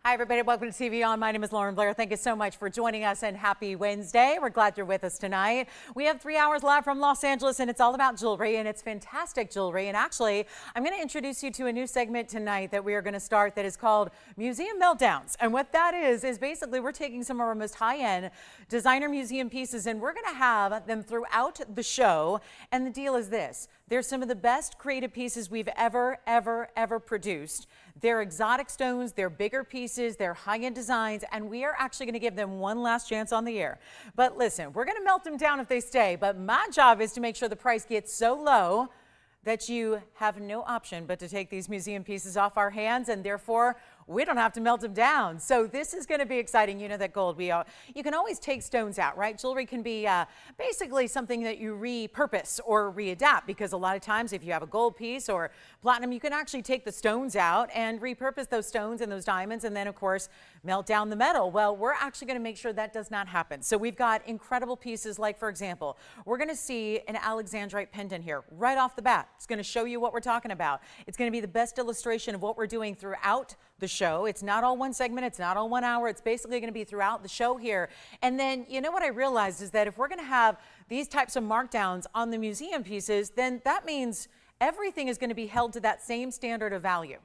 Hi, everybody. Welcome to TVON. My name is Blair. Thank you so much for joining us and happy Wednesday. We're glad you're with us tonight. We have 3 hours live from Los Angeles, and it's all about jewelry, and it's fantastic jewelry. And actually, I'm going to introduce you to a new segment tonight that we are going to start that is called Museum Meltdowns. And what that is basically we're taking some of our most high-end designer museum pieces, and we're going to have them throughout the show. And the deal is this. They're some of the best creative pieces we've ever produced. They're exotic stones, they're bigger pieces, they're high-end designs, and we are actually going to give them one last chance on the air. But listen, we're going to melt them down if they stay, but my job is to make sure the price gets so low that you have no option but to take these museum pieces off our hands, and therefore we don't have to melt them down. So this is going to be exciting. You know that gold, you can always take stones out, right? Jewelry can be basically something that you repurpose or readapt, because a lot of times if you have a gold piece or platinum, you can actually take the stones out and repurpose those stones and those diamonds, and then of course melt down the metal. Well, we're actually going to make sure that does not happen. So we've got incredible pieces, like for example, we're going to see an Alexandrite pendant here right off the bat. It's going to show you what we're talking about. It's going to be the best illustration of what we're doing throughout the show. It's not all one segment, it's not all 1 hour, it's basically going to be throughout the show here. And then you know what I realized is that if we're going to have these types of markdowns on the museum pieces, then that means everything is going to be held to that same standard of value.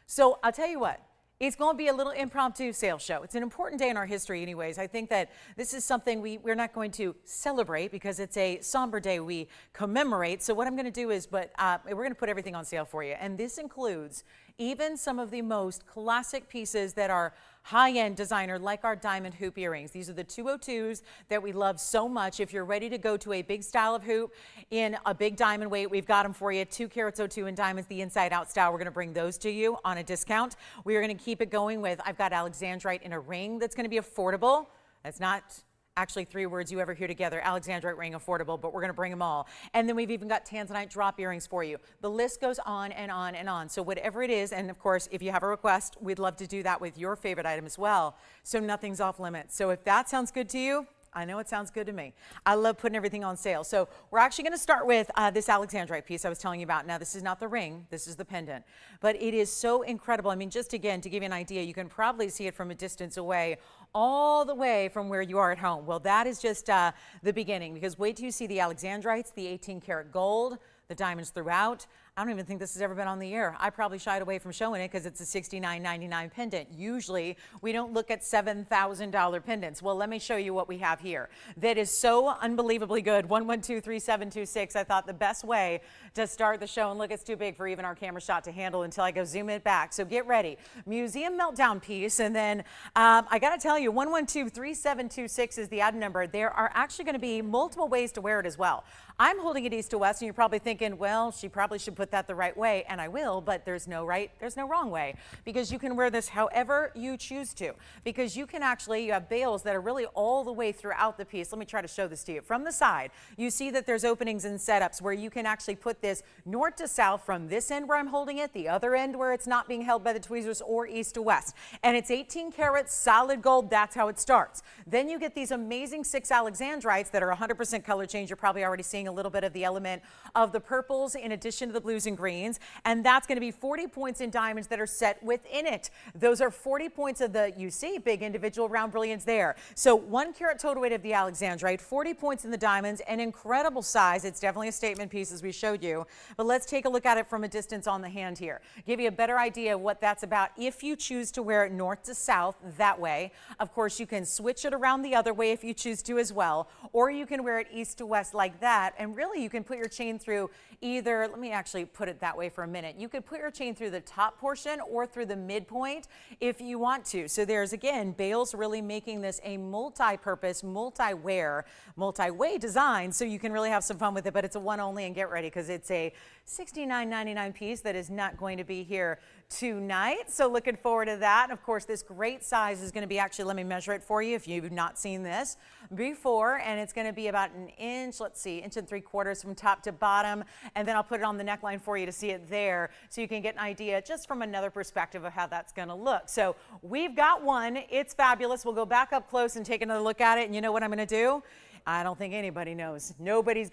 So I'll tell you what, it's going to be a little impromptu sales show. It's an important day in our history anyways. I think that this is something we're not going to celebrate because it's a somber day we commemorate. So what I'm going to do is, we're going to put everything on sale for you. And this includes even some of the most classic pieces that are high-end designer, like our diamond hoop earrings. These are the 202s that we love so much. If you're ready to go to a big style of hoop in a big diamond weight, we've got them for you. 2 carats 02 in diamonds, the inside out style. We're going to bring those to you on a discount. We are going to keep it going with, I've got Alexandrite in a ring that's going to be affordable. That's not actually 3 words you ever hear together. Alexandrite ring, affordable, but we're going to bring them all. And then we've even got Tanzanite drop earrings for you. The list goes on and on and on. So whatever it is, and of course, if you have a request, we'd love to do that with your favorite item as well. So nothing's off limits. So if that sounds good to you, I know it sounds good to me. I love putting everything on sale. So we're actually going to start with this Alexandrite piece I was telling you about. Now, this is not the ring. This is the pendant. But it is so incredible. I mean, just again, to give you an idea, you can probably see it from a distance away, all the way from where you are at home. Well, that is just the beginning, because wait till you see the Alexandrites, the 18-karat gold, the diamonds throughout. I don't even think this has ever been on the air. I probably shied away from showing it because it's a $69.99 pendant. Usually, we don't look at $7,000 pendants. Well, let me show you what we have here. That is so unbelievably good. 112-3726. I thought the best way to start the show, and look, it's too big for even our camera shot to handle until I go zoom it back. So get ready. Museum Meltdown piece. And then I got to tell you, 112-3726 is the item number. There are actually going to be multiple ways to wear it as well. I'm holding it east to west, and you're probably thinking, well, she probably should put that the right way, and I will, but there's no right, there's no wrong way, because you can wear this however you choose to, because you can actually, you have bails that are really all the way throughout the piece. Let me try to show this to you. From the side, you see that there's openings and setups where you can actually put this north to south from this end where I'm holding it, the other end where it's not being held by the tweezers, or east to west. And it's 18 karat solid gold. That's how it starts. Then you get these amazing 6 Alexandrites that are 100% color change. You're probably already seeing a little bit of the element of the purples in addition to the blues and greens, and that's going to be 40 points in diamonds that are set within it. Those are 40 points of the, you see, big individual round brilliance there. So 1 carat total weight of the Alexandrite, 40 points in the diamonds, an incredible size. It's definitely a statement piece, as we showed you, but let's take a look at it from a distance on the hand here. Give you a better idea of what that's about if you choose to wear it north to south that way. Of course, you can switch it around the other way if you choose to as well, or you can wear it east to west like that, and really you can put your chain through either, let me actually put it that way for a minute. You could put your chain through the top portion or through the midpoint if you want to. So there's, again, bails really making this a multi-purpose, multi-wear, multi-way design, so you can really have some fun with it, but it's a one only, and get ready because it's a $69.99 piece that is not going to be here tonight. So looking forward to that. And of course, this great size is going to be, actually, let me measure it for you if you've not seen this before, and it's going to be about an inch, let's see, 1 3/4 from top to bottom, and then I'll put it on the neckline for you to see it there so you can get an idea just from another perspective of how that's going to look. So we've got one. It's fabulous. We'll go back up close and take another look at it, and you know what I'm going to do? I don't think anybody knows. Nobody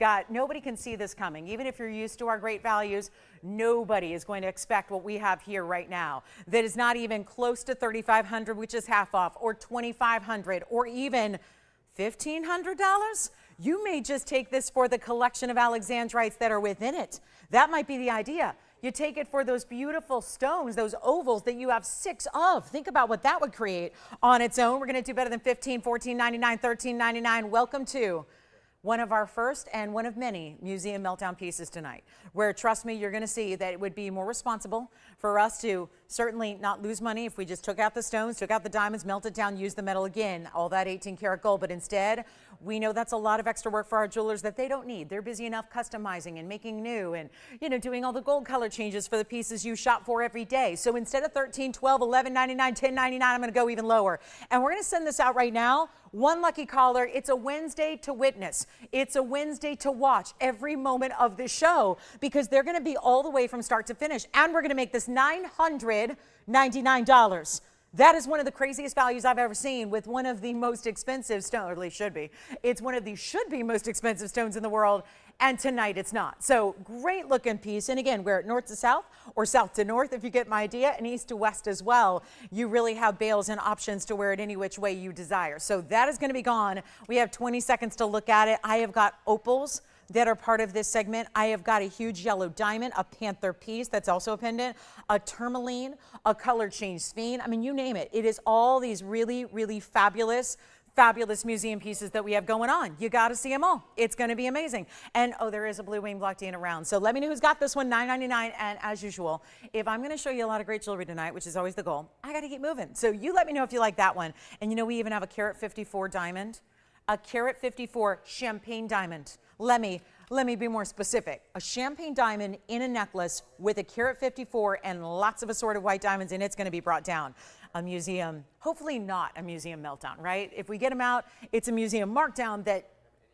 can see this coming. Even if you're used to our great values, nobody is going to expect what we have here right now. That is not even close to $3,500, which is half off, or $2,500, or even $1,500. You may just take this for the collection of Alexandrites that are within it. That might be the idea. You take it for those beautiful stones, those ovals that you have 6 of. Think about what that would create on its own. We're going to do better than $15, $14.99, $13.99. Welcome to one of our first and one of many museum meltdown pieces tonight, where, trust me, you're going to see that it would be more responsible for us to certainly not lose money if we just took out the stones, took out the diamonds, melted down, used the metal again, all that 18 karat gold. But instead, we know that's a lot of extra work for our jewelers that they don't need. They're busy enough customizing and making new and, you know, doing all the gold color changes for the pieces you shop for every day. So instead of $13, $12, $11.99, $10.99, I'm going to go even lower. And we're going to send this out right now. One lucky caller. It's a Wednesday to witness. It's a Wednesday to watch every moment of the show, because they're going to be all the way from start to finish. And we're going to make this $999. That is one of the craziest values I've ever seen, with one of the most expensive stones, or at least should be. It's one of the should-be most expensive stones in the world, and tonight it's not. So great looking piece. And again, wear it north to south or south to north, if you get my idea, and east to west as well. You really have bails and options to wear it any which way you desire. So that is going to be gone. We have 20 seconds to look at it. I have got opals that are part of this segment. I have got a huge yellow diamond, a panther piece that's also a pendant, a tourmaline, a color change sphene. I mean, you name it. It is all these really, really fabulous museum pieces that we have going on. You got to see them all. It's going to be amazing. And oh, there is a blue wing block around. So let me know who's got this one, $9.99. And as usual, if I'm going to show you a lot of great jewelry tonight, which is always the goal, I got to keep moving. So you let me know if you like that one. And you know, we even have a carat 54 diamond, a carat 54 champagne diamond. Let me be more specific. A champagne diamond in a necklace with a carat 54 and lots of assorted white diamonds, and it's going to be brought down. A museum, hopefully not a museum meltdown, right? If we get them out, it's a museum markdown that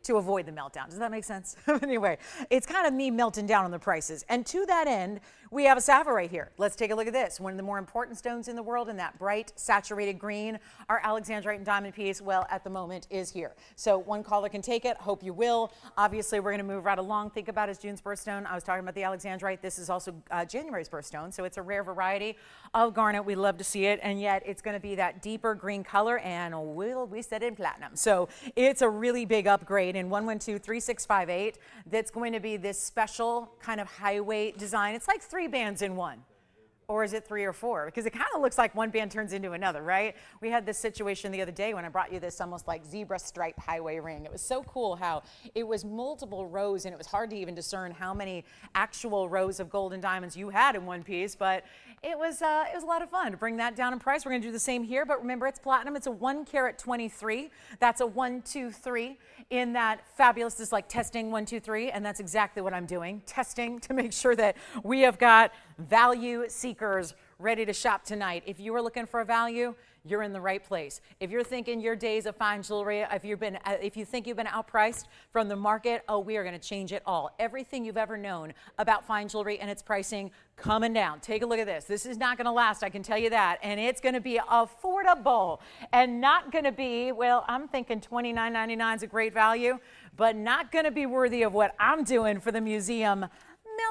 to avoid the meltdown. Does that make sense? Anyway, it's kind of me melting down on the prices. And to that end, we have a Tsavorite here. Let's take a look at this. One of the more important stones in the world, in that bright, saturated green. Our Alexandrite and diamond piece, well, at the moment, is here. So one caller can take it. Hope you will. Obviously, we're going to move right along. Think about it as June's birthstone. I was talking about the Alexandrite. This is also January's birthstone, so it's a rare variety of garnet. We love to see it, and yet it's going to be that deeper green color, and we said in platinum. So it's a really big upgrade in 112-3658. That's going to be this special kind of highway design. It's like 3 bands in one. Or is it 3 or 4? Because it kind of looks like one band turns into another, right? We had this situation the other day when I brought you this almost like zebra stripe highway ring. It was so cool how it was multiple rows, and it was hard to even discern how many actual rows of gold and diamonds you had in one piece, but it was a lot of fun to bring that down in price. We're going to do the same here, but remember, it's platinum. It's a 1 carat 23. That's a 123 in that fabulous, is like testing 1, 2, 3, and that's exactly what I'm doing, testing to make sure that we have got value seekers ready to shop tonight. If you are looking for a value, you're in the right place. If you're thinking your days of fine jewelry, if you think you've been outpriced from the market, oh, we are going to change it all. Everything you've ever known about fine jewelry and its pricing coming down. Take a look at this. This is not going to last, I can tell you that. And it's going to be affordable and not going to be, well, I'm thinking $29.99 is a great value, but not going to be worthy of what I'm doing for the museum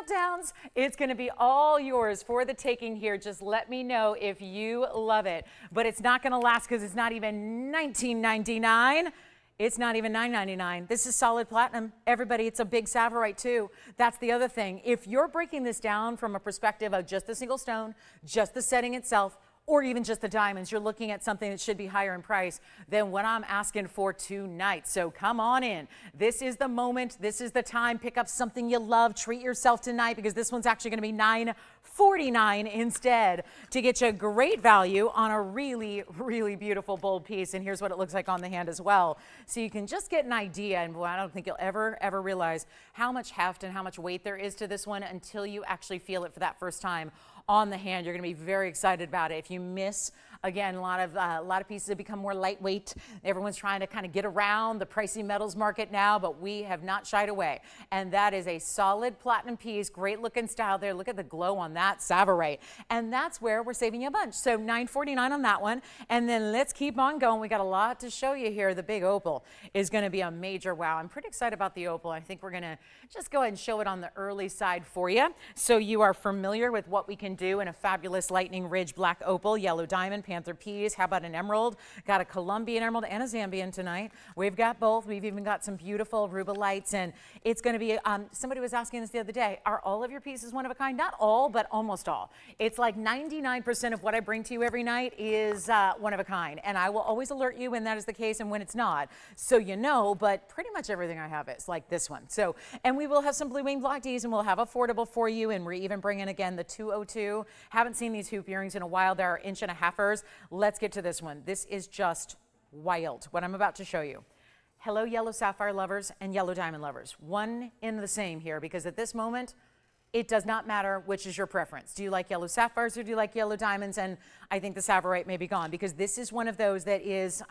meltdowns. It's going to be all yours for the taking here. Just let me know if you love it. But it's not going to last, because it's not even $19.99. It's not even $9.99. This is solid platinum. Everybody, it's a big Tsavorite too. That's the other thing. If you're breaking this down from a perspective of just the single stone, just the setting itself, or even just the diamonds, you're looking at something that should be higher in price than what I'm asking for tonight. So come on in. This is the moment. This is the time. Pick up something you love. Treat yourself tonight, because this one's actually going to be $9.49 instead, to get you a great value on a really, really beautiful bold piece. And here's what it looks like on the hand as well. So you can just get an idea. And boy, I don't think you'll ever realize how much heft and how much weight there is to this one until you actually feel it for that first time on the hand. You're going to be very excited about it. If you miss Again, a lot of pieces have become more lightweight. Everyone's trying to kind of get around the pricey metals market now, but we have not shied away. And that is a solid platinum piece, great looking style there. Look at the glow on that Tsavorite. And that's where we're saving you a bunch. So $9.49 on that one. And then let's keep on going. We got a lot to show you here. The big opal is going to be a major wow. I'm pretty excited about the opal. I think we're going to just go ahead and show it on the early side for you, so you are familiar with what we can do in a fabulous lightning ridge black opal, yellow diamond, panther piece. How about an emerald? Got a Colombian emerald and a Zambian tonight. We've got both. We've even got some beautiful rubellites, and it's going to be, somebody was asking us the other day, are all of your pieces one of a kind? Not all, but almost all. It's like 99% of what I bring to you every night is one of a kind, and I will always alert you when that is the case and when it's not, so you know, but pretty much everything I have is like this one. So, and we will have some blue wing block Ds, and we'll have affordable for you, and we're even bringing again the 202. Haven't seen these hoop earrings in a while. There are 1.5-inchers. Let's get to this one. This is just wild, what I'm about to show you. Hello, yellow sapphire lovers and yellow diamond lovers. One in the same here, because at this moment, it does not matter which is your preference. Do you like yellow sapphires or do you like yellow diamonds? And I think the Tsavorite may be gone, because this is one of those that is,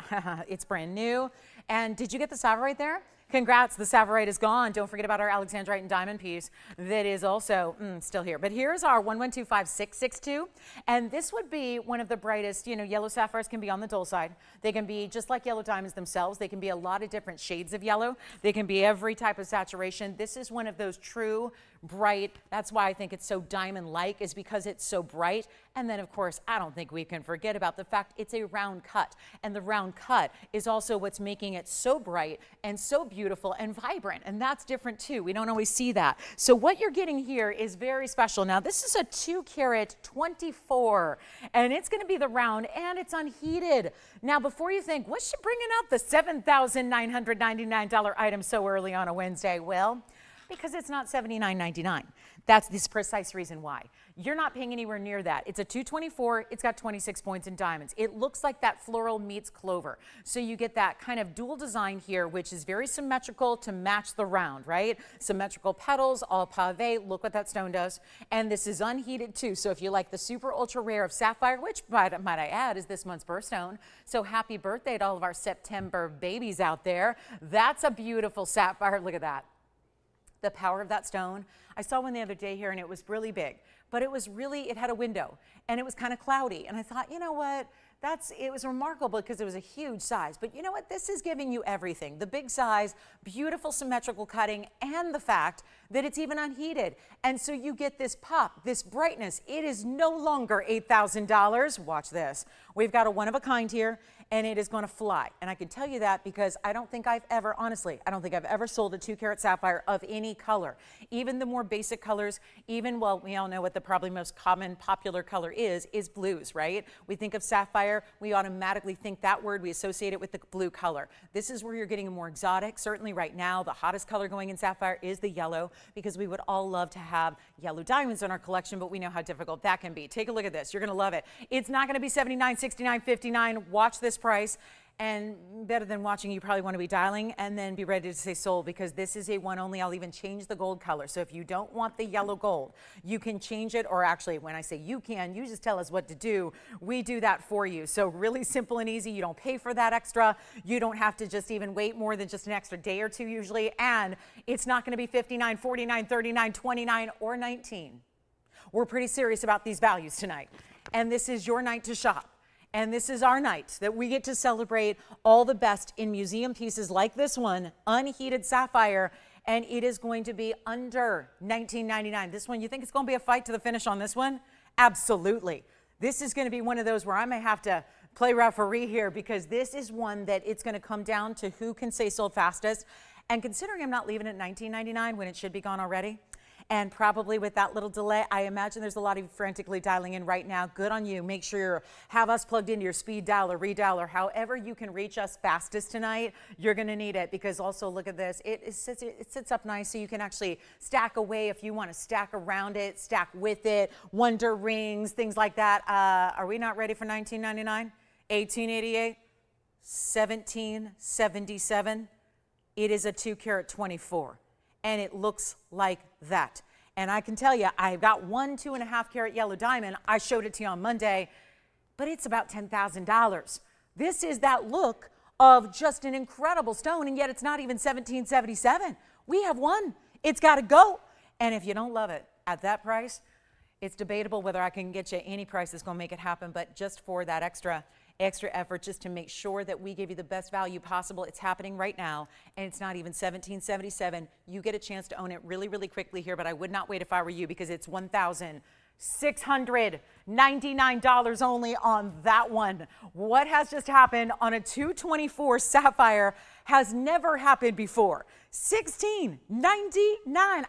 it's brand new. And did you get the Tsavorite there? Congrats, the Tsavorite is gone. Don't forget about our Alexandrite and diamond piece that is also still here. But here's our 1125-662. And this would be one of the brightest, you know, yellow sapphires can be on the dull side. They can be just like yellow diamonds themselves. They can be a lot of different shades of yellow. They can be every type of saturation. This is one of those true bright, that's why I think it's so diamond-like, is because it's so bright. And then, of course, I don't think we can forget about the fact it's a round cut. And the round cut is also what's making it so bright and so beautiful and vibrant. And that's different, too. We don't always see that. So what you're getting here is very special. Now, this is a 2-carat 24, and it's going to be the round, and it's unheated. Now, before you think, what's she bringing out the $7,999 item so early on a Wednesday? Well, because it's not $79.99. That's this precise reason why. You're not paying anywhere near that. It's a 224. It's got 26 points in diamonds. It looks like that floral meets clover. So you get that kind of dual design here, which is very symmetrical to match the round, right? Symmetrical petals, all pave. Look what that stone does. And this is unheated too. So if you like the super ultra rare of sapphire, which might I add is this month's birthstone. So happy birthday to all of our September babies out there. That's a beautiful sapphire. Look at that. The power of that stone. I saw one the other day here, and it was really big, but it had a window, and it was kind of cloudy. And I thought, you know what? It was remarkable because it was a huge size. But you know what? This is giving you everything. The big size, beautiful symmetrical cutting, and the fact that it's even unheated. And so you get this pop, this brightness. It is no longer $8,000. Watch this. We've got a one-of-a-kind here, and it is going to fly. And I can tell you that because I don't think I've ever, honestly, I don't think I've ever sold a 2-carat sapphire of any color. Even the more basic colors, even, well, we all know what the probably most common popular color is blues, right? We think of sapphire, we automatically think that word, we associate it with the blue color. This is where you're getting a more exotic. Certainly right now, the hottest color going in sapphire is the yellow, because we would all love to have yellow diamonds in our collection, but we know how difficult that can be. Take a look at this. You're going to love it. It's not going to be $79, $69, $59. Watch this price. And better than watching, you probably want to be dialing and then be ready to say sold, because this is a one only. I'll even change the gold color. So if you don't want the yellow gold, you can change it, or actually when I say you can, you just tell us what to do. We do that for you. So really simple and easy. You don't pay for that extra. You don't have to just even wait more than just an extra day or two usually. And it's not going to be $59, $49, $39, $29, or $19. We're pretty serious about these values tonight. And this is your night to shop. And this is our night that we get to celebrate all the best in museum pieces like this one, unheated sapphire, and it is going to be under $19.99. This one, you think it's going to be a fight to the finish on this one? Absolutely. This is going to be one of those where I may have to play referee here, because this is one that it's going to come down to who can say sold fastest. And considering I'm not leaving it at $19.99 when it should be gone already, and probably with that little delay, I imagine there's a lot of you frantically dialing in right now. Good on you. Make sure you have us plugged into your speed dial or redial, or however you can reach us fastest tonight. You're going to need it, because also look at this. It sits up nice, so you can actually stack away if you want to stack around it, stack with it, wonder rings, things like that. Are we not ready for $19.99? $18.88? $17.77? It is a 2-carat 24. And it looks like that. And I can tell you, I've got one 2.5-carat yellow diamond. I showed it to you on Monday. but it's about $10,000. This is that look of just an incredible stone, and yet it's not even 1777. We have one. It's got to go. And if you don't love it at that price, it's debatable whether I can get you any price that's going to make it happen, but just for that extra effort, just to make sure that we give you the best value possible. It's happening right now, and it's not even 1777. You get a chance to own it really, really quickly here, but I would not wait if I were you, because it's $1,699 only on that one. What has just happened on a 224 sapphire has never happened before. $1,699.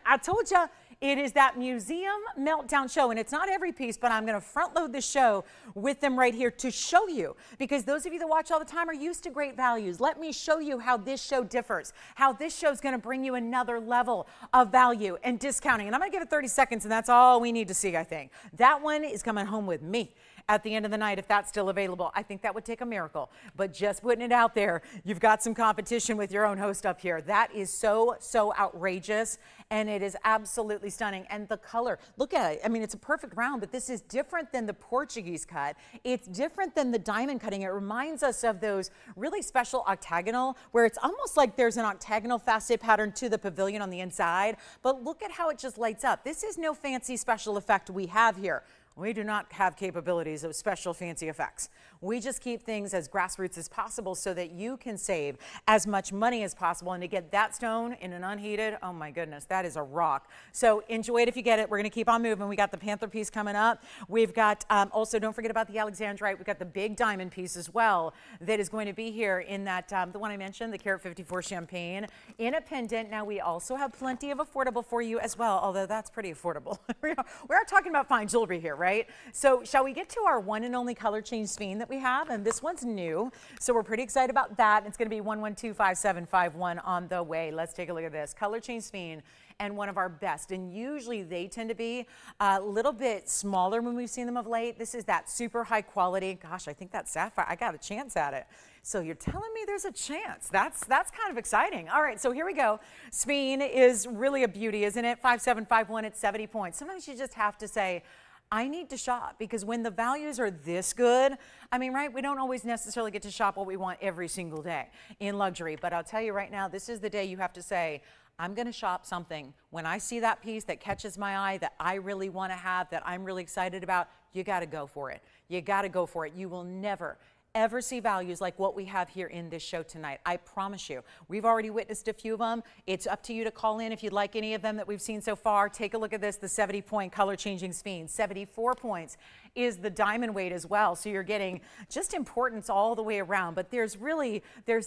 I told you. It is that museum meltdown show, and it's not every piece, but I'm going to front load the show with them right here to show you, because those of you that watch all the time are used to great values. Let me show you how this show differs, how this show is going to bring you another level of value and discounting. And I'm going to give it 30 seconds, and that's all we need to see, I think. That one is coming home with me at the end of the night, if that's still available. I think that would take a miracle, but just putting it out there, you've got some competition with your own host up here. That is so outrageous, and it is absolutely stunning. And the color, look at it. I mean, it's a perfect round, but this is different than the Portuguese cut. It's different than the diamond cutting. It reminds us of those really special octagonal, where it's almost like there's an octagonal facet pattern to the pavilion on the inside, but look at how it just lights up. This is no fancy special effect we have here. We do not have capabilities of special fancy effects. We just keep things as grassroots as possible so that you can save as much money as possible. And to get that stone in an unheated, oh my goodness, that is a rock. So enjoy it if you get it. We're going to keep on moving. We got the Panther piece coming up. We've got also, don't forget about the Alexandrite. We've got the big diamond piece as well that is going to be here in that, the one I mentioned, the Carat 54 champagne in a pendant. Now we also have plenty of affordable for you as well, although that's pretty affordable. We are talking about fine jewelry here, right? So shall we get to our one and only color change sphene that we have? And this one's new, so we're pretty excited about that. It's going to be 1125751 on the way. Let's take a look at this color change sphene, and one of our best. And usually they tend to be a little bit smaller when we've seen them of late. This is that super high quality. Gosh, I think that sapphire, I got a chance at it. So you're telling me there's a chance. That's kind of exciting. All right, so here we go. Sphene is really a beauty, isn't it? 5751 at 70 points. Sometimes you just have to say, I need to shop, because when the values are this good, I mean, right, we don't always necessarily get to shop what we want every single day in luxury. But I'll tell you right now, this is the day you have to say, I'm going to shop something. When I see that piece that catches my eye, that I really want to have, that I'm really excited about, you got to go for it. You got to go for it. You will never ever see values like what we have here in this show tonight. I promise you. We've already witnessed a few of them. It's up to you to call in if you'd like any of them that we've seen so far. Take a look at this, the 70-point color-changing sphene. 74 points is the diamond weight as well. So you're getting just importance all the way around. But there's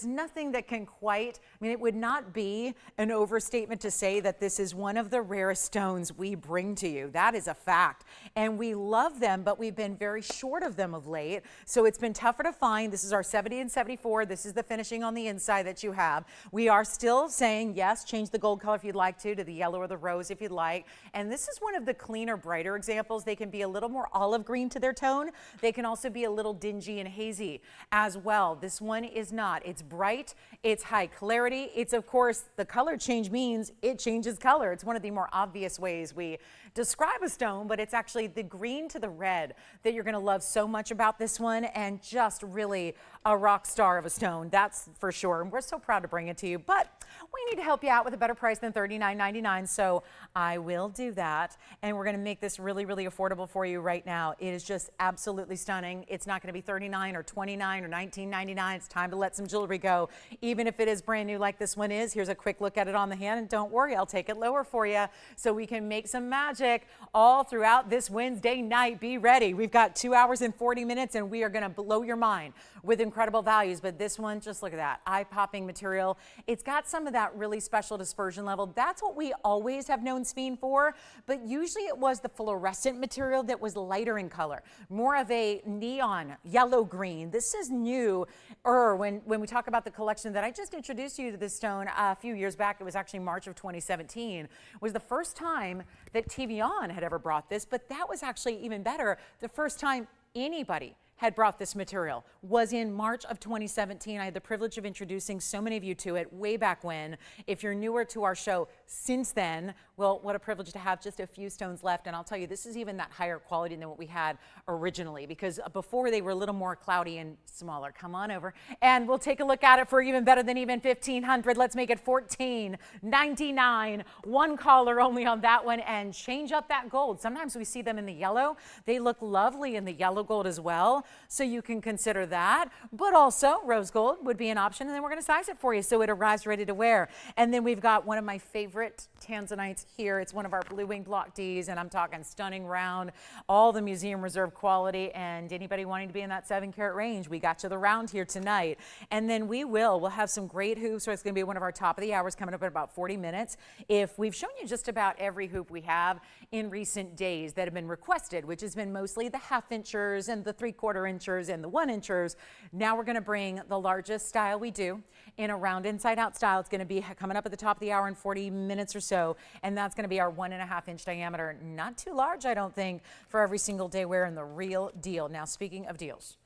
nothing that can quite, I mean, it would not be an overstatement to say that this is one of the rarest stones we bring to you. That is a fact. And we love them, but we've been very short of them of late. So it's been tougher to find. This is our 70 and 74. This is the finishing on the inside that you have. We are still saying, yes, change the gold color if you'd like to the yellow or the rose if you'd like. And this is one of the cleaner, brighter examples. They can be a little more olive green to their tone. They can also be a little dingy and hazy as well. This one is not. It's bright. It's high clarity. It's, of course, the color change means it changes color. It's one of the more obvious ways we describe a stone, but it's actually the green to the red that you're going to love so much about this one, and just really a rock star of a stone, that's for sure. And we're so proud to bring it to you, but we need to help you out with a better price than $39.99, so I will do that, and we're going to make this really, really affordable for you right now. It is just absolutely stunning. It's not going to be $39 or $29 or $19.99. It's time to let some jewelry go, even if it is brand new like this one is. Here's a quick look at it on the hand, and don't worry, I'll take it lower for you so we can make some magic all throughout this Wednesday night. Be ready. We've got 2 hours and 40 minutes, and we are going to blow your mind with incredible values. But this one, just look at that eye-popping material. It's got some of that really special dispersion level. That's what we always have known sphene for, but usually it was the fluorescent material that was lighter in color, more of a neon yellow green. This is new. When we talk about the collection that I just introduced you to this stone a few years back, it was actually March of 2017, was the first time that TVON had ever brought this, but that was actually even better. The first time anybody had brought this material was in March of 2017. I had the privilege of introducing so many of you to it way back when. If you're newer to our show since then, Well, what a privilege to have just a few stones left. And I'll tell you, this is even that higher quality than what we had originally, because before they were a little more cloudy and smaller. Come on over and we'll take a look at it for even better than even $1,500. Let's make it $1,499. One collar only on that one, and change up that gold. Sometimes we see them in the yellow. They look lovely in the yellow gold as well. So you can consider that, but also rose gold would be an option. And then we're going to size it for you so it arrives ready to wear. And then we've got one of my favorite Tanzanites here. It's one of our blue wing block Ds, and I'm talking stunning round, all the museum reserve quality. And anybody wanting to be in that 7-carat range, we got you the round here tonight. And then we'll have some great hoops. So it's going to be one of our top of the hours coming up in about 40 minutes. If we've shown you just about every hoop we have in recent days that have been requested, which has been mostly the 1/2 inchers and the 3/4 inchers and the 1 inchers. Now we're going to bring the largest style we do in a round inside out style. It's going to be coming up at the top of the hour in 40 minutes or so, and that's going to be our 1.5 inch diameter. Not too large, I don't think, for every single day wear, and the real deal. Now, speaking of deals,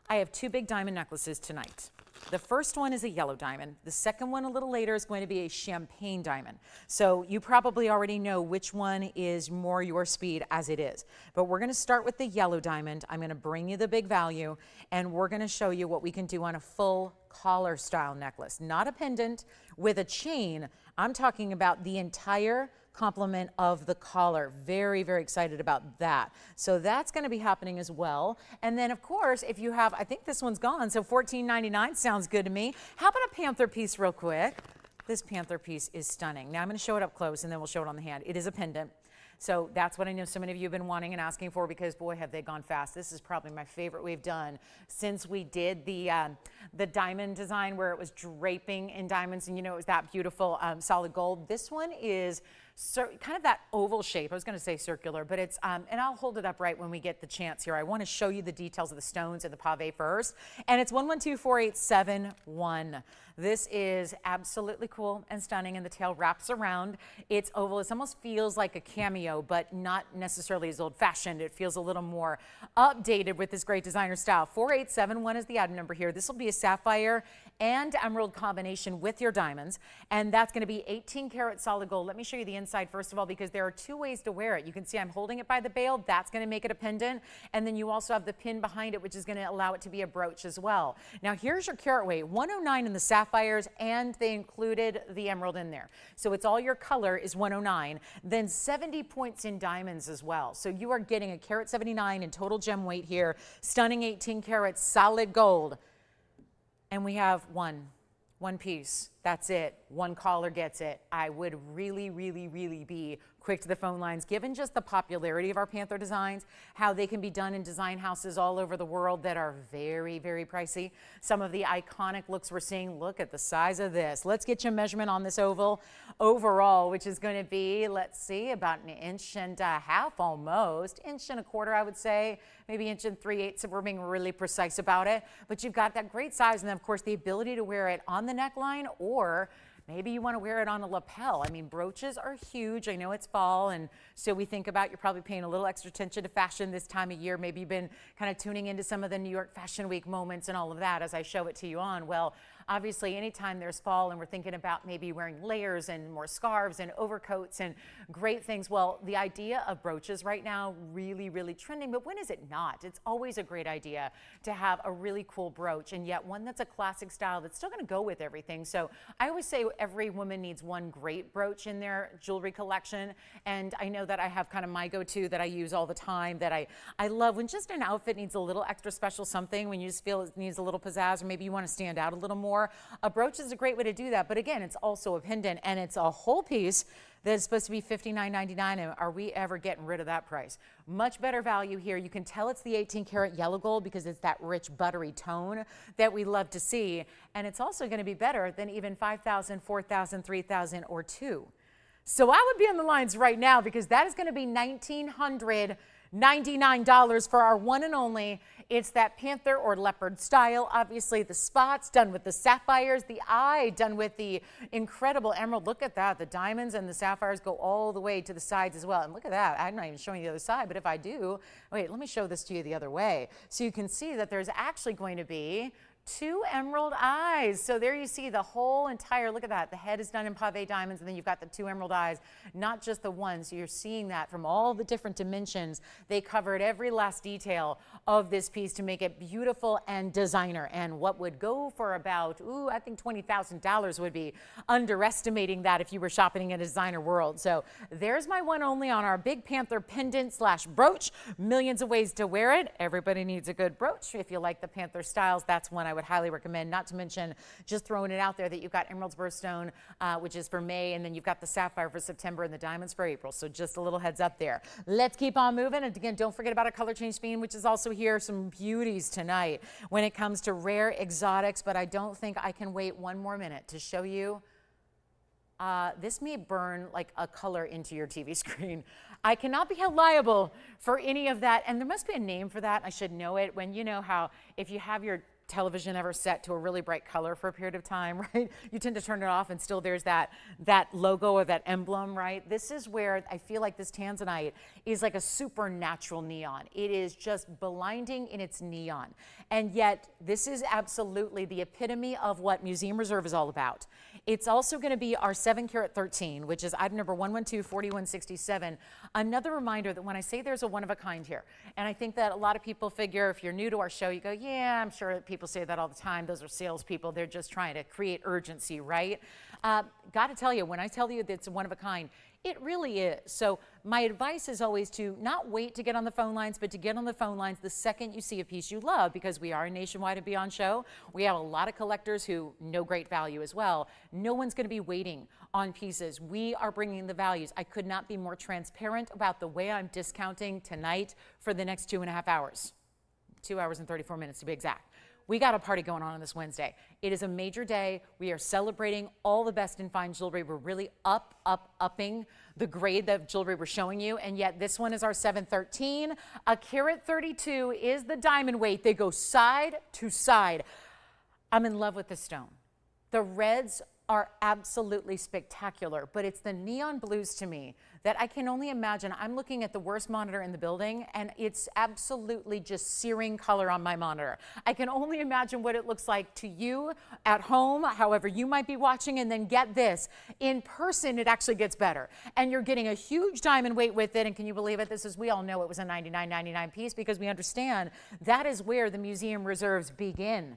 I have 2 big diamond necklaces tonight. The first one is a yellow diamond. The second one a little later is going to be a champagne diamond. So you probably already know which one is more your speed as it is. But we're going to start with the yellow diamond. I'm going to bring you the big value, and we're going to show you what we can do on a full collar style necklace. Not a pendant with a chain. I'm talking about the entire complement of the collar. Very, very excited about that. So that's going to be happening as well. And then, of course, if you have, I think this one's gone, so $14.99 sounds good to me. How about a panther piece real quick? This panther piece is stunning. Now I'm going to show it up close, and then we'll show it on the hand. It is a pendant. So that's what I know so many of you have been wanting and asking for, because boy, have they gone fast. This is probably my favorite we've done since we did the diamond design where it was draping in diamonds, and you know, it was that beautiful solid gold. This one is kind of that oval shape. I was going to say circular, but it's, and I'll hold it up right when we get the chance here. I want to show you the details of the stones and the pave first. And it's 1124871. This is absolutely cool and stunning, and the tail wraps around. It's oval. It almost feels like a cameo, but not necessarily as old-fashioned. It feels a little more updated with this great designer style. 4871 is the item number here. This will be a sapphire and emerald combination with your diamonds, and that's going to be 18-karat solid gold. Let me show you the inside first of all, because there are 2 ways to wear it. You can see I'm holding it by the bail. That's going to make it a pendant, and then you also have the pin behind it, which is going to allow it to be a brooch as well. Now here's your carat weight: 109 in the sapphires, and they included the emerald in there. So it's all your color is 109, then 70 points in diamonds as well. So you are getting a carat 79 in total gem weight here. Stunning 18 karat solid gold. And we have one piece. That's it. One caller gets it. I would really, really, really be quick to the phone lines, given just the popularity of our Panther designs, how they can be done in design houses all over the world that are very, very pricey. Some of the iconic looks we're seeing, look at the size of this. Let's get you a measurement on this oval overall, which is going to be, let's see, about 1.5 inches almost, 1.25 inches, I would say, maybe 1 3/8 if we're being really precise about it. But you've got that great size, and then of course the ability to wear it on the neckline, or maybe you want to wear it on a lapel. I mean, brooches are huge. I know it's fall, and so we think about you're probably paying a little extra attention to fashion this time of year. Maybe you've been kind of tuning into some of the New York Fashion Week moments and all of that as I show it to you on. Well, obviously, anytime there's fall and we're thinking about maybe wearing layers and more scarves and overcoats and great things, well, the idea of brooches right now, really, really trending. But when is it not? It's always a great idea to have a really cool brooch, and yet one that's a classic style that's still going to go with everything. So I always say every woman needs one great brooch in their jewelry collection, and I know that I have kind of my go-to that I use all the time, that I love when just an outfit needs a little extra special something, when you just feel it needs a little pizzazz, or maybe you want to stand out a little more. A brooch is a great way to do that, but again, it's also a pendant, and it's a whole piece that is supposed to be $59.99, and are we ever getting rid of that price? Much better value here. You can tell it's the 18-karat yellow gold because it's that rich buttery tone that we love to see, and it's also going to be better than even $5,000, $4,000, $3,000, or $2,000. So I would be on the lines right now, because that is going to be $1,999 for our one and only. It's that panther or leopard style. Obviously the spots done with the sapphires, the eye done with the incredible emerald. Look at that. The diamonds and the sapphires go all the way to the sides as well. And look at that. I'm not even showing you the other side, but if I do, wait, let me show this to you the other way. So you can see that there's actually going to be 2 emerald eyes. So there you see the whole entire, look at that. The head is done in pave diamonds, and then you've got the 2 emerald eyes, not just the one. So you're seeing that from all the different dimensions. They covered every last detail of this piece to make it beautiful and designer. And what would go for about, I think $20,000 would be underestimating that if you were shopping in a designer world. So there's my one only on our Big Panther pendant / brooch. Millions of ways to wear it. Everybody needs a good brooch. If you like the Panther styles, that's one I would highly recommend. Not to mention, just throwing it out there, that you've got emerald's birthstone, which is for May, and then you've got the sapphire for September and the diamonds for April. So just a little heads up there. Let's keep on moving. And again, don't forget about our color change sphene, which is also here. Some beauties tonight when it comes to rare exotics, but I don't think I can wait one more minute to show you. This may burn like a color into your TV screen. I cannot be held liable for any of that. And there must be a name for that. I should know it. When you know how if you have your television ever set to a really bright color for a period of time, right? You tend to turn it off and still there's that logo or that emblem, right? This is where I feel like this Tanzanite is like a supernatural neon. It is just blinding in its neon. And yet this is absolutely the epitome of what Museum Reserve is all about. It's also going to be our 7 karat 13, which is item number 1124167. Another reminder that when I say there's a one of a kind here, and I think that a lot of people figure if you're new to our show, you go, yeah, I'm sure that people say that all the time. Those are salespeople. They're just trying to create urgency, right? Got to tell you, when I tell you that it's a one of a kind, it really is. So my advice is always to not wait to get on the phone lines, but to get on the phone lines the second you see a piece you love, because we are a nationwide and beyond show. We have a lot of collectors who know great value as well. No one's going to be waiting on pieces. We are bringing the values. I could not be more transparent about the way I'm discounting tonight for the next 2.5 hours. 2 hours and 34 minutes to be exact. We got a party going on this Wednesday. It is a major day. We are celebrating all the best in fine jewelry. We're really upping the grade of jewelry we're showing you. And yet this one is our 713. A carat 32 is the diamond weight. They go side to side. I'm in love with this stone. The reds are absolutely spectacular, but it's the neon blues to me that I can only imagine. I'm looking at the worst monitor in the building, and it's absolutely just searing color on my monitor. I can only imagine what it looks like to you at home, however you might be watching, and then get this. In person, it actually gets better. And you're getting a huge diamond weight with it, and can you believe it? This is, we all know it was a $99.99 piece because we understand that is where the museum reserves begin.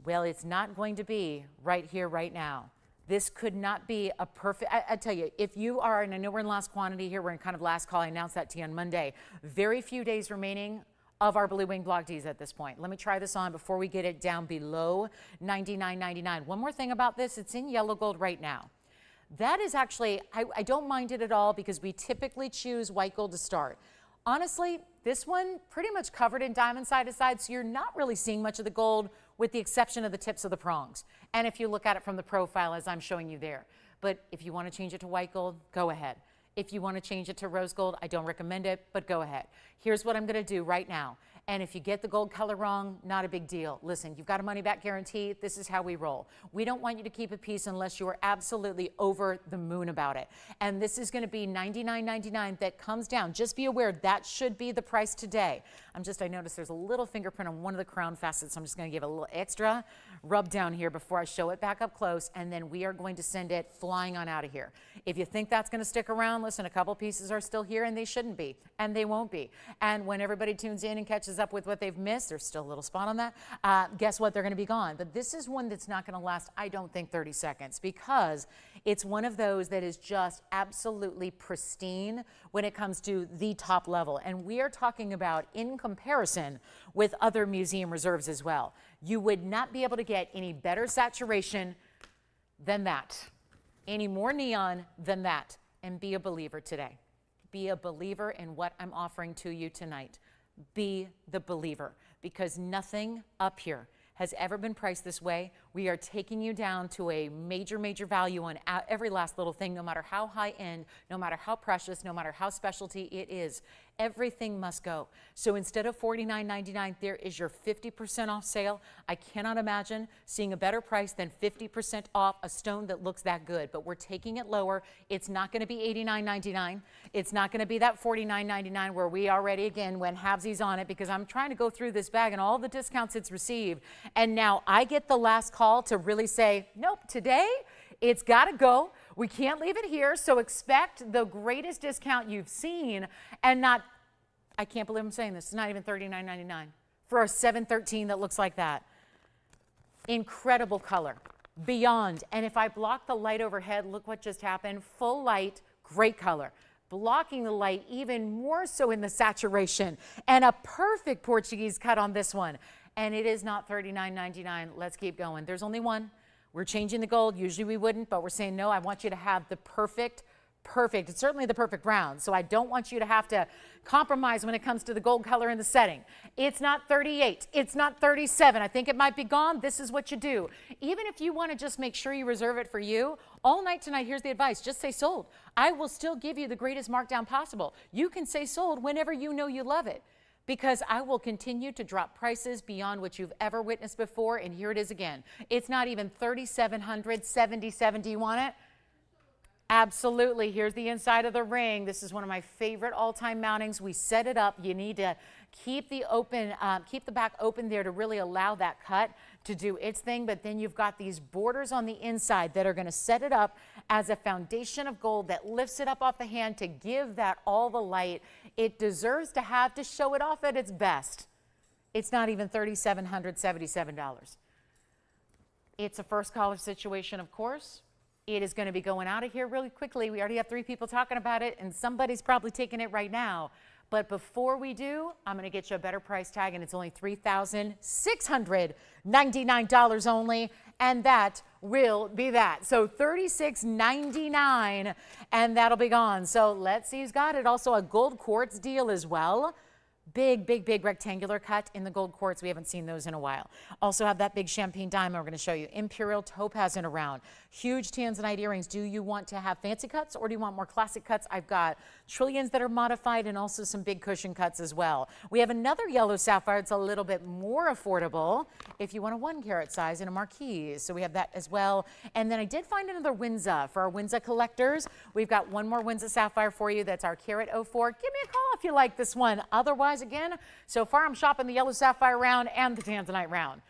Well, it's not going to be right here, right now. This could not be a perfect, I tell you, if you are, and I know we're in last quantity here, we're in kind of last call, I announced that to you on Monday. Very few days remaining of our Blue Wing Block Ds at this point. Let me try this on before we get it down below $99.99. One more thing about this, it's in yellow gold right now. That is actually, I don't mind it at all because we typically choose white gold to start. Honestly, this one pretty much covered in diamond side to side, so you're not really seeing much of the gold with the exception of the tips of the prongs. And if you look at it from the profile as I'm showing you there. But if you want to change it to white gold, go ahead. If you want to change it to rose gold, I don't recommend it, but go ahead. Here's what I'm going to do right now. And if you get the gold color wrong, not a big deal. Listen, you've got a money back guarantee. This is how we roll. We don't want you to keep a piece unless you are absolutely over the moon about it. And this is going to be $99.99 that comes down. Just be aware that should be the price today. I noticed there's a little fingerprint on one of the crown facets. So I'm just going to give a little extra rub down here before I show it back up close. And then we are going to send it flying on out of here. If you think that's going to stick around, listen, a couple pieces are still here and they shouldn't be. And they won't be. And when everybody tunes in and catches up with what they've missed, there's still a little spot on that, guess what, they're going to be gone. But this is one that's not going to last, I don't think, 30 seconds because it's one of those that is just absolutely pristine when it comes to the top level. And we are talking about in comparison with other museum reserves as well. You would not be able to get any better saturation than that, any more neon than that. And be a believer today. Be a believer in what I'm offering to you tonight. Be the believer, because nothing up here has ever been priced this way. We are taking you down to a major, major value on every last little thing, no matter how high end, no matter how precious, no matter how specialty it is. Everything must go. So instead of $49.99, there is your 50% off sale. I cannot imagine seeing a better price than 50% off a stone that looks that good, but we're taking it lower. It's not going to be $89.99. It's not going to be that $49.99 where we already, again, went halvesies on it, because I'm trying to go through this bag and all the discounts it's received. And now I get the last call to really say, nope, today it's got to go. We can't leave it here. So expect the greatest discount you've seen, and not, I can't believe I'm saying this, it's not even $39.99 for a 713 that looks like that. Incredible color, beyond. And if I block the light overhead, look what just happened. Full light, great color. Blocking the light even more so in the saturation, and a perfect Portuguese cut on this one. And it is not $39.99. Let's keep going. There's only one. We're changing the gold. Usually we wouldn't, but we're saying, no, I want you to have the perfect, it's certainly the perfect round. So I don't want you to have to compromise when it comes to the gold color in the setting. It's not 38. It's not 37. I think it might be gone. This is what you do. Even if you want to just make sure you reserve it for you, all night tonight, here's the advice. Just say sold. I will still give you the greatest markdown possible. You can say sold whenever you know you love it, because I will continue to drop prices beyond what you've ever witnessed before. And here it is again. It's not even $3,700, $77. Do you want it? Absolutely. Here's the inside of the ring. This is one of my favorite all-time mountings. We set it up. You need to keep the back open there to really allow that cut to do its thing. But then you've got these borders on the inside that are going to set it up as a foundation of gold that lifts it up off the hand to give that all the light it deserves to have, to show it off at its best. It's not even $3,777. It's a first caller situation, of course. It is going to be going out of here really quickly. We already have 3 people talking about it, and somebody's probably taking it right now. But before we do, I'm going to get you a better price tag, and it's only $3,699 only, and that will be that. So $36.99, and that'll be gone. So let's see who's got it. Also a gold quartz deal as well. Big, big, big rectangular cut in the gold quartz. We haven't seen those in a while. Also have that big champagne diamond we're going to show you. Imperial topaz in a round. Huge Tanzanite earrings. Do you want to have fancy cuts, or do you want more classic cuts? I've got trillions that are modified, and also some big cushion cuts as well. We have another yellow sapphire. It's a little bit more affordable if you want a 1 carat size in a marquise. So we have that as well. And then I did find another Wiza for our Wiza collectors. We've got one more Wiza sapphire for you. That's our carat 04. Give me a call if you like this one. Otherwise, again, so far I'm shopping the yellow sapphire round and the Tanzanite round,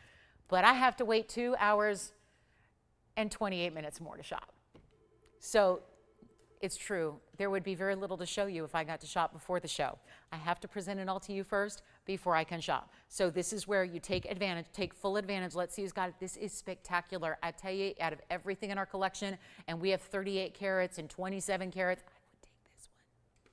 but I have to wait 2 hours and 28 minutes more to shop. So it's true, there would be very little to show you if I got to shop before the show. I have to present it all to you first before I can shop. So this is where you take advantage, take full advantage. Let's see who's got it. This is spectacular. I tell you, out of everything in our collection, and we have 38 carats and 27 carats,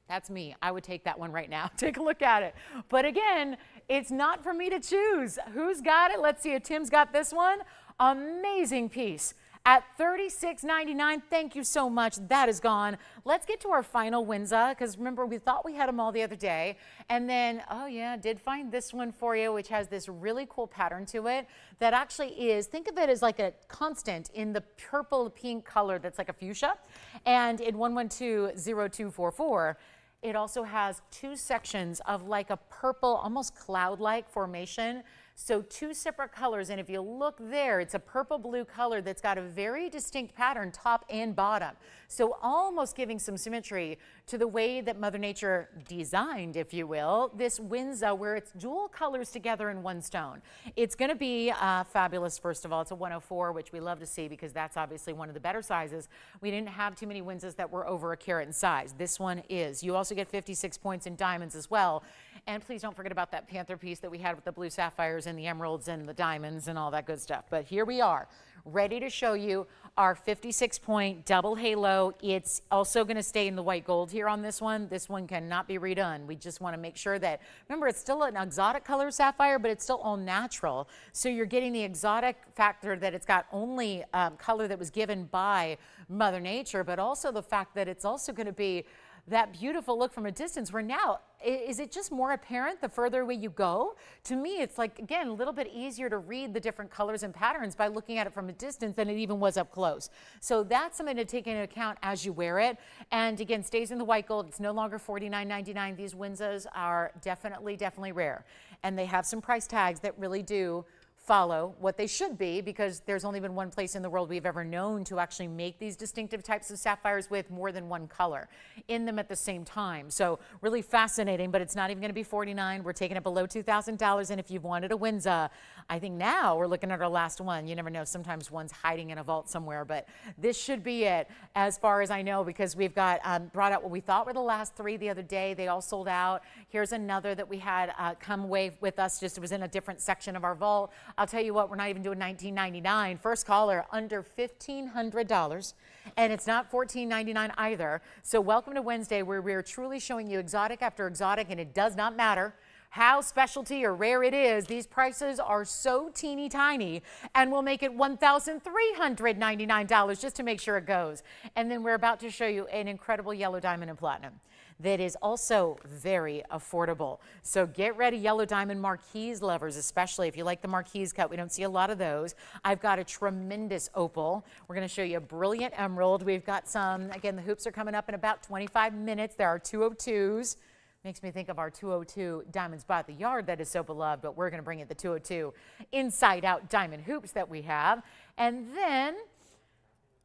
that's me. I would take that one right now. Take a look at it. But again, it's not for me to choose. Who's got it? Let's see if Tim's got this one. Amazing piece at $36.99. Thank you so much. That is gone. Let's get to our final Wiza, because remember, we thought we had them all the other day. And then, oh yeah, did find this one for you, which has this really cool pattern to it that actually is, think of it as like a constant in the purple pink color that's like a fuchsia. And in 1120244, it also has 2 sections of like a purple, almost cloud-like formation. So 2 separate colors, and if you look there, it's a purple blue color that's got a very distinct pattern top and bottom. So almost giving some symmetry to the way that Mother Nature designed, if you will, this Wiza, where it's dual colors together in one stone. It's going to be fabulous. First of all, it's a 104, which we love to see, because that's obviously one of the better sizes. We didn't have too many Wizas that were over a carat in size. This one is. You also get 56 points in diamonds as well. And please don't forget about that Panther piece that we had with the blue sapphires and the emeralds and the diamonds and all that good stuff. But here we are, ready to show you our 56-point double halo. It's also going to stay in the white gold here on this one. This one cannot be redone. We just want to make sure that, remember, it's still an exotic color sapphire, but it's still all natural. So you're getting the exotic factor that it's got only color that was given by Mother Nature, but also the fact that it's also going to be that beautiful look from a distance, where now, is it just more apparent the further away you go? To me, it's like, again, a little bit easier to read the different colors and patterns by looking at it from a distance than it even was up close. So that's something to take into account as you wear it. And again, stays in the white gold. It's no longer $49.99. These Wizas are definitely rare. And they have some price tags that really do follow what they should be, because there's only been one place in the world we've ever known to actually make these distinctive types of sapphires with more than one color in them at the same time. So really fascinating, but it's not even going to be $49. We're taking it below $2,000. And if you've wanted a Wiza, I think now we're looking at our last one. You never know, sometimes one's hiding in a vault somewhere, but this should be it as far as I know, because we've got brought out what we thought were the last three the other day. They all sold out. Here's another that we had come away with us, just it was in a different section of our vault. I'll tell you what, we're not even doing $19.99. First caller, under $1,500, and it's not $14.99 either. So welcome to Wednesday, where we're truly showing you exotic after exotic, and it does not matter how specialty or rare it is. These prices are so teeny tiny, and we'll make it $1,399 just to make sure it goes. And then we're about to show you an incredible yellow diamond and platinum that is also very affordable. So get ready, yellow diamond marquise lovers, especially if you like the marquise cut. We don't see a lot of those. I've got a tremendous opal. We're going to show you a brilliant emerald. We've got some, again, the hoops are coming up in about 25 minutes. There are 202s. Makes me think of our 202 diamond spot at the yard that is so beloved, but we're going to bring it the 202 inside out diamond hoops that we have. And then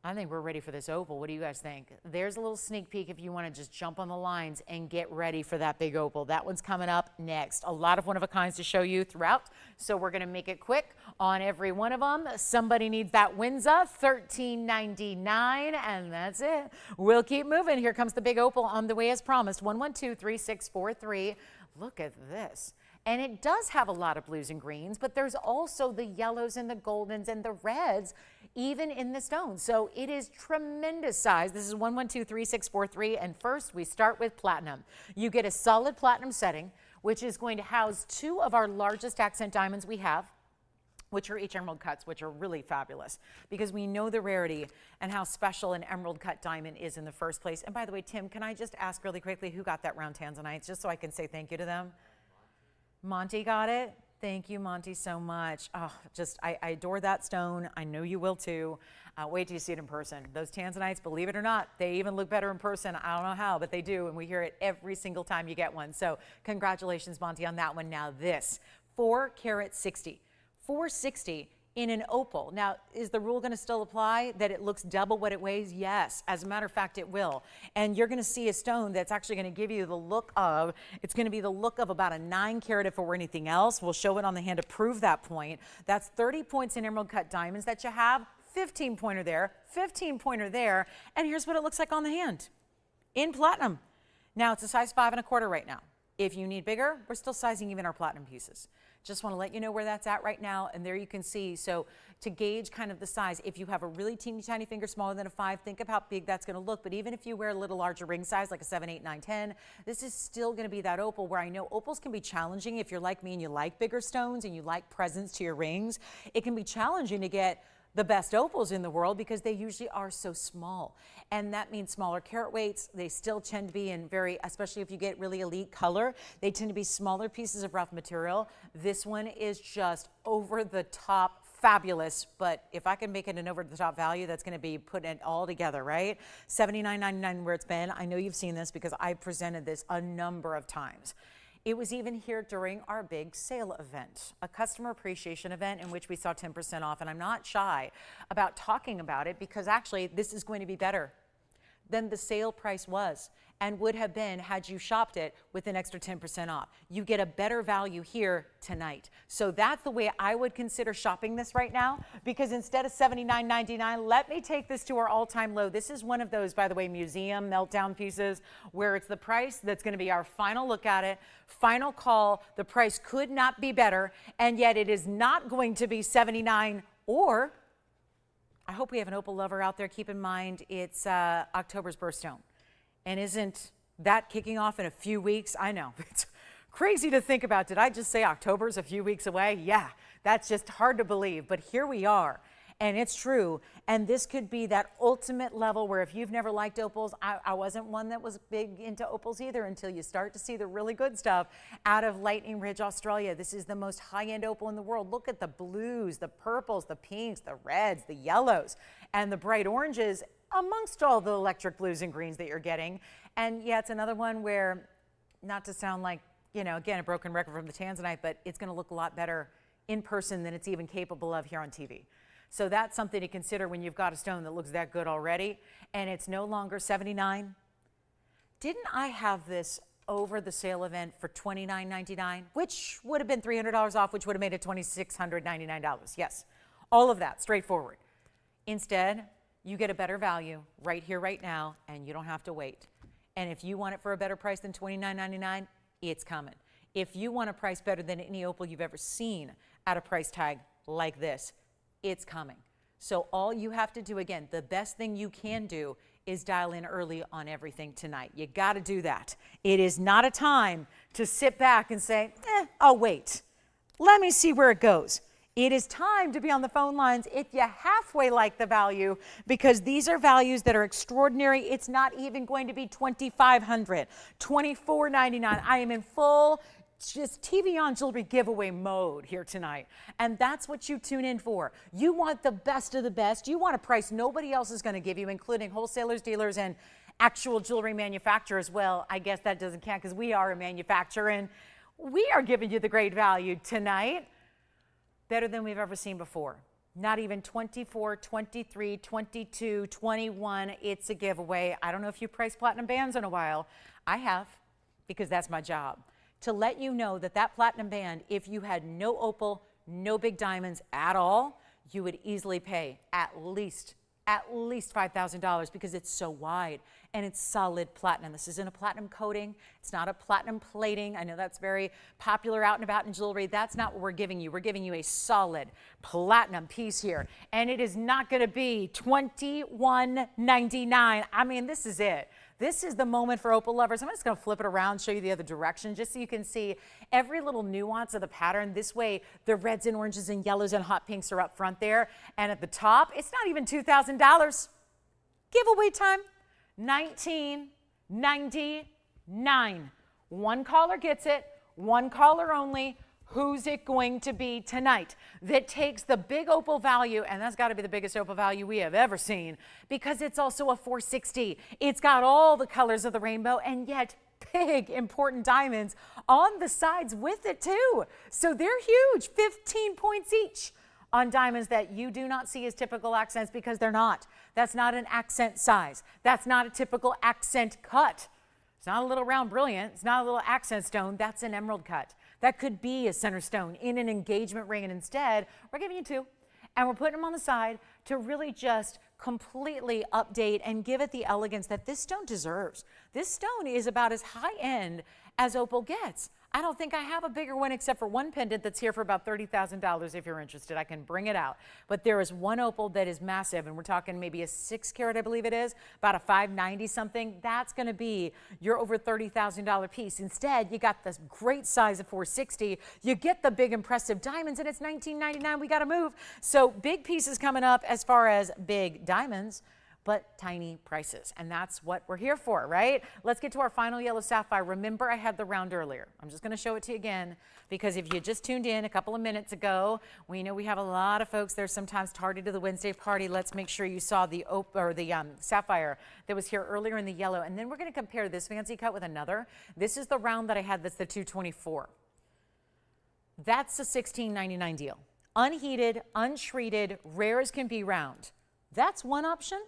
I think we're ready for this opal. What do you guys think? There's a little sneak peek if you want to just jump on the lines and get ready for that big opal. That one's coming up next. A lot of one-of-a-kinds to show you throughout, so we're going to make it quick on every one of them. Somebody needs that Wiza, $13.99, and that's it. We'll keep moving. Here comes the big opal on the way as promised. 112-3643. Look at this. And it does have a lot of blues and greens, but there's also the yellows and the goldens and the reds, even in the stone. So it is tremendous size. This is 112-3643. And first, we start with platinum. You get a solid platinum setting, which is going to house two of our largest accent diamonds we have, which are each emerald cuts, which are really fabulous, because we know the rarity and how special an emerald cut diamond is in the first place. And by the way, Tim, can I just ask really quickly who got that round Tanzanite, just so I can say thank you to them? Monty got it. Thank you, Monty, so much. Oh, I adore that stone. I know you will too. Wait till you see it in person. Those Tanzanites, believe it or not, they even look better in person. I don't know how, but they do, and we hear it every single time you get one. So congratulations, Monty, on that one. Now this, 4 carat 60. 460 in an opal. Now, is the rule going to still apply that it looks double what it weighs? Yes. As a matter of fact, it will. And you're going to see a stone that's actually going to give you the look of, it's going to be the look of about a 9 carat if it were anything else. We'll show it on the hand to prove that point. That's 30 points in emerald cut diamonds that you have, 15 pointer there, 15 pointer there. And here's what it looks like on the hand in platinum. Now, it's a size 5 1/4 right now. If you need bigger, we're still sizing even our platinum pieces. Just want to let you know where that's at right now, and there you can see. So to gauge kind of the size, if you have a really teeny tiny finger smaller than a 5, think of how big that's going to look. But even if you wear a little larger ring size, like a 7, 8, 9, 10, this is still going to be that opal, where I know opals can be challenging. If you're like me and you like bigger stones and you like presence to your rings, it can be challenging to get the best opals in the world, because they usually are so small. And that means smaller carat weights. They still tend to be in very, especially if you get really elite color, they tend to be smaller pieces of rough material. This one is just over the top fabulous, but if I can make it an over the top value, that's going to be putting it all together, right? $79.99 where it's been. I know you've seen this because I presented this a number of times. It was even here during our big sale event, a customer appreciation event in which we saw 10% off. And I'm not shy about talking about it, because actually this is going to be better than the sale price was and would have been had you shopped it with an extra 10% off. You get a better value here tonight. So that's the way I would consider shopping this right now, because instead of $79.99, let me take this to our all-time low. This is one of those, by the way, museum meltdown pieces where it's the price that's going to be our final look at it, final call. The price could not be better, and yet it is not going to be $79, or I hope we have an opal lover out there. Keep in mind, it's October's birthstone. And isn't that kicking off in a few weeks? I know, it's crazy to think about. Did I just say October's a few weeks away? Yeah, that's just hard to believe. But here we are. And it's true. And this could be that ultimate level where if you've never liked opals, I wasn't one that was big into opals either until you start to see the really good stuff out of Lightning Ridge, Australia. This is the most high-end opal in the world. Look at the blues, the purples, the pinks, the reds, the yellows, and the bright oranges amongst all the electric blues and greens that you're getting. And yeah, it's another one where, not to sound like, you know, again, a broken record from the Tanzanite, but it's going to look a lot better in person than it's even capable of here on TV. So that's something to consider when you've got a stone that looks that good already, and it's no longer $79. Didn't I have this over the sale event for $29.99, which would have been $300 off, which would have made it $2,699? Yes, all of that, straightforward. Instead, you get a better value right here, right now, and you don't have to wait. And if you want it for a better price than $29.99, it's coming. If you want a price better than any opal you've ever seen at a price tag like this, it's coming. So all you have to do, again, the best thing you can do is dial in early on everything tonight. You got to do that. It is not a time to sit back and say, I'll wait. Let me see where it goes. It is time to be on the phone lines if you halfway like the value, because these are values that are extraordinary. It's not even going to be $2,500, $24.99. I am in full just TVON jewelry giveaway mode here tonight. And that's what you tune in for. You want the best of the best. You want a price nobody else is going to give you, including wholesalers, dealers, and actual jewelry manufacturers. Well, I guess that doesn't count because we are a manufacturer and we are giving you the great value tonight. Better than we've ever seen before. Not even 24, 23, 22, 21. It's a giveaway. I don't know if you've priced platinum bands in a while. I have, because that's my job. To let you know that that platinum band, if you had no opal, no big diamonds at all, you would easily pay at least $5,000 because it's so wide and it's solid platinum. This isn't a platinum coating. It's not a platinum plating. I know that's very popular out and about in jewelry. That's not what we're giving you. We're giving you a solid platinum piece here. And it is not going to be $21.99. I mean, this is it. This is the moment for opal lovers. I'm just going to flip it around, show you the other direction, just so you can see every little nuance of the pattern. This way, the reds and oranges and yellows and hot pinks are up front there. And at the top, it's not even $2,000. Giveaway time, $19.99. One caller gets it, one caller only. Who's it going to be tonight that takes the big opal value, and that's got to be the biggest opal value we have ever seen, because it's also a 460. It's got all the colors of the rainbow and yet big important diamonds on the sides with it too. So they're huge, 15 points each on diamonds that you do not see as typical accents, because they're not. That's not an accent size. That's not a typical accent cut. It's not a little round brilliant. It's not a little accent stone. That's an emerald cut. That could be a center stone in an engagement ring, and instead, we're giving you two, and we're putting them on the side to really just completely update and give it the elegance that this stone deserves. This stone is about as high-end as opal gets. I don't think I have a bigger one except for one pendant that's here for about $30,000. If you're interested, I can bring it out. But there is one opal that is massive, and we're talking maybe a 6 carat, I believe it is, about a 590 something. That's going to be your over $30,000 piece. Instead, you got this great size of 460. You get the big impressive diamonds, and it's $19.99. We got to move. So big pieces coming up as far as big diamonds, but tiny prices. And that's what we're here for, right? Let's get to our final yellow sapphire. Remember, I had the round earlier. I'm just going to show it to you again, because if you just tuned in a couple of minutes ago, we know we have a lot of folks there sometimes tardy to the Wednesday party. Let's make sure you saw the sapphire that was here earlier in the yellow. And then we're going to compare this fancy cut with another. This is the round that I had. That's the 224. That's a $16.99 deal. Unheated, untreated, rare as can be round. That's one option.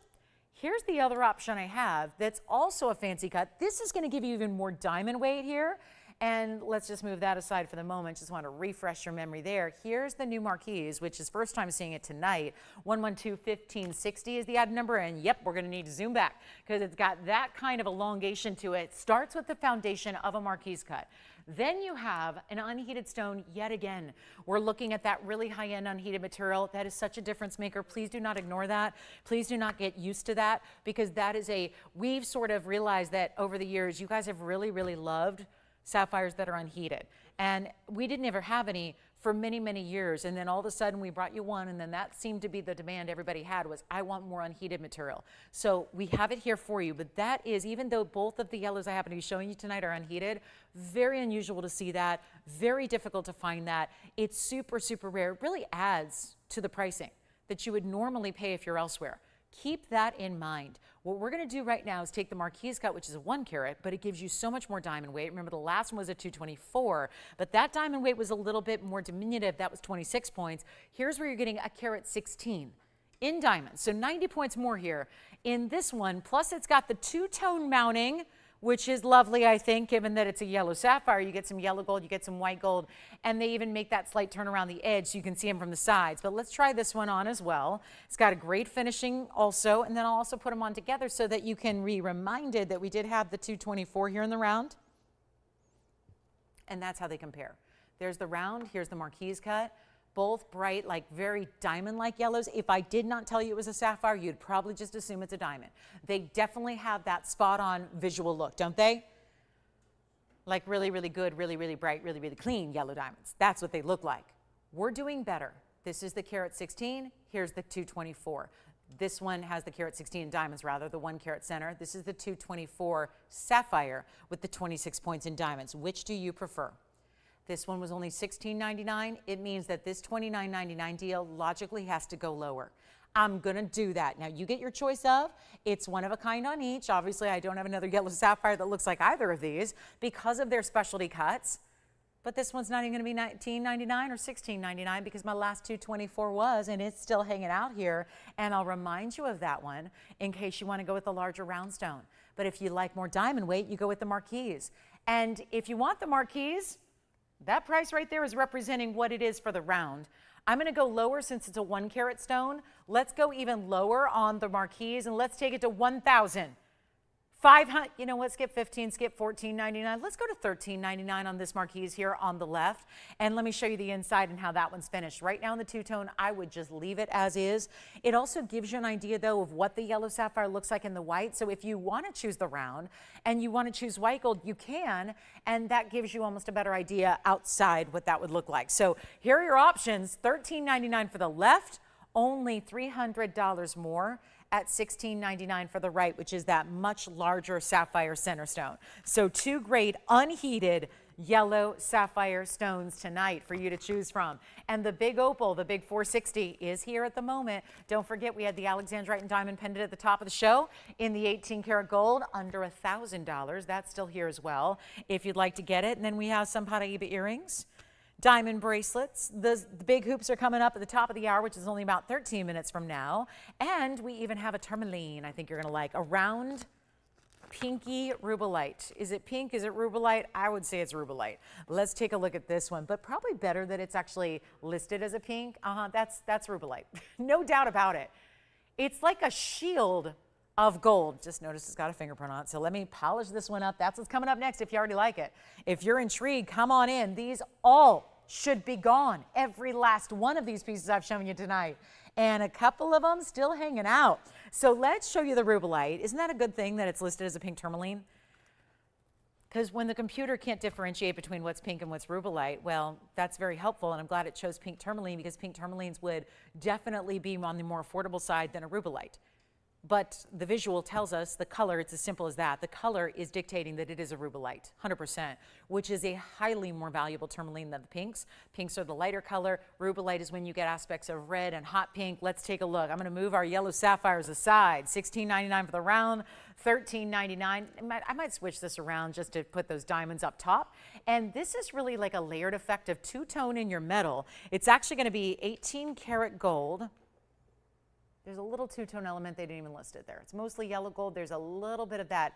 Here's the other option I have that's also a fancy cut. This is going to give you even more diamond weight here. And let's just move that aside for the moment. Just want to refresh your memory there. Here's the new marquise, which is first time seeing it tonight. 112-1560 is the item number. And yep, we're going to need to zoom back because it's got that kind of elongation to it. Starts with the foundation of a marquise cut. Then you have an unheated stone yet again. We're looking at that really high-end unheated material. That is such a difference maker. Please do not ignore that. Please do not get used to that, because that is we've sort of realized that over the years, you guys have really, really loved sapphires that are unheated. And we didn't ever have any for many, many years. And then all of a sudden we brought you one, and then that seemed to be the demand everybody had was, I want more unheated material. So we have it here for you, but that is, even though both of the yellows I happen to be showing you tonight are unheated, very unusual to see that, very difficult to find that. It's super, super rare. It really adds to the pricing that you would normally pay if you're elsewhere. Keep that in mind. What we're going to do right now is take the Marquise cut, which is a 1 carat, but it gives you so much more diamond weight. Remember, the last one was a 224, but that diamond weight was a little bit more diminutive. That was 26 points. Here's where you're getting a carat 16 in diamonds. So 90 points more here in this one. Plus, it's got the two-tone mounting, which is lovely, I think, given that it's a yellow sapphire. You get some yellow gold, you get some white gold, and they even make that slight turn around the edge so you can see them from the sides. But let's try this one on as well. It's got a great finishing also, and then I'll also put them on together so that you can be reminded that we did have the 224 here in the round, and that's how they compare. There's the round, here's the Marquise cut. Both bright, like very diamond-like yellows. If I did not tell you it was a sapphire, you'd probably just assume it's a diamond. They definitely have that spot-on visual look, don't they? Like really, really good, really, really bright, really, really clean yellow diamonds. That's what they look like. We're doing better. This is the carat 16. Here's the 224. This one has the carat 16 diamonds, rather, the 1 carat center. This is the 224 sapphire with the 26 points in diamonds. Which do you prefer? This one was only $16.99. It means that this $29.99 deal logically has to go lower. I'm going to do that. Now, you get your choice of. It's one of a kind on each. Obviously, I don't have another yellow sapphire that looks like either of these because of their specialty cuts. But this one's not even going to be $19.99 or $16.99 because my last 224 was, and it's still hanging out here. And I'll remind you of that one in case you want to go with the larger round stone. But if you like more diamond weight, you go with the Marquise. And if you want the Marquise, that price right there is representing what it is for the round. I'm going to go lower since it's a 1 carat stone. Let's go even lower on the Marquise, and let's take it to $1,500. You know what? Skip 15, skip $14.99. Let's go to $13.99 on this Marquise here on the left. And let me show you the inside and how that one's finished. Right now in the two-tone, I would just leave it as is. It also gives you an idea, though, of what the yellow sapphire looks like in the white. So if you want to choose the round and you want to choose white gold, you can. And that gives you almost a better idea outside what that would look like. So here are your options. $13.99 for the left, only $300 more at $16.99 for the right, which is that much larger sapphire center stone. So 2 great unheated yellow sapphire stones tonight for you to choose from. And the big opal, the big 460, is here at the moment. Don't forget, we had the Alexandrite and diamond pendant at the top of the show in the 18 karat gold, under $1,000. That's still here as well if you'd like to get it. And then we have some Paiiba earrings, diamond bracelets. The big hoops are coming up at the top of the hour, which is only about 13 minutes from now. And we even have a tourmaline I think you're going to like, a round pinky Rubellite. Is it pink? Is it Rubellite? I would say it's Rubellite. Let's take a look at this one, but probably better that it's actually listed as a pink. That's Rubellite. No doubt about it. It's like a shield of gold. Just notice it's got a fingerprint on it. So let me polish this one up. That's what's coming up next if you already like it. If you're intrigued, come on in. These all should be gone. Every last one of these pieces I've shown you tonight. And a couple of them still hanging out. So let's show you the Rubellite. Isn't that a good thing that it's listed as a pink tourmaline? Because when the computer can't differentiate between what's pink and what's Rubellite, well, that's very helpful. And I'm glad it chose pink tourmaline because pink tourmalines would definitely be on the more affordable side than a Rubellite. But the visual tells us the color, it's as simple as that. The color is dictating that it is a Rubellite, 100%, which is a highly more valuable tourmaline than the pinks. Pinks are the lighter color. Rubellite is when you get aspects of red and hot pink. Let's take a look. I'm going to move our yellow sapphires aside. $16.99 for the round, $13.99. I might switch this around just to put those diamonds up top. And this is really like a layered effect of two-tone in your metal. It's actually going to be 18 karat gold. There's a little two-tone element. They didn't even list it there. It's mostly yellow gold. There's a little bit of that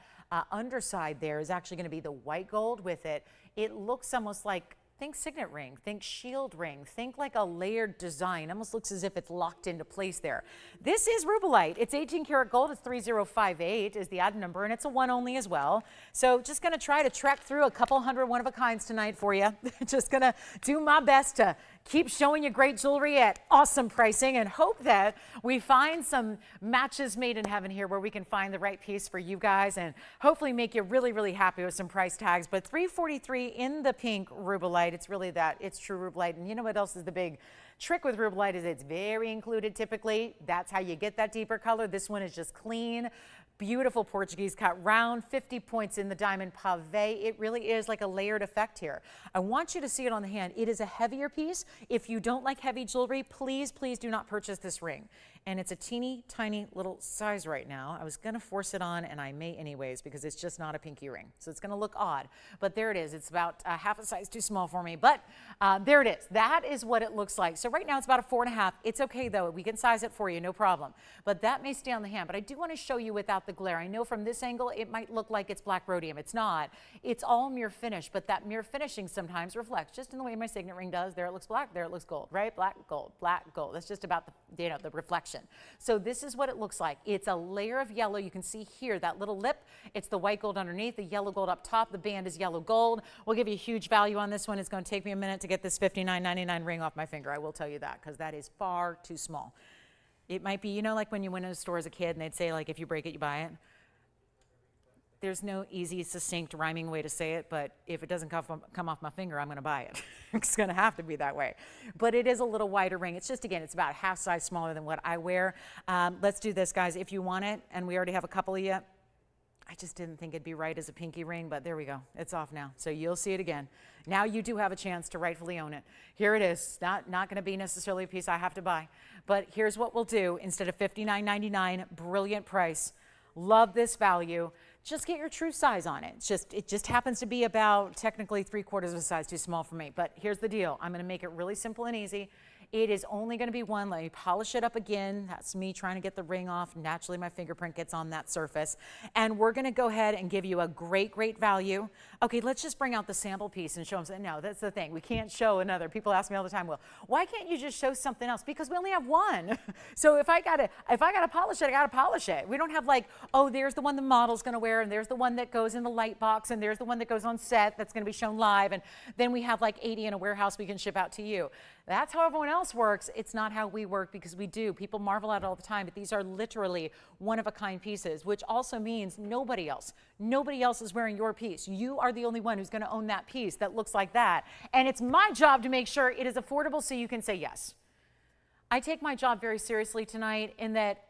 underside there is actually going to be the white gold with it. It looks almost like, think signet ring, think shield ring, think like a layered design. Almost looks as if it's locked into place there. This is Rubellite. It's 18 karat gold. It's 3058 is the odd number, and it's a 1 only as well. So just going to try to trek through a couple hundred one-of-a-kinds tonight for you. Just going to do my best to keep showing you great jewelry at awesome pricing and hope that we find some matches made in heaven here where we can find the right piece for you guys and hopefully make you really, really happy with some price tags. But $343 in the pink Rubellite. It's really that. It's true Rubellite. And you know what else is the big trick with Rubellite is it's very included typically. That's how you get that deeper color. This one is just clean. Beautiful Portuguese cut round, 50 points in the diamond pave. It really is like a layered effect here. I want you to see it on the hand. It is a heavier piece. If you don't like heavy jewelry, please, please do not purchase this ring. And it's a teeny tiny little size right now. I was gonna force it on and I may anyways because it's just not a pinky ring. So it's gonna look odd, but there it is. It's about half a size too small for me, but there it is. That is what it looks like. So right now it's about a 4.5. It's okay though. We can size it for you, no problem. But that may stay on the hand, but I do wanna show you without the glare. I know from this angle, it might look like it's black rhodium. It's not. It's all mirror finish, but that mirror finishing sometimes reflects just in the way my signet ring does. There it looks black, there it looks gold, right? Black, gold, black, gold. That's just about the, the reflection. So this is what it looks like. It's a layer of yellow. You can see here that little lip. It's the white gold underneath, the yellow gold up top. The band is yellow gold. We'll give you a huge value on this one. It's going to take me a minute to get this $59.99 ring off my finger. I will tell you that because that is far too small. It might be, you know, like when you went to a store as a kid and they'd say, like, if you break it, you buy it. There's no easy, succinct, rhyming way to say it, but if it doesn't come off my finger, I'm going to buy it. It's going to have to be that way. But it is a little wider ring. It's just, again, it's about half size smaller than what I wear. Let's do this, guys. If you want it, and we already have a couple of you, I just didn't think it'd be right as a pinky ring, but there we go. It's off now. So you'll see it again. Now you do have a chance to rightfully own it. Here it is. Not going to be necessarily a piece I have to buy. But here's what we'll do. Instead of $59.99, brilliant price. Love this value. Just get your true size on it. It just happens to be about technically 3/4 of a size too small for me. But here's the deal. I'm going to make it really simple and easy. It is only going to be one. Let me polish it up again. That's me trying to get the ring off. Naturally, my fingerprint gets on that surface. And we're going to go ahead and give you a great, great value. Okay, let's just bring out the sample piece and show them. No, that's the thing. We can't show another. People ask me all the time, well, why can't you just show something else? Because we only have one. So if I gotta polish it, I gotta polish it. We don't have like, oh, there's the one the model's going to wear, and there's the one that goes in the light box, and there's the one that goes on set that's going to be shown live, and then we have like 80 in a warehouse we can ship out to you. That's how everyone else works. It's not how we work because we do. People marvel at it all the time, but these are literally one-of-a-kind pieces, which also means nobody else is wearing your piece. You are the only one who's going to own that piece that looks like that. And it's my job to make sure it is affordable so you can say yes. I take my job very seriously tonight in that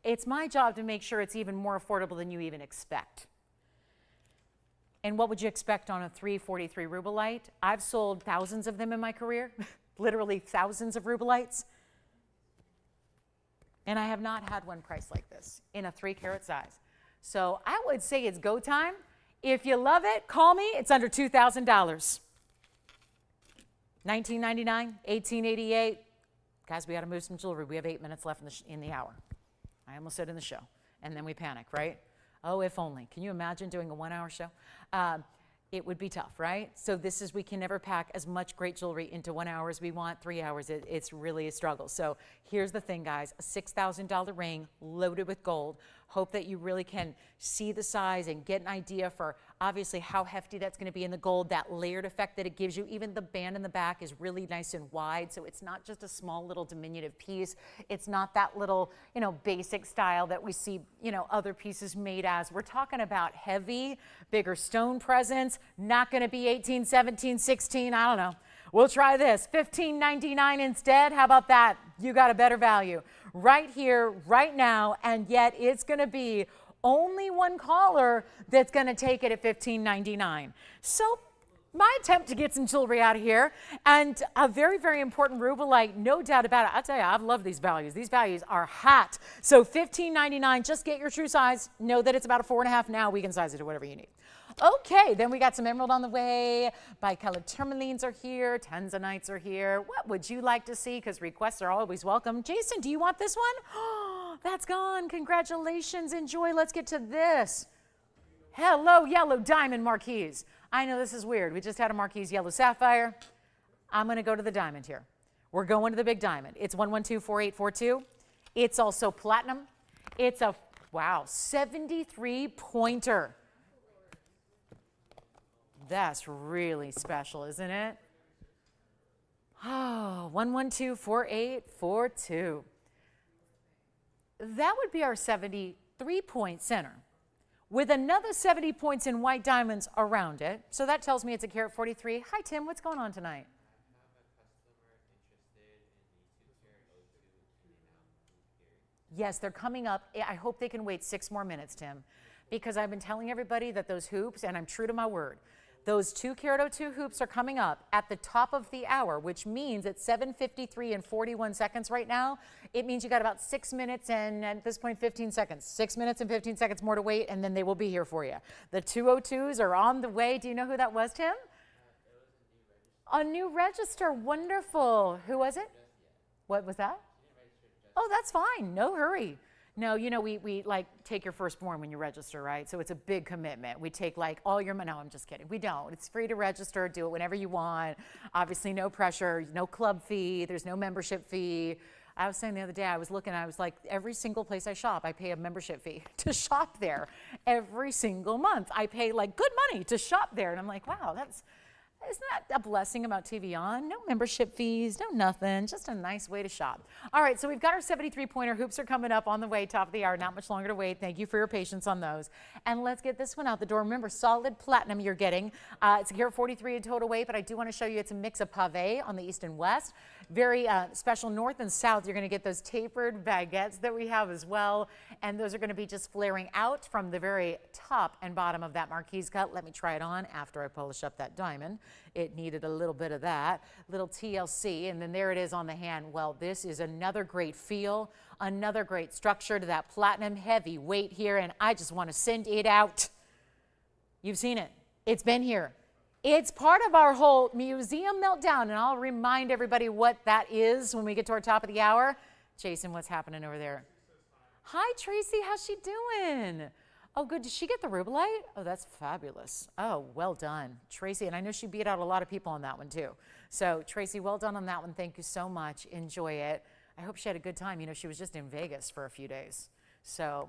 it's my job to make sure it's even more affordable than you even expect. And what would you expect on a $343 Rubellite? I've sold thousands of them in my career. Literally thousands of Rubellites. And I have not had one priced like this in a 3-carat size. So I would say it's go time. If you love it, call me. It's under $2,000. $19.99, $18.88. Guys, we got to move some jewelry. We have 8 minutes left in the hour. I almost said in the show. And then we panic, right? Oh, if only. Can you imagine doing a 1-hour show? It would be tough, right? So this is, we can never pack as much great jewelry into 1 hour as we want. 3 hours, it's really a struggle. So here's the thing, guys, a $6,000 ring loaded with gold. Hope that you really can see the size and get an idea for obviously how hefty that's gonna be in the gold, that layered effect that it gives you. Even the band in the back is really nice and wide. So it's not just a small little diminutive piece. It's not that little, basic style that we see, other pieces made as. We're talking about heavy, bigger stone presence, not gonna be 18, 17, 16, I don't know. We'll try this, $15.99 instead. How about that? You got a better value right here, right now, and yet it's gonna be only one caller that's gonna take it at $15.99. So my attempt to get some jewelry out of here, and a very, very important Rubellite, no doubt about it. I'll tell you, I've loved these values. These values are hot. So $15.99, just get your true size. Know that it's about a 4.5 now. We can size it to whatever you need. Okay, then we got some emerald on the way. Bicolored tourmalines are here. Tanzanites are here. What would you like to see? Because requests are always welcome. Jason, do you want this one? Oh, that's gone. Congratulations. Enjoy. Let's get to this. Hello, yellow diamond marquise. I know this is weird. We just had a marquise yellow sapphire. I'm going to go to the diamond here. We're going to the big diamond. It's 1124842. It's also platinum. It's a, wow, 73 pointer. That's really special, isn't it? Oh, 1124842. That would be our 73-point center, with another 70 points in white diamonds around it. So that tells me it's a carat 43. Hi, Tim. What's going on tonight? Yes, they're coming up. I hope they can wait 6 more minutes, Tim, because I've been telling everybody that those hoops, and I'm true to my word, those 2 carat 02 hoops are coming up at the top of the hour, which means it's 7:53 and 41 seconds right now. It means you got about 6 minutes and at this point 15 seconds. 6 minutes and 15 seconds more to wait, and then they will be here for you. The 202s are on the way. Do you know who that was, Tim? A new register. Wonderful. Who was it? What was that? Oh, that's fine. No hurry. No, you know, we like take your firstborn when you register, right? So it's a big commitment. We take like all your money. No, I'm just kidding. We don't. It's free to register. Do it whenever you want. Obviously, no pressure, no club fee. There's no membership fee. I was saying the other day, I was looking, I was like, every single place I shop, I pay a membership fee to shop there. Every single month, I pay like good money to shop there. And I'm like, wow, isn't that a blessing about TVON? No membership fees, no nothing, just a nice way to shop. All right, so we've got our 73-pointer. Hoops are coming up on the way, top of the hour, not much longer to wait. Thank you for your patience on those. And let's get this one out the door. Remember, solid platinum you're getting. It's a carat 43 in total weight, but I do want to show you it's a mix of pave on the east and west. Very special north and south. You're going to get those tapered baguettes that we have as well. And those are going to be just flaring out from the very top and bottom of that marquise cut. Let me try it on after I polish up that diamond. It needed a little bit of that, little TLC, and then there it is on the hand. Well, this is another great feel, another great structure to that platinum heavy weight here, and I just want to send it out. You've seen it. It's been here. It's part of our whole museum meltdown, and I'll remind everybody what that is when we get to our top of the hour. Jason, what's happening over there? Hi, Tracy. How's she doing? Oh, good. Did she get the Rubellite? Oh, that's fabulous. Oh, well done, Tracy. And I know she beat out a lot of people on that one, too. So, Tracy, well done on that one. Thank you so much. Enjoy it. I hope she had a good time. You know, she was just in Vegas for a few days. So,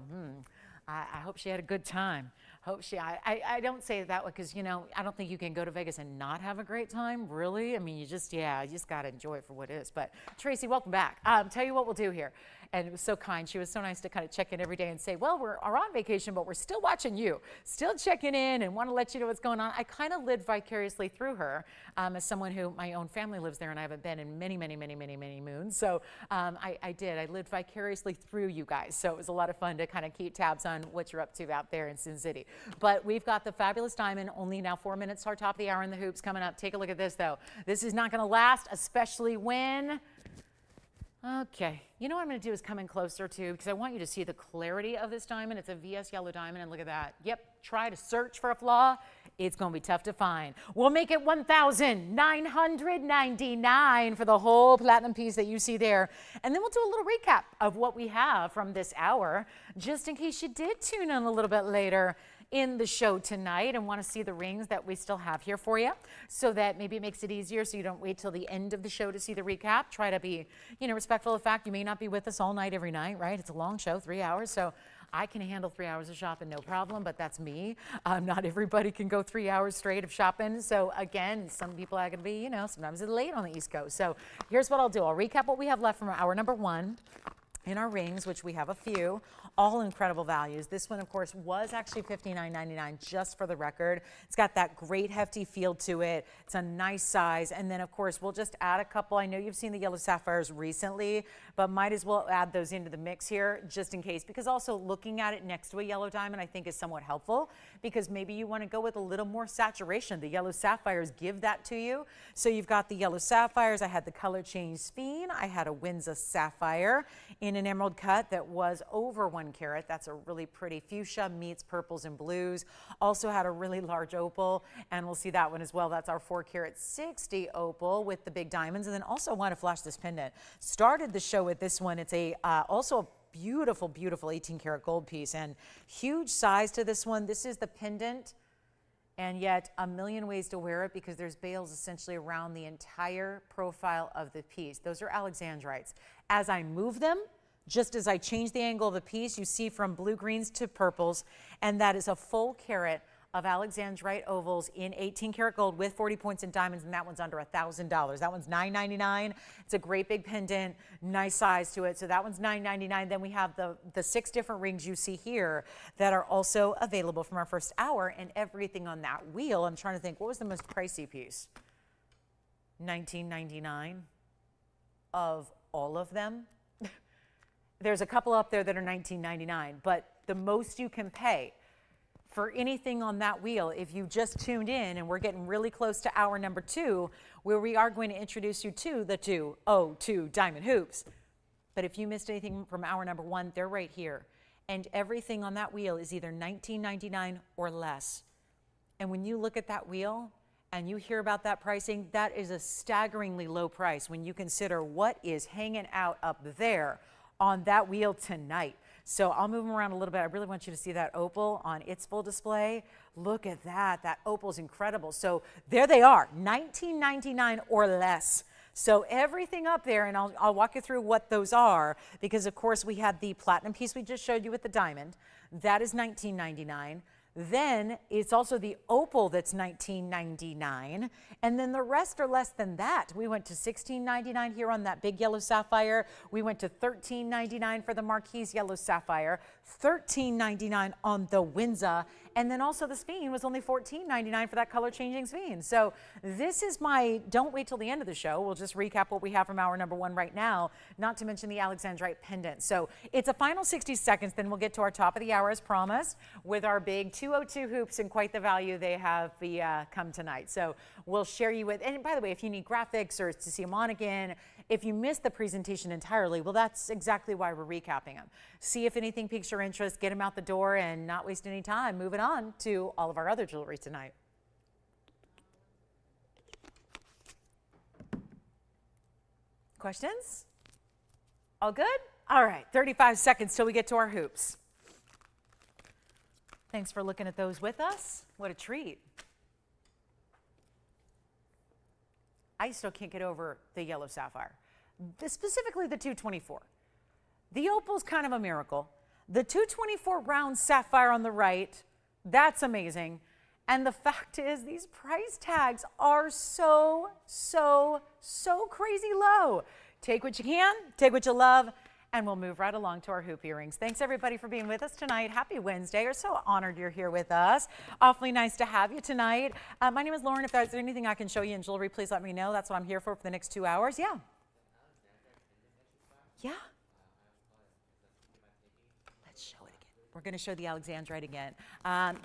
I hope she had a good time. Hope she, I don't say it that way because, you know, I don't think you can go to Vegas and not have a great time, really. I mean, you just got to enjoy it for what it is. But, Tracy, welcome back. Tell you what we'll do here. And it was so kind. She was so nice to kind of check in every day and say, well, we're on vacation, but we're still watching you, still checking in and want to let you know what's going on. I kind of lived vicariously through her as someone who, my own family lives there and I haven't been in many, many, many, many, many moons. So I did. I lived vicariously through you guys. So it was a lot of fun to kind of keep tabs on what you're up to out there in Sin City. But we've got the fabulous diamond, only now 4 minutes to our top of the hour in the hoops coming up. Take a look at this, though. This is not going to last, especially when... Okay, you know what I'm going to do is come in closer to, because I want you to see the clarity of this diamond. It's a VS yellow diamond, and look at that. Yep, try to search for a flaw. It's going to be tough to find. We'll make it $1,999 for the whole platinum piece that you see there. And then we'll do a little recap of what we have from this hour, just in case you did tune in a little bit later in the show tonight and want to see the rings that we still have here for you, so that maybe it makes it easier so you don't wait till the end of the show to see the recap. Try to be, you know, respectful of the fact you may not be with us all night every night, right? It's a long show, 3 hours, so I can handle 3 hours of shopping, no problem, but that's me. Not everybody can go 3 hours straight of shopping. So again, some people are going to be, you know, sometimes it's late on the East Coast. So here's what I'll do. I'll recap what we have left from hour number 1 in our rings, which we have a few, all incredible values. This one, of course, was actually $59.99, just for the record. It's got that great hefty feel to it. It's a nice size. And then, of course, we'll just add a couple. I know you've seen the yellow sapphires recently, but might as well add those into the mix here just in case, because also looking at it next to a yellow diamond I think is somewhat helpful, because maybe you want to go with a little more saturation. The yellow sapphires give that to you. So you've got the yellow sapphires. I had the color change sphene. I had a Wiza sapphire in an emerald cut that was over 1 carat. That's a really pretty fuchsia meets purples and blues. Also had a really large opal, and we'll see that one as well. That's our 4 carat 60 opal with the big diamonds. And then also want to flash this pendant. Started the show with this one. It's a also a beautiful, beautiful 18 karat gold piece, and huge size to this one. This is the pendant, and yet a million ways to wear it because there's bales essentially around the entire profile of the piece. Those are Alexandrites. As I move them, just as I change the angle of the piece, you see from blue greens to purples, and that is a full carat of Alexandrite ovals in 18 karat gold with 40 points in diamonds, and that one's under $1,000. That one's $9.99. It's a great big pendant, nice size to it. So that one's $9.99. Then we have the 6 different rings you see here that are also available from our first hour, and everything on that wheel. I'm trying to think, what was the most pricey piece? $19.99 of all of them. There's a couple up there that are $19.99, but the most you can pay for anything on that wheel, if you just tuned in, and we're getting really close to hour number 2, where we are going to introduce you to the 202 diamond hoops. But if you missed anything from hour number 1, they're right here. And everything on that wheel is either $19.99 or less. And when you look at that wheel and you hear about that pricing, that is a staggeringly low price when you consider what is hanging out up there on that wheel tonight. So I'll move them around a little bit. I really want you to see that opal on its full display. Look at that. That opal's incredible. So there they are, $19.99 or less. So everything up there, and I'll walk you through what those are, because of course we had the platinum piece we just showed you with the diamond. That is $19.99. Then it's also the opal that's $19.99, and then the rest are less than that. We went to $16.99 here on that big yellow sapphire. We went to $13.99 for the Marquise yellow sapphire, $13.99 on the Wiza, and then also the sphene was only $14.99 for that color changing sphene. So this is my, don't wait till the end of the show. We'll just recap what we have from hour number 1 right now, not to mention the Alexandrite pendant. So it's a final 60 seconds, then we'll get to our top of the hour as promised with our big 202 hoops, and quite the value they have come tonight. So we'll share you with, and by the way, if you need graphics or to see them on again, if you missed the presentation entirely, well, that's exactly why we're recapping them. See if anything piques your interest, get them out the door, and not waste any time moving on to all of our other jewelry tonight. Questions? All good? All right, 35 seconds till we get to our hoops. Thanks for looking at those with us. What a treat. I still can't get over the yellow sapphire, specifically the 224. The opal's kind of a miracle. The 224 round sapphire on the right, that's amazing. And the fact is, these price tags are so crazy low. Take what you can, take what you love, and we'll move right along to our hoop earrings. Thanks everybody for being with us tonight. Happy Wednesday. We're so honored you're here with us. Awfully nice to have you tonight. My name is Lauren. If there's anything I can show you in jewelry, please let me know. That's what I'm here for the next 2 hours. Yeah. Yeah. Let's show it again. We're going to show the Alexandrite again.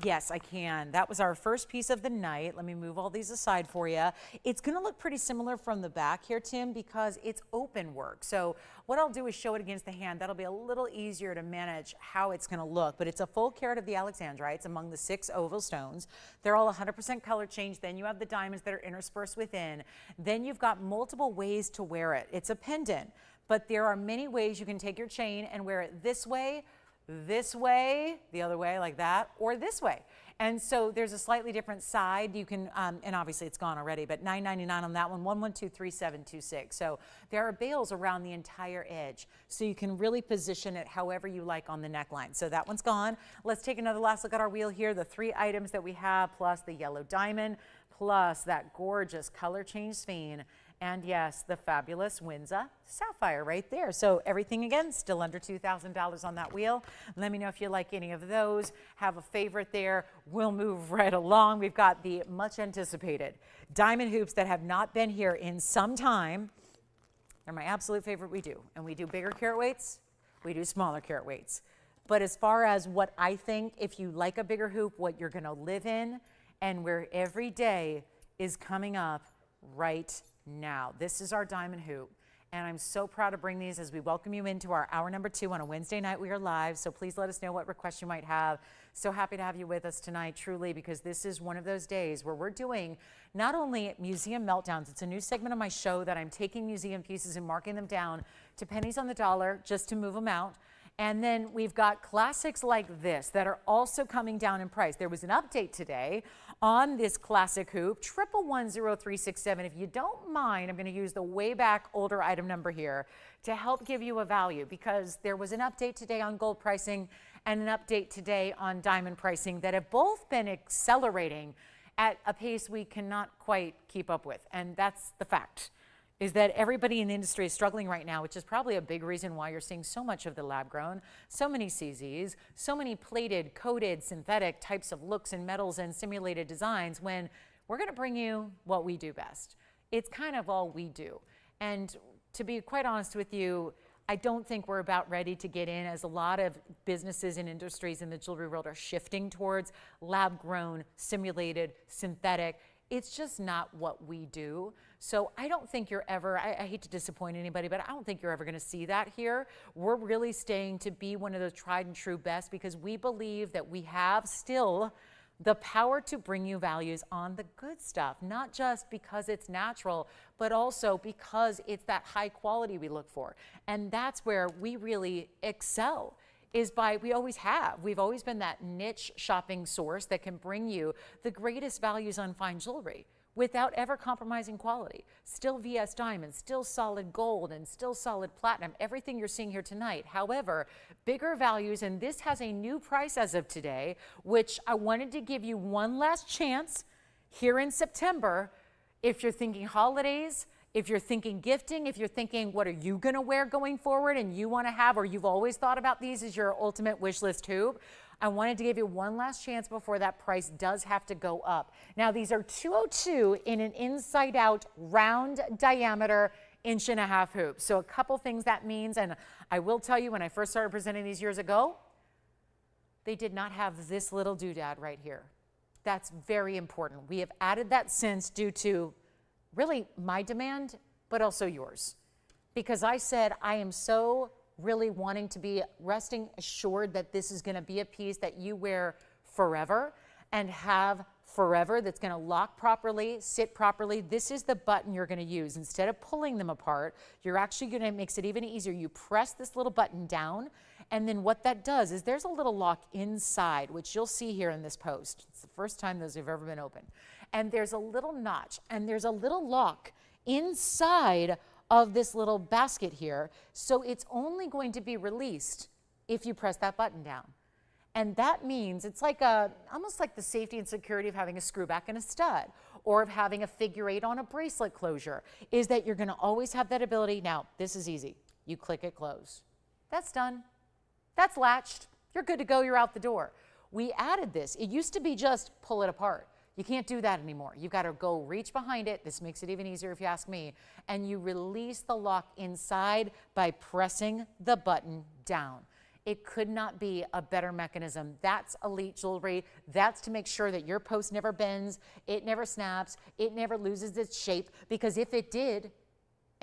Yes, I can. That was our first piece of the night. Let me move all these aside for you. It's going to look pretty similar from the back here, Tim, because it's open work. So what I'll do is show it against the hand. That'll be a little easier to manage how it's going to look. But it's a full carat of the Alexandrites among the 6 oval stones. They're all 100% color change. Then you have the diamonds that are interspersed within. Then you've got multiple ways to wear it. It's a pendant, but there are many ways you can take your chain and wear it this way, the other way like that, or this way. And so there's a slightly different side. You can, and obviously it's gone already, but $9.99 on that one, 1123726. So there are bails around the entire edge. So you can really position it however you like on the neckline. So that one's gone. Let's take another last look at our wheel here. The 3 items that we have, plus the yellow diamond, plus that gorgeous color change sphene. And yes, the fabulous Wiza sapphire right there. So everything again, still under $2,000 on that wheel. Let me know if you like any of those. Have a favorite there. We'll move right along. We've got the much anticipated diamond hoops that have not been here in some time. They're my absolute favorite we do. And we do bigger carat weights, we do smaller carat weights. But as far as what I think, if you like a bigger hoop, what you're gonna live in and where every day is coming up right now. This is our diamond hoop, and I'm so proud to bring these as we welcome you into our hour number 2 on a Wednesday night. We are live, so please let us know what requests you might have. So happy to have you with us tonight, truly, because this is one of those days where we're doing not only museum meltdowns, it's a new segment of my show that I'm taking museum pieces and marking them down to pennies on the dollar just to move them out. And then we've got classics like this that are also coming down in price. There was an update today on this classic hoop, 1110367. If you don't mind, I'm going to use the way back older item number here to help give you a value, because there was an update today on gold pricing and an update today on diamond pricing that have both been accelerating at a pace we cannot quite keep up with. And that's the fact, is that everybody in the industry is struggling right now, which is probably a big reason why you're seeing so much of the lab grown, so many CZs, so many plated, coated, synthetic types of looks and metals and simulated designs, when we're going to bring you what we do best. It's kind of all we do. And to be quite honest with you, I don't think we're about ready to get in, as a lot of businesses and industries in the jewelry world are shifting towards lab grown, simulated, synthetic. It's just not what we do. So I don't think you're ever, I hate to disappoint anybody, but I don't think you're ever going to see that here. We're really staying to be one of those tried and true best, because we believe that we have still the power to bring you values on the good stuff, not just because it's natural, but also because it's that high quality we look for. And that's where we really excel, is by, we always have. We've always been that niche shopping source that can bring you the greatest values on fine jewelry without ever compromising quality. Still VS diamonds, still solid gold, and still solid platinum, everything you're seeing here tonight. However, bigger values, and this has a new price as of today, which I wanted to give you one last chance here in September. If you're thinking holidays, if you're thinking gifting, if you're thinking what are you gonna wear going forward and you wanna have, or you've always thought about these as your ultimate wish list hoop, I wanted to give you one last chance before that price does have to go up. Now, these are 202 in an inside out round diameter 1.5 inch hoop. So a couple things that means, and I will tell you, when I first started presenting these years ago, they did not have this little doodad right here. That's very important. We have added that since, due to really my demand, but also yours. Because I said, I am so really wanting to be resting assured that this is going to be a piece that you wear forever and have forever, that's going to lock properly, sit properly. This is the button you're going to use. Instead of pulling them apart, you're actually going to, makes it even easier. You press this little button down, and then what that does is there's a little lock inside, which you'll see here in this post. It's the first time those have ever been open. And there's a little notch, and there's a little lock inside of this little basket here. So it's only going to be released if you press that button down. And that means it's like almost like the safety and security of having a screw back and a stud, or of having a figure 8 on a bracelet closure, is that you're going to always have that ability. Now, this is easy. You click it close. That's done. That's latched. You're good to go. You're out the door. We added this. It used to be just pull it apart. You can't do that anymore. You've got to go reach behind it. This makes it even easier if you ask me. And you release the lock inside by pressing the button down. It could not be a better mechanism. That's elite jewelry. That's to make sure that your post never bends, it never snaps, it never loses its shape, because if it did,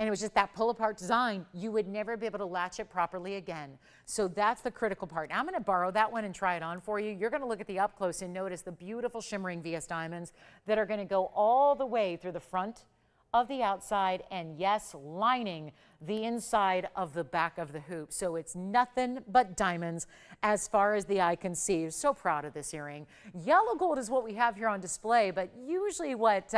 and it was just that pull apart design, you would never be able to latch it properly again. So that's the critical part. Now I'm going to borrow that one and try it on for you. You're going to look at the up close and notice the beautiful shimmering VS diamonds that are going to go all the way through the front of the outside, and yes, lining the inside of the back of the hoop. So it's nothing but diamonds as far as the eye can see. So proud of this earring. Yellow gold is what we have here on display, but usually what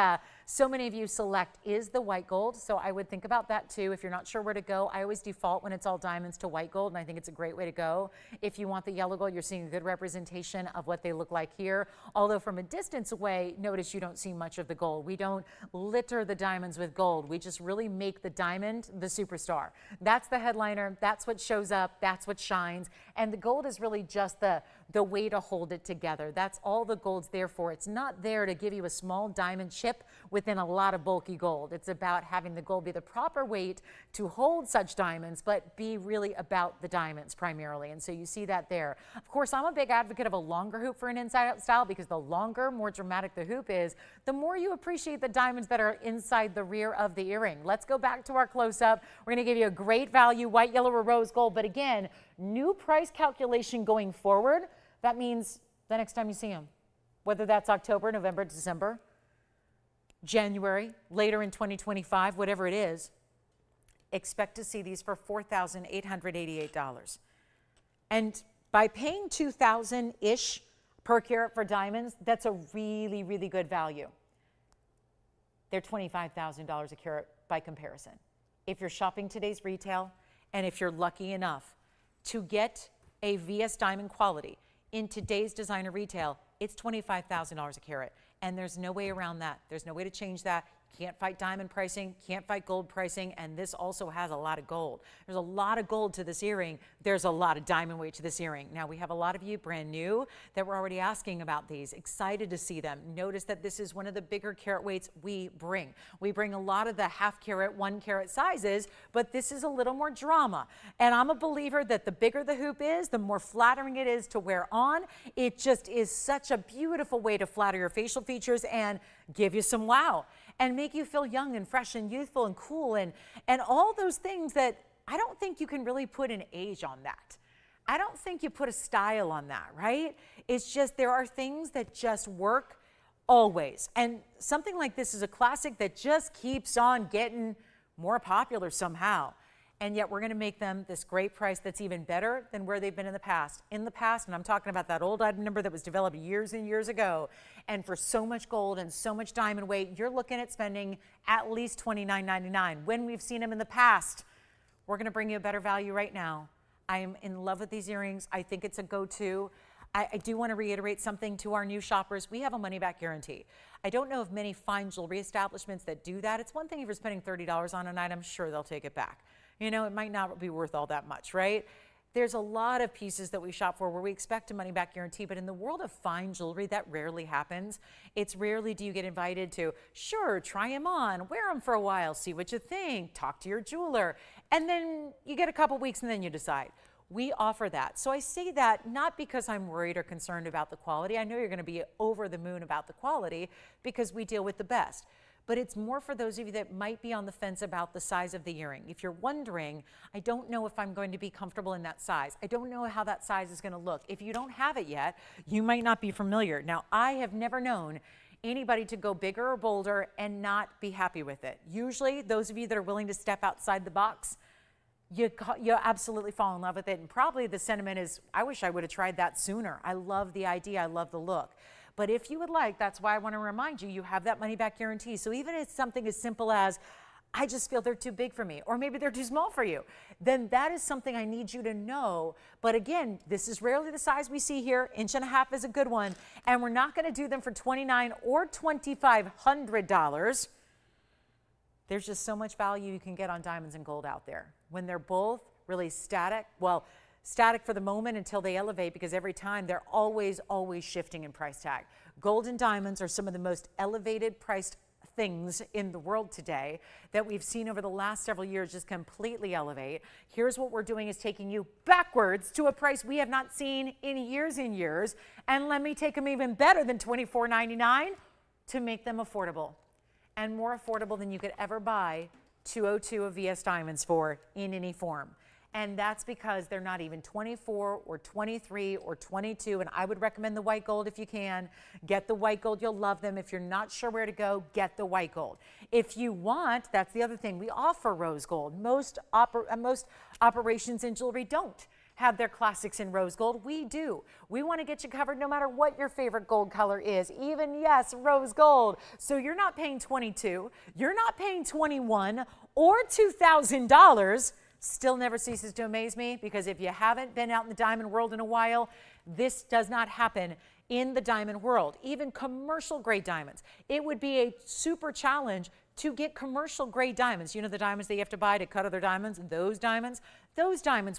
so many of you select is the white gold. So I would think about that too. If you're not sure where to go, I always default when it's all diamonds to white gold, and I think it's a great way to go. If you want the yellow gold, you're seeing a good representation of what they look like here. Although from a distance away, notice you don't see much of the gold. We don't litter the diamonds with gold. We just really make the diamond the superstar. That's the headliner. That's what shows up. That's what shines. And the gold is really just the way to hold it together. That's all the gold's there for. It's not there to give you a small diamond chip within a lot of bulky gold. It's about having the gold be the proper weight to hold such diamonds, but be really about the diamonds primarily. And so you see that there. Of course, I'm a big advocate of a longer hoop for an inside out style, because the longer, more dramatic the hoop is, the more you appreciate the diamonds that are inside the rear of the earring. Let's go back to our close-up. We're going to give you a great value, white, yellow, or rose gold. But again, new price calculation going forward. That means the next time you see them, whether that's October, November, December, January, later in 2025, whatever it is, expect to see these for $4,888. And by paying $2,000-ish per carat for diamonds, that's a really, really good value. They're $25,000 a carat by comparison. If you're shopping today's retail, and if you're lucky enough to get a VS diamond quality in today's designer retail, it's $25,000 a carat. And there's no way around that. There's no way to change that. Can't fight diamond pricing, can't fight gold pricing, and this also has a lot of gold. There's a lot of gold to this earring. There's a lot of diamond weight to this earring. Now, we have a lot of you brand new that were already asking about these, excited to see them. Notice that this is one of the bigger carat weights we bring. We bring a lot of the half carat, 1 carat sizes, but this is a little more drama. And I'm a believer that the bigger the hoop is, the more flattering it is to wear on. It just is such a beautiful way to flatter your facial features and give you some wow and make you feel young and fresh and youthful and cool and all those things that I don't think you can really put an age on that. I don't think you put a style on that, right? It's just there are things that just work always. And something like this is a classic that just keeps on getting more popular somehow. And yet we're going to make them this great price that's even better than where they've been in the past. In the past, and I'm talking about that old item number that was developed years and years ago, and for so much gold and so much diamond weight, you're looking at spending at least $29.99. When we've seen them in the past, we're going to bring you a better value right now. I am in love with these earrings. I think it's a go-to. I do want to reiterate something to our new shoppers. We have a money-back guarantee. I don't know of many fine jewelry establishments that do that. It's one thing if you're spending $30 on an item, sure, they'll take it back. You know, it might not be worth all that much, right? There's a lot of pieces that we shop for where we expect a money-back guarantee, but in the world of fine jewelry, that rarely happens. It's rarely do you get invited to, sure, try them on, wear them for a while, see what you think, talk to your jeweler, and then you get a couple weeks and then you decide. We offer that. So I say that not because I'm worried or concerned about the quality. I know you're going to be over the moon about the quality because we deal with the best. But it's more for those of you that might be on the fence about the size of the earring. If you're wondering, I don't know if I'm going to be comfortable in that size. I don't know how that size is going to look. If you don't have it yet, you might not be familiar. Now, I have never known anybody to go bigger or bolder and not be happy with it. Usually, those of you that are willing to step outside the box, you absolutely fall in love with it. And probably the sentiment is, I wish I would have tried that sooner. I love the idea. I love the look. But if you would like, that's why I want to remind you, you have that money-back guarantee. So even if it's something as simple as, I just feel they're too big for me, or maybe they're too small for you, then that is something I need you to know. But again, this is rarely the size we see here. 1.5 inches is a good one. And we're not going to do them for $2,900 or $2,500. There's just so much value you can get on diamonds and gold out there. When they're both really static, well, static for the moment until they elevate, because every time they're always shifting in price tag. Gold and diamonds are some of the most elevated priced things in the world today that we've seen over the last several years just completely elevate. Here's what we're doing is taking you backwards to a price we have not seen in years and years. And let me take them even better than $24.99 to make them affordable. And more affordable than you could ever buy 202 of VS Diamonds for in any form. And that's because they're not even 24 or 23 or 22. And I would recommend the white gold if you can. Get the white gold. You'll love them. If you're not sure where to go, get the white gold. If you want, that's the other thing. We offer rose gold. Most operations in jewelry don't have their classics in rose gold. We do. We want to get you covered no matter what your favorite gold color is. Even, yes, rose gold. So you're not paying $22. You're not paying $21 or $2,000. Still never ceases to amaze me, because if you haven't been out in the diamond world in a while, this does not happen in the diamond world. Even commercial grade diamonds. It would be a super challenge to get commercial grade diamonds. You know, the diamonds that you have to buy to cut other diamonds, those diamonds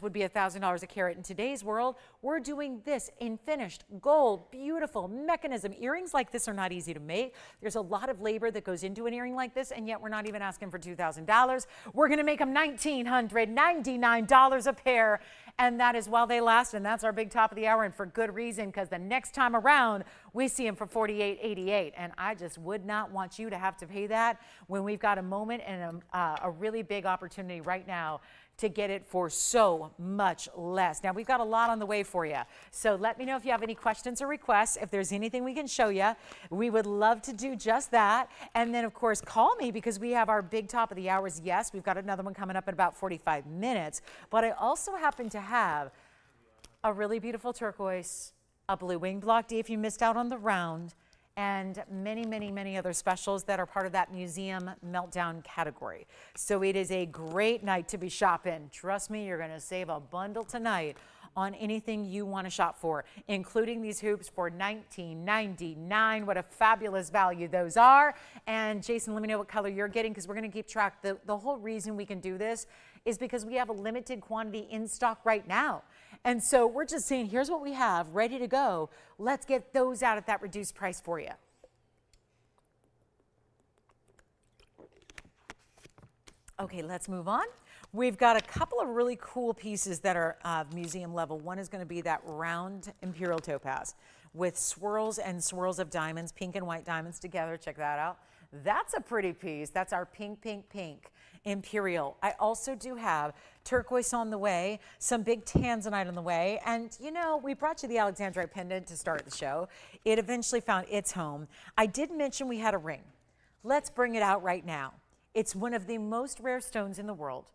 would be $1,000 a carat. In today's world, we're doing this in finished gold, beautiful mechanism. Earrings like this are not easy to make. There's a lot of labor that goes into an earring like this, and yet we're not even asking for $2,000. We're going to make them $1,999 a pair, and that is while they last, and that's our big top of the hour, and for good reason, because the next time around, we see them for $48.88, and I just would not want you to have to pay that when we've got a moment and a really big opportunity right now to get it for so much less. Now, we've got a lot on the way for you. So let me know if you have any questions or requests. If there's anything we can show you, we would love to do just that. And then, of course, call me, because we have our big top of the hours. Yes, we've got another one coming up in about 45 minutes. But I also happen to have a really beautiful turquoise, a blue wing block D if you missed out on the round, and many other specials that are part of that museum meltdown category. So it is a great night to be shopping. Trust me, you're going to save a bundle tonight on anything you want to shop for, including these hoops for $19.99. What a fabulous value those are. And Jason, let me know what color you're getting, because we're going to keep track. The whole reason we can do this is because we have a limited quantity in stock right now. And so we're just saying, here's what we have ready to go. Let's get those out at that reduced price for you. Okay, let's move on. We've got a couple of really cool pieces that are museum level. One is going to be that round imperial topaz with swirls and swirls of diamonds, pink and white diamonds together. Check that out. That's a pretty piece. That's our pink, pink, pink imperial. I also do have turquoise on the way, some big Tanzanite on the way. And you know, we brought you the Alexandrite pendant to start the show. It eventually found its home. I did mention we had a ring. Let's bring it out right now. It's one of the most rare stones in the world.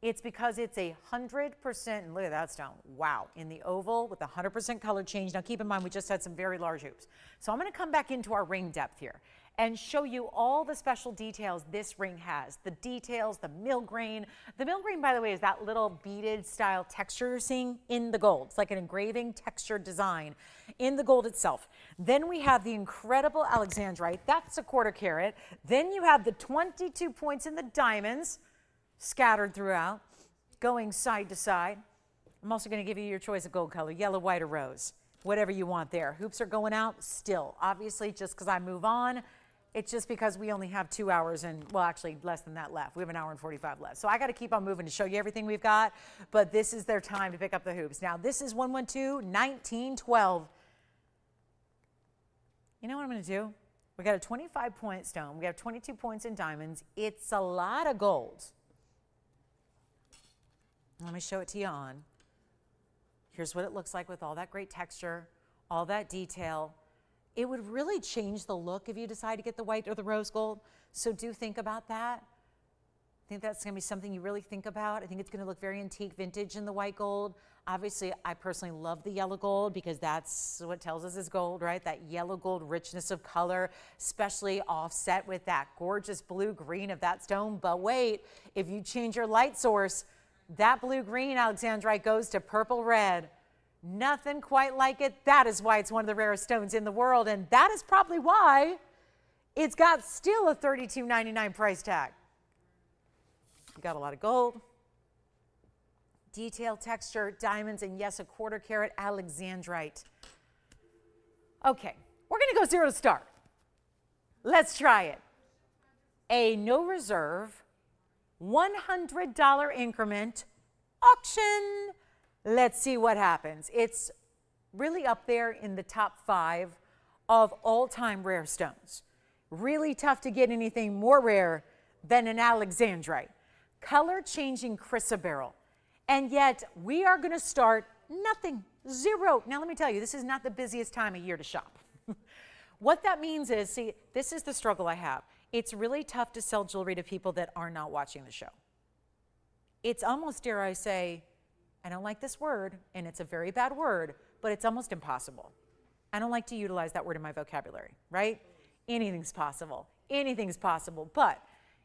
It's because it's 100%, and look at that stone, wow, in the oval with 100% color change. Now keep in mind, we just had some very large hoops. So I'm gonna come back into our ring depth here and show you all the special details this ring has. The details, the mill grain. The mill grain, by the way, is that little beaded style texture you're seeing in the gold. It's like an engraving texture design in the gold itself. Then we have the incredible Alexandrite. That's a 1/4 carat. Then you have the 22 points in the diamonds scattered throughout, going side to side. I'm also going to give you your choice of gold color, yellow, white, or rose, whatever you want there. Hoops are going out still. Obviously, just because I move on, it's just because we only have 2 hours and, well, actually less than that left. We have an hour and 45 left. So I got to keep on moving to show you everything we've got, but this is their time to pick up the hoops. Now, this is 112-1912. You know what I'm going to do? We got a 25-point stone. We have 22 points in diamonds. It's a lot of gold. Let me show it to you on. Here's what it looks like with all that great texture, all that detail. It would really change the look if you decide to get the white or the rose gold. So do think about that. I think that's going to be something you really think about. I think it's going to look very antique, vintage in the white gold. Obviously, I personally love the yellow gold because that's what tells us is gold, right? That yellow gold richness of color, especially offset with that gorgeous blue-green of that stone. But wait, if you change your light source, that blue-green Alexandrite goes to purple-red. Nothing quite like it. That is why it's one of the rarest stones in the world, and that is probably why it's got still a $32.99 price tag. You got a lot of gold, detail, texture, diamonds, and yes, a 1/4 carat Alexandrite. Okay, we're going to go zero to start. Let's try it. A no reserve, $100 increment auction. Let's see what happens. It's really up there in the top 5 of all-time rare stones. Really tough to get anything more rare than an Alexandrite. Color-changing chrysoberyl. And yet, we are going to start nothing, zero. Now, let me tell you, this is not the busiest time of year to shop. What that means is, see, this is the struggle I have. It's really tough to sell jewelry to people that are not watching the show. It's almost, dare I say, I don't like this word, and it's a very bad word, but it's almost impossible. I don't like to utilize that word in my vocabulary, right? Anything's possible. Anything's possible. But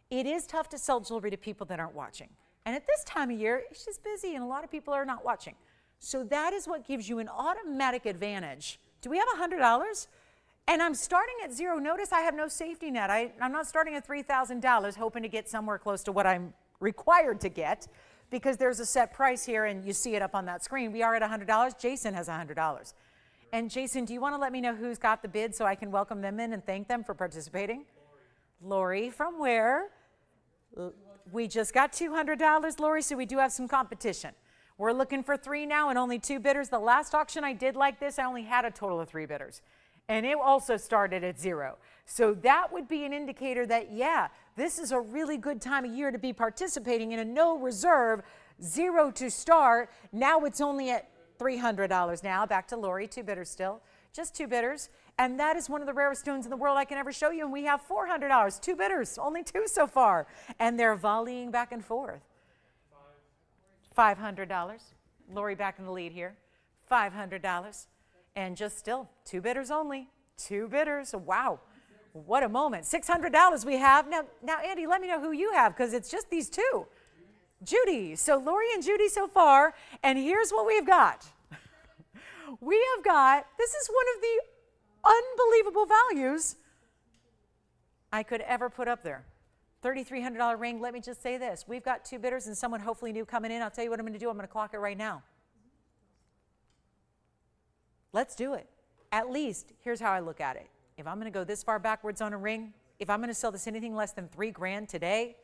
it is tough to sell jewelry to people that aren't watching. And at this time of year, it's just busy, and a lot of people are not watching. So that is what gives you an automatic advantage. Do we have $100? And I'm starting at zero. Notice I have no safety net. I'm not starting at $3,000 hoping to get somewhere close to what I'm required to get, because there's a set price here and you see it up on that screen. We are at $100. Jason has $100. And Jason, do you want to let me know who's got the bid so I can welcome them in and thank them for participating? Lori, from where? We just got $200, Lori, so we do have some competition. We're looking for 3 now and only 2 bidders. The last auction I did like this, I only had a total of 3 bidders. And it also started at 0. So that would be an indicator that, yeah, this is a really good time of year to be participating in a no reserve, 0 to start. Now it's only at $300 now. Back to Lori, 2 bidders still, just 2 bidders. And that is one of the rarest stones in the world I can ever show you. And we have $400, 2 bidders, only 2 so far. And they're volleying back and forth. $500. Lori back in the lead here. $500. And just still 2 bidders only. 2 bidders. Wow. What a moment. $600 we have. Now, Andy, let me know who you have, because it's just these 2. Judy. So Lori and Judy so far. And here's what we've got. we have got, this is one of the unbelievable values I could ever put up there. $3,300 ring. Let me just say this. We've got 2 bidders and someone hopefully new coming in. I'll tell you what I'm going to do. I'm going to clock it right now. Let's do it. At least, here's how I look at it. If I'm going to go this far backwards on a ring, if I'm going to sell this anything less than $3 grand today,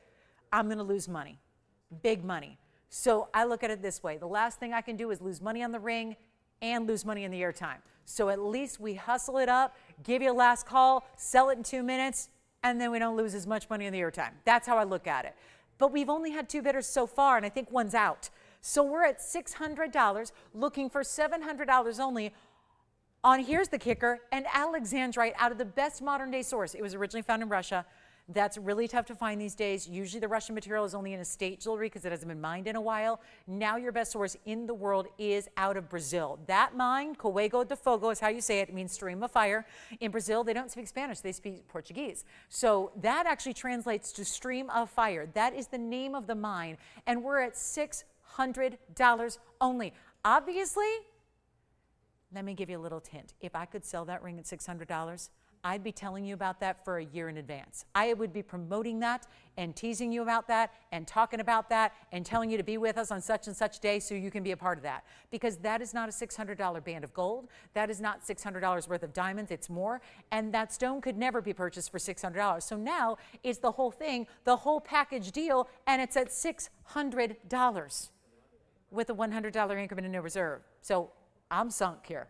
I'm going to lose money, big money. So I look at it this way. The last thing I can do is lose money on the ring and lose money in the airtime. So at least we hustle it up, give you a last call, sell it in 2 minutes, and then we don't lose as much money in the airtime. That's how I look at it. But we've only had 2 bidders so far, and I think one's out. So we're at $600, looking for $700 only on, here's the kicker, an Alexandrite out of the best modern day source. It was originally found in Russia. That's really tough to find these days. Usually the Russian material is only in estate jewelry because it hasn't been mined in a while. Now your best source in the world is out of Brazil. That mine, Córrego de Fogo is how you say it. It means stream of fire. In Brazil, they don't speak Spanish. They speak Portuguese. So that actually translates to stream of fire. That is the name of the mine. And we're at $600 only. Obviously, let me give you a little hint. If I could sell that ring at $600, I'd be telling you about that for a year in advance. I would be promoting that and teasing you about that and talking about that and telling you to be with us on such and such day so you can be a part of that. Because that is not a $600 band of gold. That is not $600 worth of diamonds. It's more. And that stone could never be purchased for $600. So now it's the whole thing, the whole package deal, and it's at $600 with a $100 increment and no reserve. So I'm sunk here.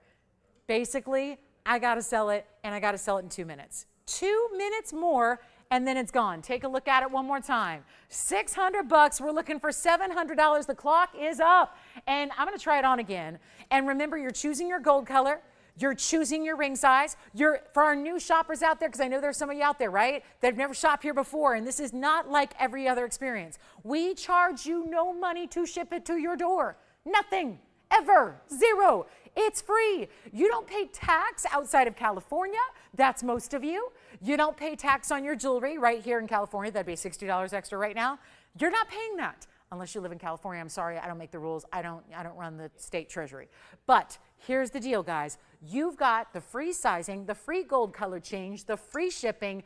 Basically, I got to sell it, and I got to sell it in 2 minutes. 2 minutes more, and then it's gone. Take a look at it one more time. $600. We're looking for $700. The clock is up, and I'm going to try it on again. And remember, you're choosing your gold color. You're choosing your ring size. For our new shoppers out there, because I know there's some of you out there, right? They've never shopped here before, and this is not like every other experience. We charge you no money to ship it to your door. Nothing. Ever. Zero. It's free. You don't pay tax outside of California. That's most of you. You don't pay tax on your jewelry right here in California. That'd be $60 extra right now. You're not paying that unless you live in California. I'm sorry, I don't make the rules. I don't run the state treasury. But here's the deal, guys. You've got the free sizing, the free gold color change, the free shipping,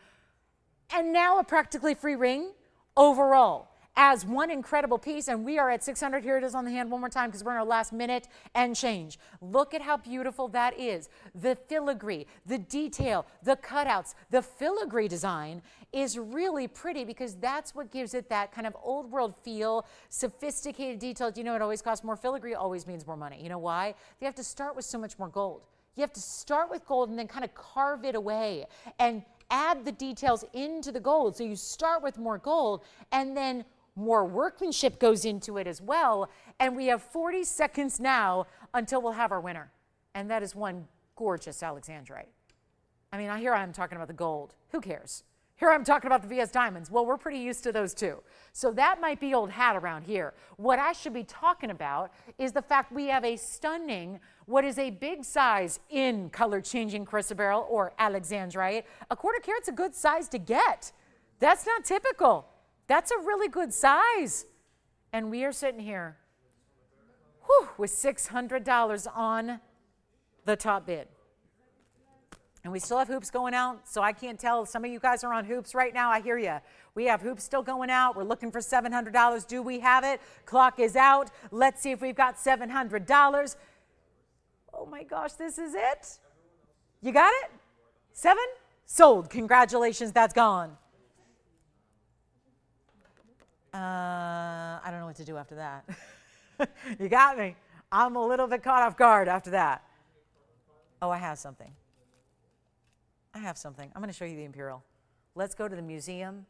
and now a practically free ring overall as one incredible piece. And we are at 600. Here it is on the hand one more time because we're in our last minute and change. Look at how beautiful that is. The filigree, the detail, the cutouts, the filigree design is really pretty because that's what gives it that kind of old world feel, sophisticated detail. You know, it always costs more. Filigree always means more money. You know why? You have to start with so much more gold. You have to start with gold and then kind of carve it away and add the details into the gold. So you start with more gold and then more workmanship goes into it as well. And we have 40 seconds now until we'll have our winner. And that is one gorgeous Alexandrite. I mean, here I'm talking about the gold. Who cares? Here I'm talking about the VS diamonds. Well, we're pretty used to those too. So that might be old hat around here. What I should be talking about is the fact we have a stunning, what is a big size in color changing chrysoberyl or Alexandrite. A quarter carat's a good size to get. That's not typical. That's a really good size. And we are sitting here with $600 on the top bid. And we still have hoops going out, so I can't tell. Some of you guys are on hoops right now. I hear you. We have hoops still going out. We're looking for $700. Do we have it? Clock is out. Let's see if we've got $700. Oh my gosh, this is it. You got it? 7? Sold. Congratulations, that's gone. I don't know what to do after that. You got me. I'm a little bit caught off guard after that. Oh, I have something. I have something. I'm going to show you the Imperial. Let's go to the museum.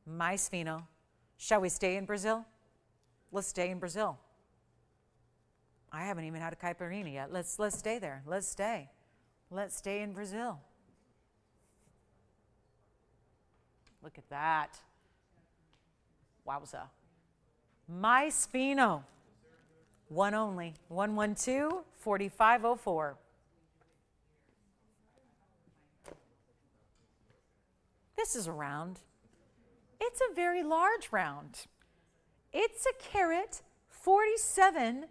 My sphene. Shall we stay in Brazil? Let's stay in Brazil. I haven't even had a caipirinha yet. Let's stay there. Let's stay. Let's stay in Brazil. Look at that. Wowza. My sphene. One only. 112-4504. This is a round. It's a very large round. It's a carat 47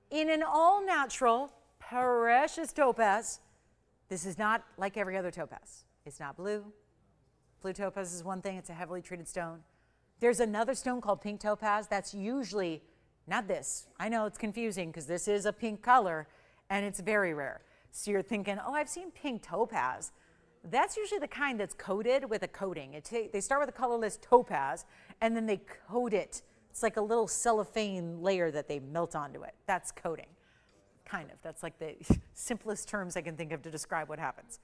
in an all-natural precious topaz. This is not like every other topaz. It's not blue. Blue topaz is one thing. It's a heavily treated stone. There's another stone called pink topaz that's usually not this. I know it's confusing because this is a pink color and it's very rare. So you're thinking, oh, I've seen pink topaz. That's usually the kind that's coated with a coating. They start with a colorless topaz and then they coat it. It's like a little cellophane layer that they melt onto it. That's coating, kind of. That's like the simplest terms I can think of to describe what happens.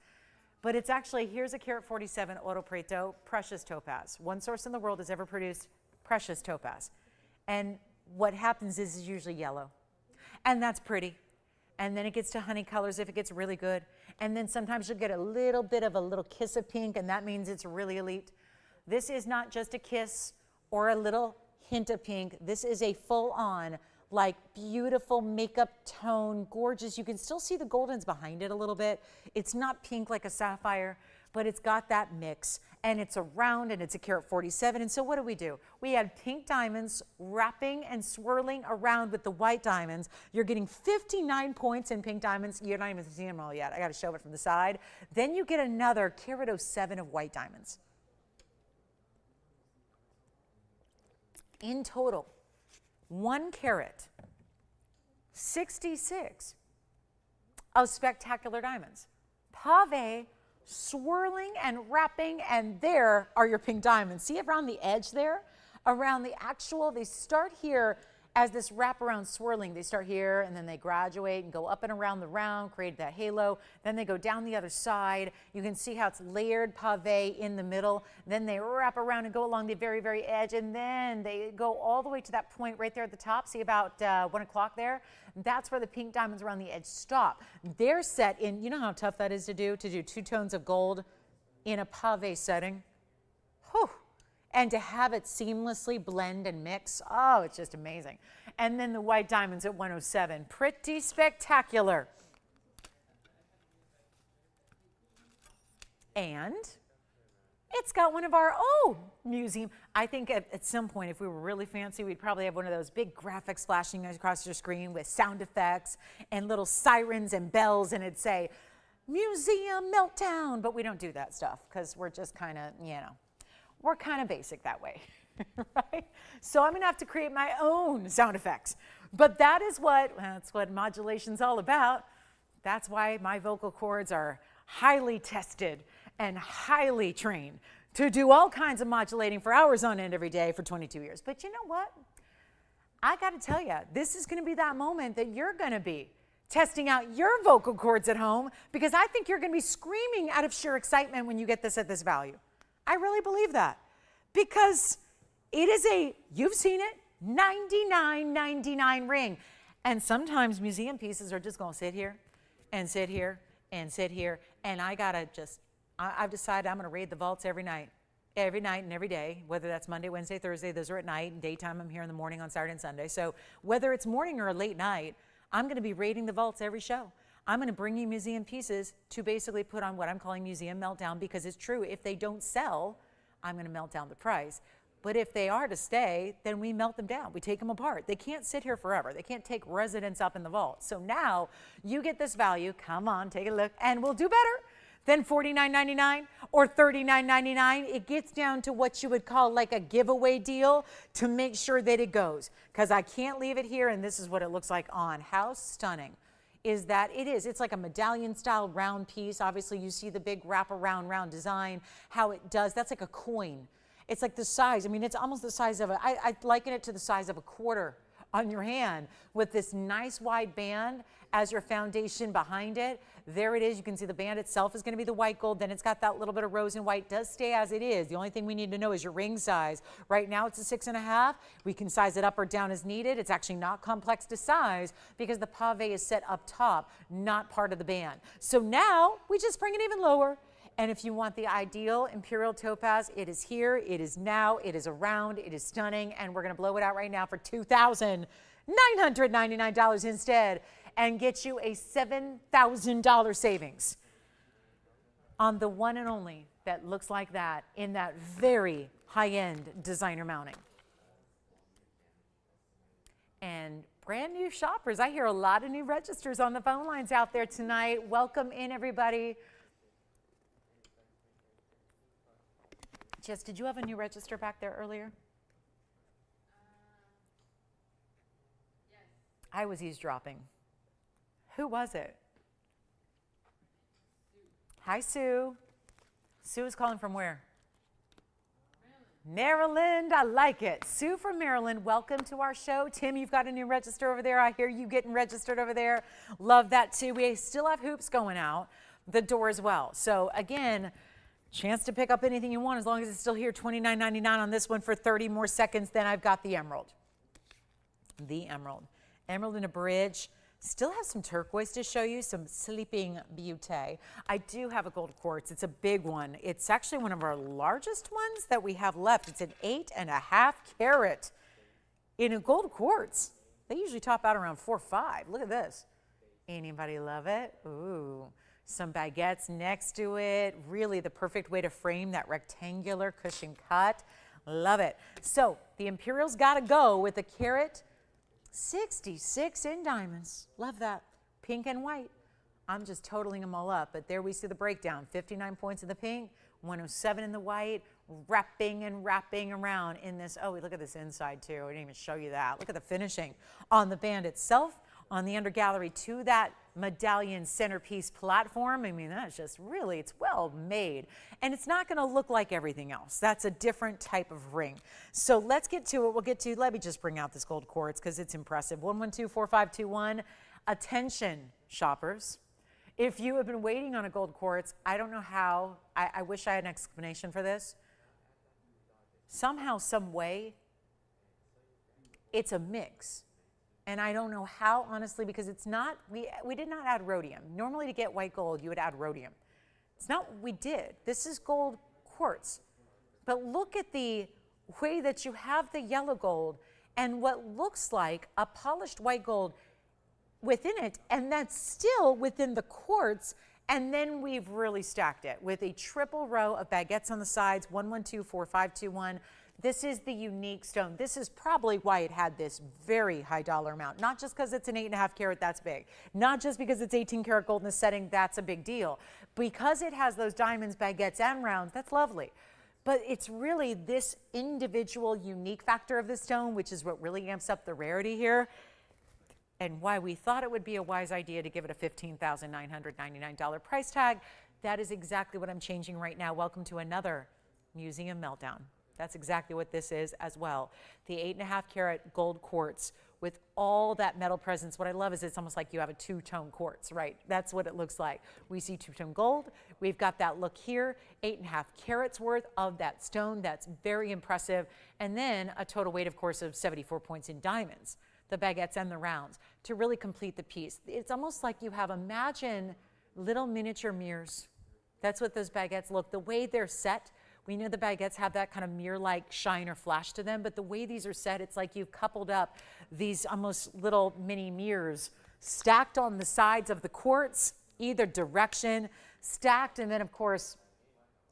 But it's actually, here's a carat 47 Oro Preto precious topaz. One source in the world has ever produced precious topaz. And what happens is it's usually yellow. And that's pretty. And then it gets to honey colors if it gets really good. And then sometimes you'll get a little bit of a little kiss of pink, and that means it's really elite. This is not just a kiss or a little hint of pink. This is a full-on, like, beautiful makeup tone, gorgeous. You can still see the goldens behind it a little bit. It's not pink like a sapphire, but it's got that mix. And it's a round, and it's a carat 47. And so what do? We had pink diamonds wrapping and swirling around with the white diamonds. You're getting 59 points in pink diamonds. You're not even seeing them all yet. I got to show it from the side. Then you get another carat 07 of white diamonds. In total, 1 carat, 66 of spectacular diamonds. Pave, swirling and wrapping, and there are your pink diamonds. See around the edge there? Around the actual, they start here as this wraparound swirling. They start here and then they graduate and go up and around the round, create that halo. Then they go down the other side. You can see how it's layered pave in the middle. Then they wrap around and go along the very, very edge. And then they go all the way to that point right there at the top. See about 1 o'clock there? That's where the pink diamonds around the edge stop. They're set in, you know how tough that is to do 2 tones of gold in a pave setting? Whew. And to have it seamlessly blend and mix, oh, it's just amazing. And then the white diamonds at 107, pretty spectacular. And it's got one of our museum. I think at some point, if we were really fancy, we'd probably have one of those big graphics flashing across your screen with sound effects and little sirens and bells, and it'd say, Museum Meltdown. But we don't do that stuff because we're just kind of, we're kind of basic that way, right? So I'm going to have to create my own sound effects. But that's what modulation's all about. That's why my vocal cords are highly tested and highly trained to do all kinds of modulating for hours on end every day for 22 years. But you know what? I got to tell you, this is going to be that moment that you're going to be testing out your vocal cords at home, because I think you're going to be screaming out of sheer excitement when you get this at this value. I really believe that, because it is you've seen it, $99.99 ring. And sometimes museum pieces are just going to sit here and sit here and sit here. And I've decided I'm going to raid the vaults every night and every day, whether that's Monday, Wednesday, Thursday, those are at night, and daytime I'm here in the morning on Saturday and Sunday. So whether it's morning or late night, I'm going to be raiding the vaults every show. I'm going to bring you museum pieces to basically put on what I'm calling Museum Meltdown, because it's true. If they don't sell, I'm going to melt down the price. But if they are to stay, then we melt them down. We take them apart. They can't sit here forever. They can't take residence up in the vault. So now you get this value. Come on, take a look, and we'll do better than $49.99 or $39.99. It gets down to what you would call like a giveaway deal to make sure that it goes, because I can't leave it here, and this is what it looks like on. How stunning is that? It's like a medallion style round piece. Obviously you see the big wraparound round design, how it does. That's like a coin. It's like the size. I mean, it's almost the size of I liken it to the size of a quarter on your hand, with this nice wide band as your foundation behind it. There it is. You can see the band itself is going to be the white gold. Then it's got that little bit of rose and white. It does stay as it is. The only thing we need to know is your ring size. Right now it's a 6.5. We can size it up or down as needed. It's actually not complex to size because the pave is set up top, not part of the band. So now we just bring it even lower. And if you want the ideal imperial topaz, it is here, it is now, it is around, it is stunning, and we're going to blow it out right now for $2,999 instead, and get you a $7,000 savings on the one and only that looks like that in that very high-end designer mounting. And Brand new shoppers. I hear a lot of new registers on the phone lines out there tonight. Welcome in, everybody. Jess, did you have a new register back there earlier? Yes. I was eavesdropping. Who was it? Sue. Hi, Sue. Sue is calling from where? Maryland, I like it. Sue from Maryland, welcome to our show. Tim, you've got a new register over there. I hear you getting registered over there. Love that too. We still have hoops going out the door as well. So again, chance to pick up anything you want as long as it's still here. $29.99 on this one for 30 more seconds. Then I've got the emerald. The emerald. Emerald in a bridge. Still have some turquoise to show you, some sleeping beauty. I do have a gold quartz. It's a big one. It's actually one of our largest ones that we have left. It's an 8.5 carat in a gold quartz. They usually top out around 4 or 5. Look at this. Anybody love it? Ooh, some baguettes next to it. Really the perfect way to frame that rectangular cushion cut. Love it. So the Imperial's got to go with a carat 66 in diamonds. Love that. Pink and white. I'm just totaling them all up, but there we see the breakdown. 59 points in the pink, 107 in the white, wrapping and wrapping around in this. Oh, look at this inside too. I didn't even show you that. Look at the finishing on the band itself, on the under gallery to that medallion centerpiece platform. I mean, that's just really, it's well made. And it's not gonna look like everything else. That's a different type of ring. So let's get to it. We'll get to, let me just bring out this gold quartz because it's impressive. 112-4521. Attention, shoppers. If you have been waiting on a gold quartz, I don't know how, I wish I had an explanation for this. Somehow, some way, it's a mix. And I don't know how, honestly, because it's not, we did not add rhodium. Normally to get white gold, you would add rhodium. It's not what we did. This is gold quartz. But look at the way that you have the yellow gold and what looks like a polished white gold within it, and that's still within the quartz. And then we've really stacked it with a triple row of baguettes on the sides, 112-4521. This is the unique stone. This is probably why it had this very high dollar amount. Not just because it's an 8.5 carat, that's big. Not just because it's 18 karat gold in the setting, that's a big deal. Because it has those diamonds, baguettes, and rounds, that's lovely. But it's really this individual unique factor of the stone, which is what really amps up the rarity here, and why we thought it would be a wise idea to give it a $15,999 price tag. That is exactly what I'm changing right now. Welcome to another Museum Meltdown. That's exactly what this is as well. The 8.5 carat gold quartz with all that metal presence. What I love is it's almost like you have a two-tone quartz, right? That's what it looks like. We see two-tone gold. We've got that look here, 8.5 carats worth of that stone. That's very impressive. And then a total weight, of course, of 74 points in diamonds, the baguettes and the rounds, to really complete the piece. It's almost like you have, imagine little miniature mirrors. That's what those baguettes look. The way they're set, we know the baguettes have that kind of mirror-like shine or flash to them, but the way these are set, it's like you've coupled up these almost little mini mirrors stacked on the sides of the quartz, either direction, stacked, and then of course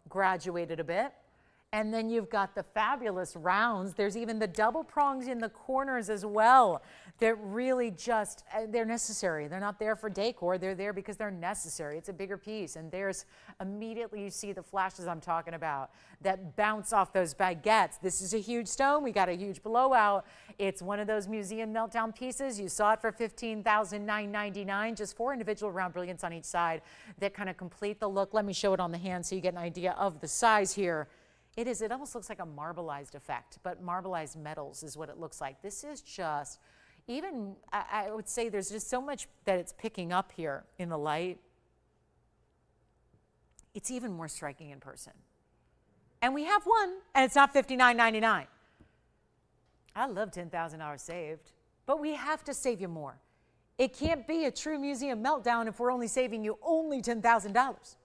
graduated a bit. And then you've got the fabulous rounds. There's even the double prongs in the corners as well. They're really just, they're necessary. They're not there for decor. They're there because they're necessary. It's a bigger piece. And there's immediately you see the flashes I'm talking about that bounce off those baguettes. This is a huge stone. We got a huge blowout. It's one of those Museum Meltdown pieces. You saw it for $15,999, just 4 individual round brilliants on each side that kind of complete the look. Let me show it on the hand so you get an idea of the size here. It almost looks like a marbleized effect, but marbleized metals is what it looks like. This is just, even, I would say there's just so much that it's picking up here in the light. It's even more striking in person. And we have one, and it's not $59.99. I love $10,000 saved, but we have to save you more. It can't be a true Museum Meltdown if we're only saving you only $10,000.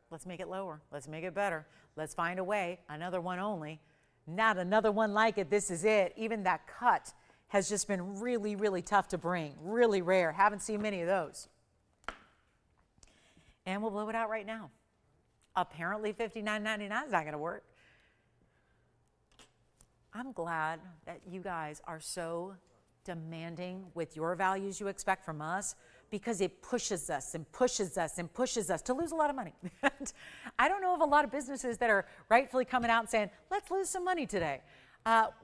Let's make it lower. Let's make it better. Let's find a way. Another one only. Not another one like it. This is it. Even that cut has just been really, really tough to bring. Really rare. Haven't seen many of those. And we'll blow it out right now. Apparently $59.99 is not going to work. I'm glad that you guys are so demanding with your values you expect from us, because it pushes us and pushes us and pushes us to lose a lot of money. I don't know of a lot of businesses that are rightfully coming out and saying, let's lose some money today.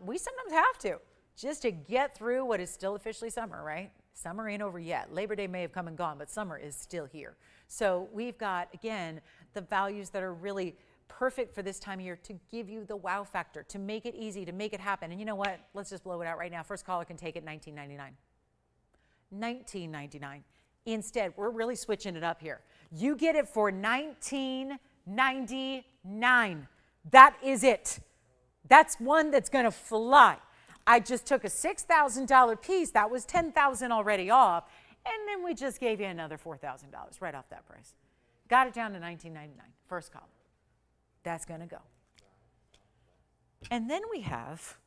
We sometimes have to, just to get through what is still officially summer, right? Summer ain't over yet. Labor Day may have come and gone, but summer is still here. So we've got, again, the values that are really perfect for this time of year to give you the wow factor, to make it easy, to make it happen. And you know what? Let's just blow it out right now. First caller can take it $19.99. $19.99. Instead, we're really switching it up here. You get it for $19.99. That is it. That's one that's going to fly. I just took a $6,000 piece. That was $10,000 already off. And then we just gave you another $4,000 right off that price. Got it down to $19.99. First caller. That's going to go. And then we have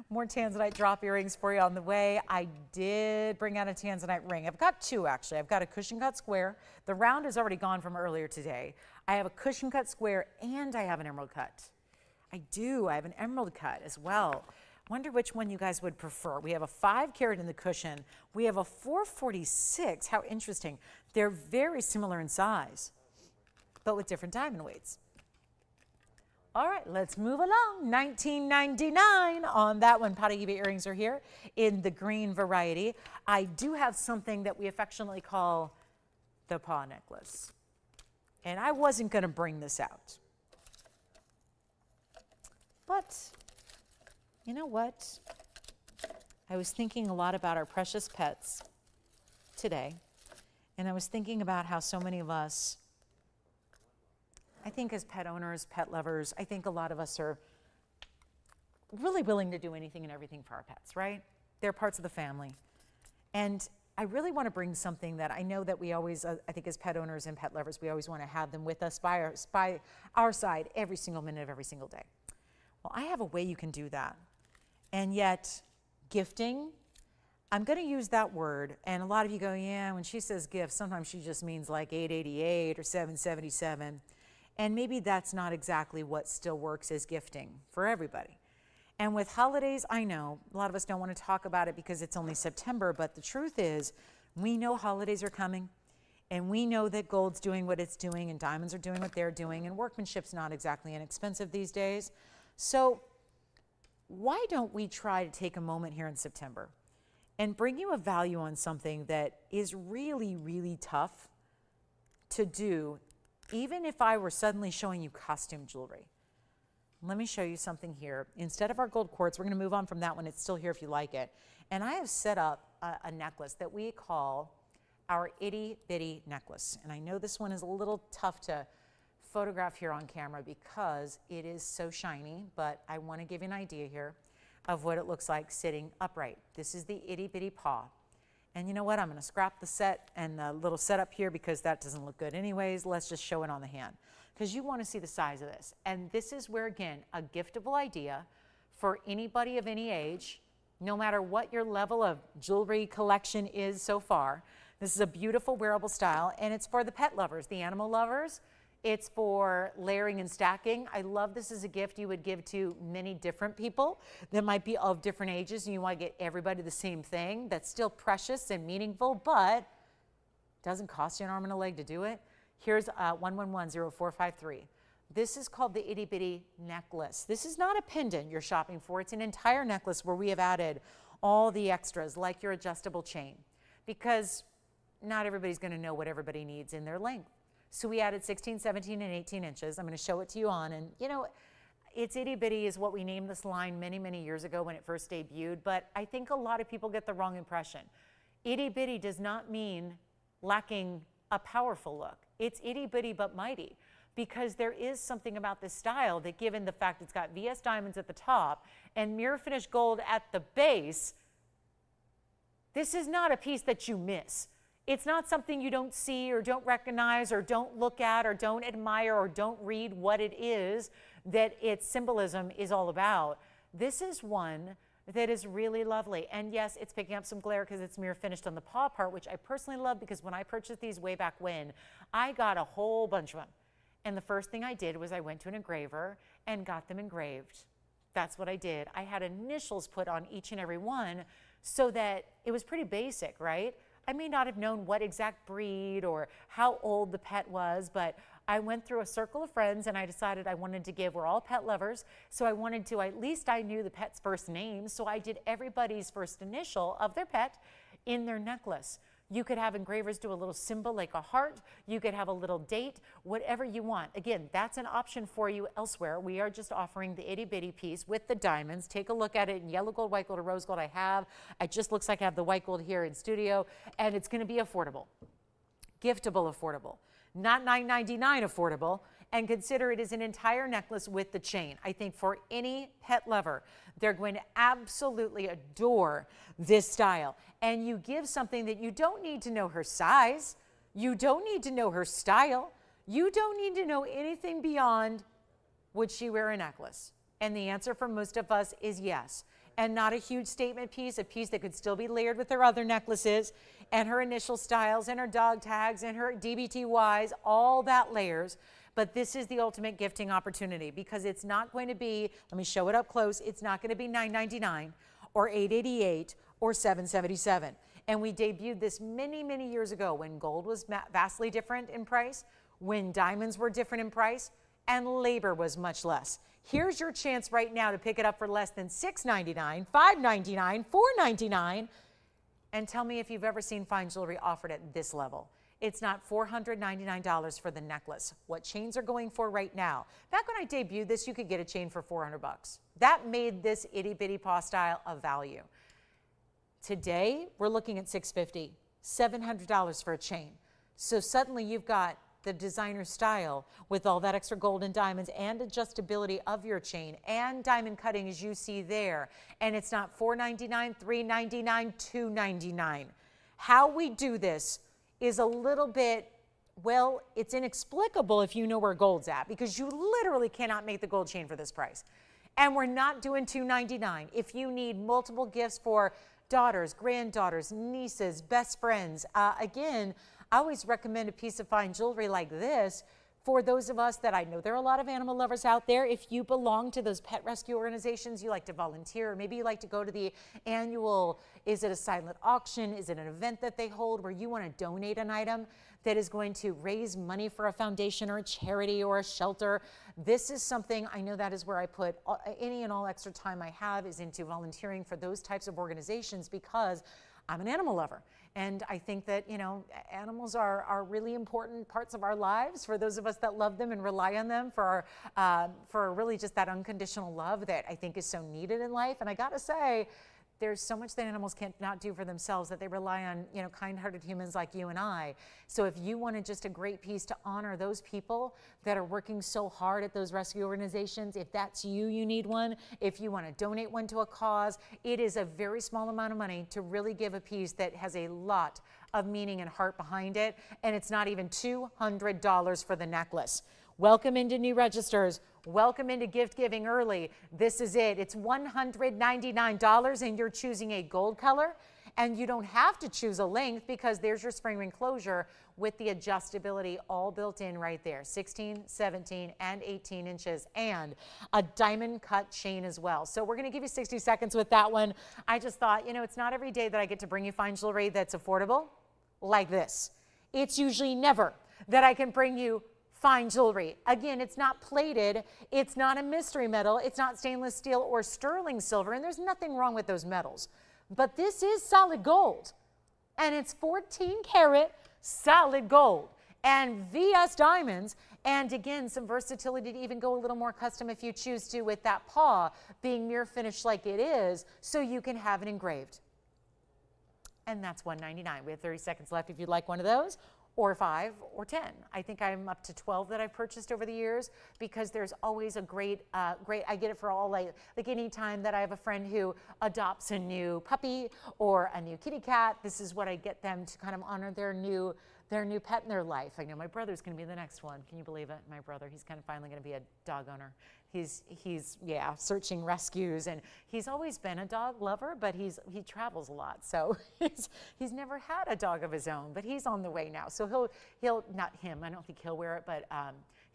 more Tanzanite drop earrings for you on the way. I did bring out a Tanzanite ring. I've got two, actually. I've got a cushion cut square. The round is already gone from earlier today. I have a cushion cut square and I have an emerald cut. I do. I have an emerald cut as well. Wonder which one you guys would prefer. We have a 5 carat in the cushion. We have a 446. How interesting. They're very similar in size, but with different diamond weights. All right, let's move along. $19.99 on that one. Paiiba earrings are here in the green variety. I do have something that we affectionately call the paw necklace. And I wasn't going to bring this out. But you know what? I was thinking a lot about our precious pets today. And I was thinking about how so many of us, I think as pet owners, pet lovers, I think a lot of us are really willing to do anything and everything for our pets, right? They're parts of the family. And I really want to bring something that I know that we always, I think as pet owners and pet lovers, we always want to have them with us by our side every single minute of every single day. Well, I have a way you can do that. And yet, gifting, I'm going to use that word, and a lot of you go, yeah, when she says gift, sometimes she just means like $888 or $777. And maybe that's not exactly what still works as gifting for everybody. And with holidays, I know a lot of us don't want to talk about it because it's only September, but the truth is we know holidays are coming, and we know that gold's doing what it's doing, and diamonds are doing what they're doing, and workmanship's not exactly inexpensive these days. So why don't we try to take a moment here in September and bring you a value on something that is really, really tough to do, even if I were suddenly showing you costume jewelry. Let me show you something here. Instead of our gold quartz, we're going to move on from that one. It's still here if you like it. And I have set up a necklace that we call our Itty Bitty necklace. And I know this one is a little tough to photograph here on camera because it is so shiny, but I want to give you an idea here of what it looks like sitting upright. This is the Itty Bitty paw. And you know what? I'm going to scrap the set and the little setup here because that doesn't look good anyways. Let's just show it on the hand because you want to see the size of this. And this is where, again, a giftable idea for anybody of any age, no matter what your level of jewelry collection is so far. This is a beautiful wearable style, and it's for the pet lovers, the animal lovers. It's for layering and stacking. I love this as a gift you would give to many different people that might be of different ages, and you want to get everybody the same thing that's still precious and meaningful, but doesn't cost you an arm and a leg to do it. Here's 1110453. This is called the Itty Bitty necklace. This is not a pendant you're shopping for. It's an entire necklace where we have added all the extras like your adjustable chain, because not everybody's going to know what everybody needs in their length. So we added 16, 17, and 18 inches. I'm going to show it to you on. And, you know, it's Itty Bitty is what we named this line many, many years ago when it first debuted. But I think a lot of people get the wrong impression. Itty Bitty does not mean lacking a powerful look. It's Itty Bitty but mighty, because there is something about this style that, given the fact it's got VS diamonds at the top and mirror finished gold at the base, this is not a piece that you miss. It's not something you don't see or don't recognize or don't look at or don't admire or don't read what it is that its symbolism is all about. This is one that is really lovely. And yes, it's picking up some glare because it's mirror finished on the paw part, which I personally love because when I purchased these way back when, I got a whole bunch of them. And the first thing I did was I went to an engraver and got them engraved. That's what I did. I had initials put on each and every one so that it was pretty basic, right? I may not have known what exact breed or how old the pet was, but I went through a circle of friends and I decided I wanted to give, we're all pet lovers, so I wanted to, at least I knew the pet's first name, so I did everybody's first initial of their pet in their necklace. You could have engravers do a little symbol like a heart. You could have a little date, whatever you want. Again, that's an option for you elsewhere. We are just offering the itty bitty piece with the diamonds. Take a look at it in yellow gold, white gold, or rose gold. I have. It just looks like I have the white gold here in studio, and it's going to be affordable, giftable affordable, not $9.99 affordable. And consider it as an entire necklace with the chain. I think for any pet lover, they're going to absolutely adore this style. And you give something that you don't need to know her size. You don't need to know her style. You don't need to know anything beyond, would she wear a necklace? And the answer for most of us is yes. And not a huge statement piece, a piece that could still be layered with her other necklaces and her initial styles and her dog tags and her DBTYs, all that layers. But this is the ultimate gifting opportunity because it's not going to be, let me show it up close, it's not going to be $9.99 or $8.88 or $7.77. And we debuted this many, many years ago when gold was vastly different in price, when diamonds were different in price, and labor was much less. Here's your chance right now to pick it up for less than $6.99, $5.99, $4.99, and tell me if you've ever seen fine jewelry offered at this level. It's not $499 for the necklace. What chains are going for right now? Back when I debuted this, you could get a chain for $400. That made this itty bitty paw style of value. Today, we're looking at $650, $700 for a chain. So suddenly you've got the designer style with all that extra gold and diamonds and adjustability of your chain and diamond cutting as you see there. And it's not $499, $399, $299. How we do this is a little bit, well, it's inexplicable if you know where gold's at because you literally cannot make the gold chain for this price. And we're not doing $299. If you need multiple gifts for daughters, granddaughters, nieces, best friends, again, I always recommend a piece of fine jewelry like this for those of us that I know there are a lot of animal lovers out there. If you belong to those pet rescue organizations, you like to volunteer, or maybe you like to go to the annual, is it a silent auction? Is it an event that they hold where you want to donate an item that is going to raise money for a foundation or a charity or a shelter? This is something, I know that is where I put any and all extra time I have is into volunteering for those types of organizations because I'm an animal lover. And I think that, you know, animals are really important parts of our lives for those of us that love them and rely on them for really just that unconditional love that I think is so needed in life. And I gotta say, there's so much that animals cannot do for themselves that they rely on, you know, kind-hearted humans like you and I. So if you wanted just a great piece to honor those people that are working so hard at those rescue organizations, if that's you, you need one. If you want to donate one to a cause, it is a very small amount of money to really give a piece that has a lot of meaning and heart behind it. And it's not even $200 for the necklace. Welcome into new registers. Welcome into gift giving early. This is it. It's $199 and you're choosing a gold color and you don't have to choose a length because there's your spring ring closure with the adjustability all built in right there. 16, 17, and 18 inches and a diamond cut chain as well. So we're going to give you 60 seconds with that one. I just thought, you know, it's not every day that I get to bring you fine jewelry that's affordable like this. It's usually never that I can bring you fine jewelry. Again, it's not plated, it's not a mystery metal, it's not stainless steel or sterling silver, and there's nothing wrong with those metals. But this is solid gold, and it's 14 karat solid gold and VS diamonds, and again, some versatility to even go a little more custom if you choose to with that paw being mirror finished like it is, so you can have it engraved. And that's $199. We have 30 seconds left if you'd like one of those, or 5 or 10. I think I'm up to 12 that I've purchased over the years because there's always a great, I get it for all, like any time that I have a friend who adopts a new puppy or a new kitty cat, this is what I get them to kind of honor their new pet in their life. I know my brother's gonna be the next one. Can you believe it? My brother, he's kind of finally gonna be a dog owner. He's searching rescues, and he's always been a dog lover, but he travels a lot, so he's never had a dog of his own, but he's on the way now. So he'll not him, I don't think he'll wear it, but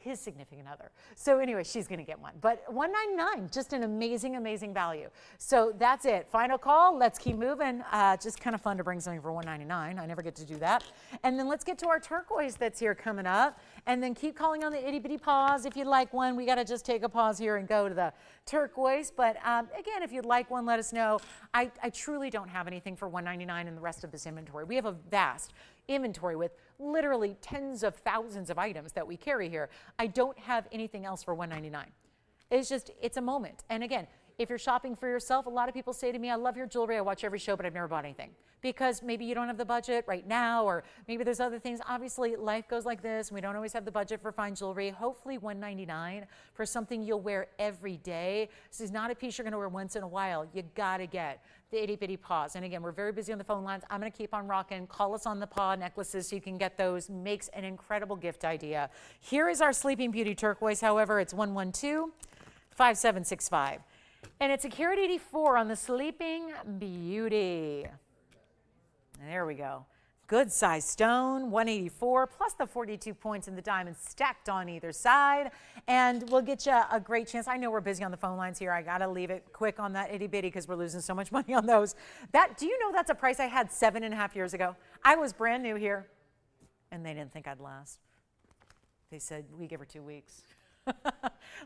his significant other. So anyway, she's going to get one. But $199, just an amazing, amazing value. So that's it. Final call. Let's keep moving. Just kind of fun to bring something for $199. I never get to do that. And then let's get to our turquoise that's here coming up. And then keep calling on the itty bitty pause if you'd like one. We got to just take a pause here and go to the turquoise. But again, if you'd like one, let us know. I truly don't have anything for $199 in the rest of this inventory. We have a vast inventory with literally tens of thousands of items that we carry here. I don't have anything else for $199. It's just, it's a moment. And again, if you're shopping for yourself, a lot of people say to me, I love your jewelry, I watch every show, but I've never bought anything. Because maybe you don't have the budget right now, or maybe there's other things. Obviously, life goes like this. We don't always have the budget for fine jewelry. Hopefully $199 for something you'll wear every day. This is not a piece you're gonna wear once in a while. You gotta get the itty bitty paws. And again, we're very busy on the phone lines. I'm gonna keep on rocking. Call us on the paw necklaces so you can get those. Makes an incredible gift idea. Here is our Sleeping Beauty turquoise, however. It's 112-5765. And it's a carat 84 on the Sleeping Beauty. There we go. Good size stone, 184, plus the 42 points in the diamond stacked on either side. And we'll get you a great chance. I know we're busy on the phone lines here. I got to leave it quick on that itty bitty because we're losing so much money on those. Do you know that's a price I had 7.5 years ago? I was brand new here, and they didn't think I'd last. They said, we give her 2 weeks.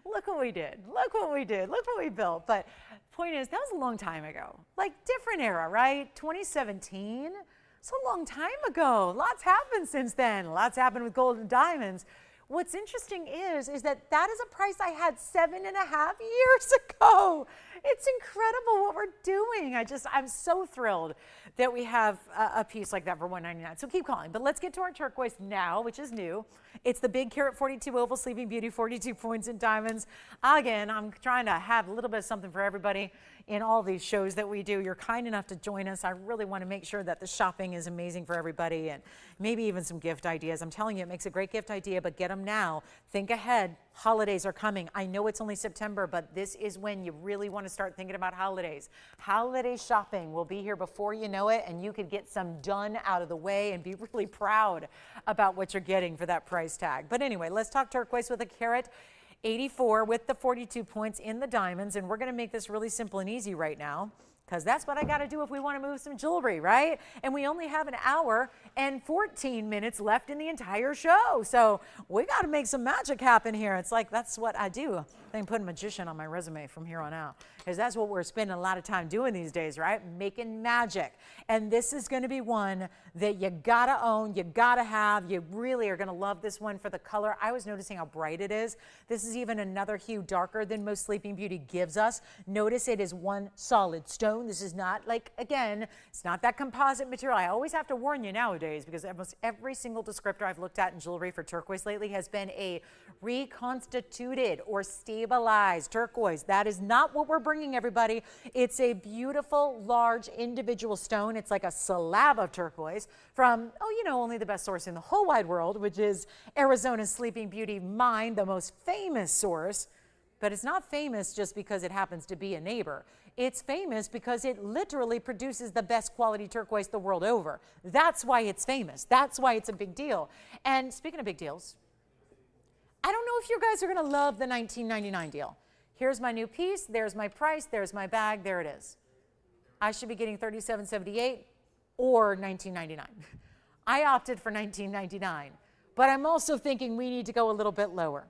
Look what we did. Look what we did. Look what we built. But point is, that was a long time ago. Like, different era, right? 2017. It's a long time ago. Lots happened since then. Lots happened with gold and diamonds. What's interesting is that that is a price I had 7.5 years ago. It's incredible what we're doing. I'm so thrilled that we have a piece like that for $199. So keep calling. But let's get to our turquoise now, which is new. It's the big carat 42 oval Sleeping Beauty, 42 points in diamonds. Again, I'm trying to have a little bit of something for everybody in all these shows that we do. You're kind enough to join us. I really want to make sure that the shopping is amazing for everybody, and maybe even some gift ideas. I'm telling you, it makes a great gift idea, but get them now. Think ahead. Holidays are coming. I know it's only September, but this is when you really want to start thinking about holidays. Holiday shopping will be here before you know it, and you could get some done out of the way and be really proud about what you're getting for that price tag. But anyway, let's talk turquoise with a carat 84 with the 42 points in the diamonds, and we're going to make this really simple and easy right now, because that's what I got to do if we want to move some jewelry, right? And we only have an hour and 14 minutes left in the entire show, so we got to make some magic happen here. It's like, that's what I do. I think put a magician on my resume from here on out, because that's what we're spending a lot of time doing these days, right? Making magic. And this is going to be one that you got to own, you got to have. You really are going to love this one for the color. I was noticing how bright it is. This is even another hue darker than most Sleeping Beauty gives us. Notice it is one solid stone. This is not like, again, it's not that composite material. I always have to warn you nowadays, because almost every single descriptor I've looked at in jewelry for turquoise lately has been a reconstituted or stabilized turquoise. That is not what we're bringing, everybody. It's a beautiful, large, individual stone. It's like a slab of turquoise from, only the best source in the whole wide world, which is Arizona's Sleeping Beauty Mine, the most famous source. But it's not famous just because it happens to be a neighbor. It's famous because it literally produces the best quality turquoise the world over. That's why it's famous. That's why it's a big deal. And speaking of big deals, I don't know if you guys are going to love the $19.99 deal. Here's my new piece. There's my price. There's my bag. There it is. I should be getting $37.78 or $19.99. I opted for $19.99, but I'm also thinking we need to go a little bit lower.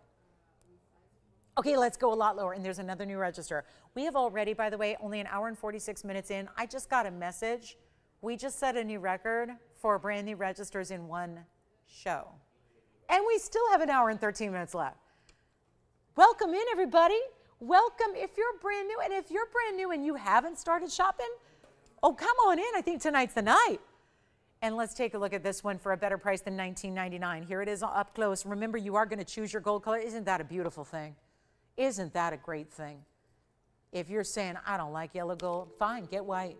Okay, let's go a lot lower. And there's another new register. We have already, by the way, only an hour and 46 minutes in. I just got a message. We just set a new record for brand new registers in one show. And we still have an hour and 13 minutes left. Welcome in, everybody. Welcome if you're brand new. And if you're brand new and you haven't started shopping, oh, come on in. I think tonight's the night. And let's take a look at this one for a better price than $19.99. Here it is up close. Remember, you are going to choose your gold color. Isn't that a beautiful thing? Isn't that a great thing? If you're saying, I don't like yellow gold, fine, get white.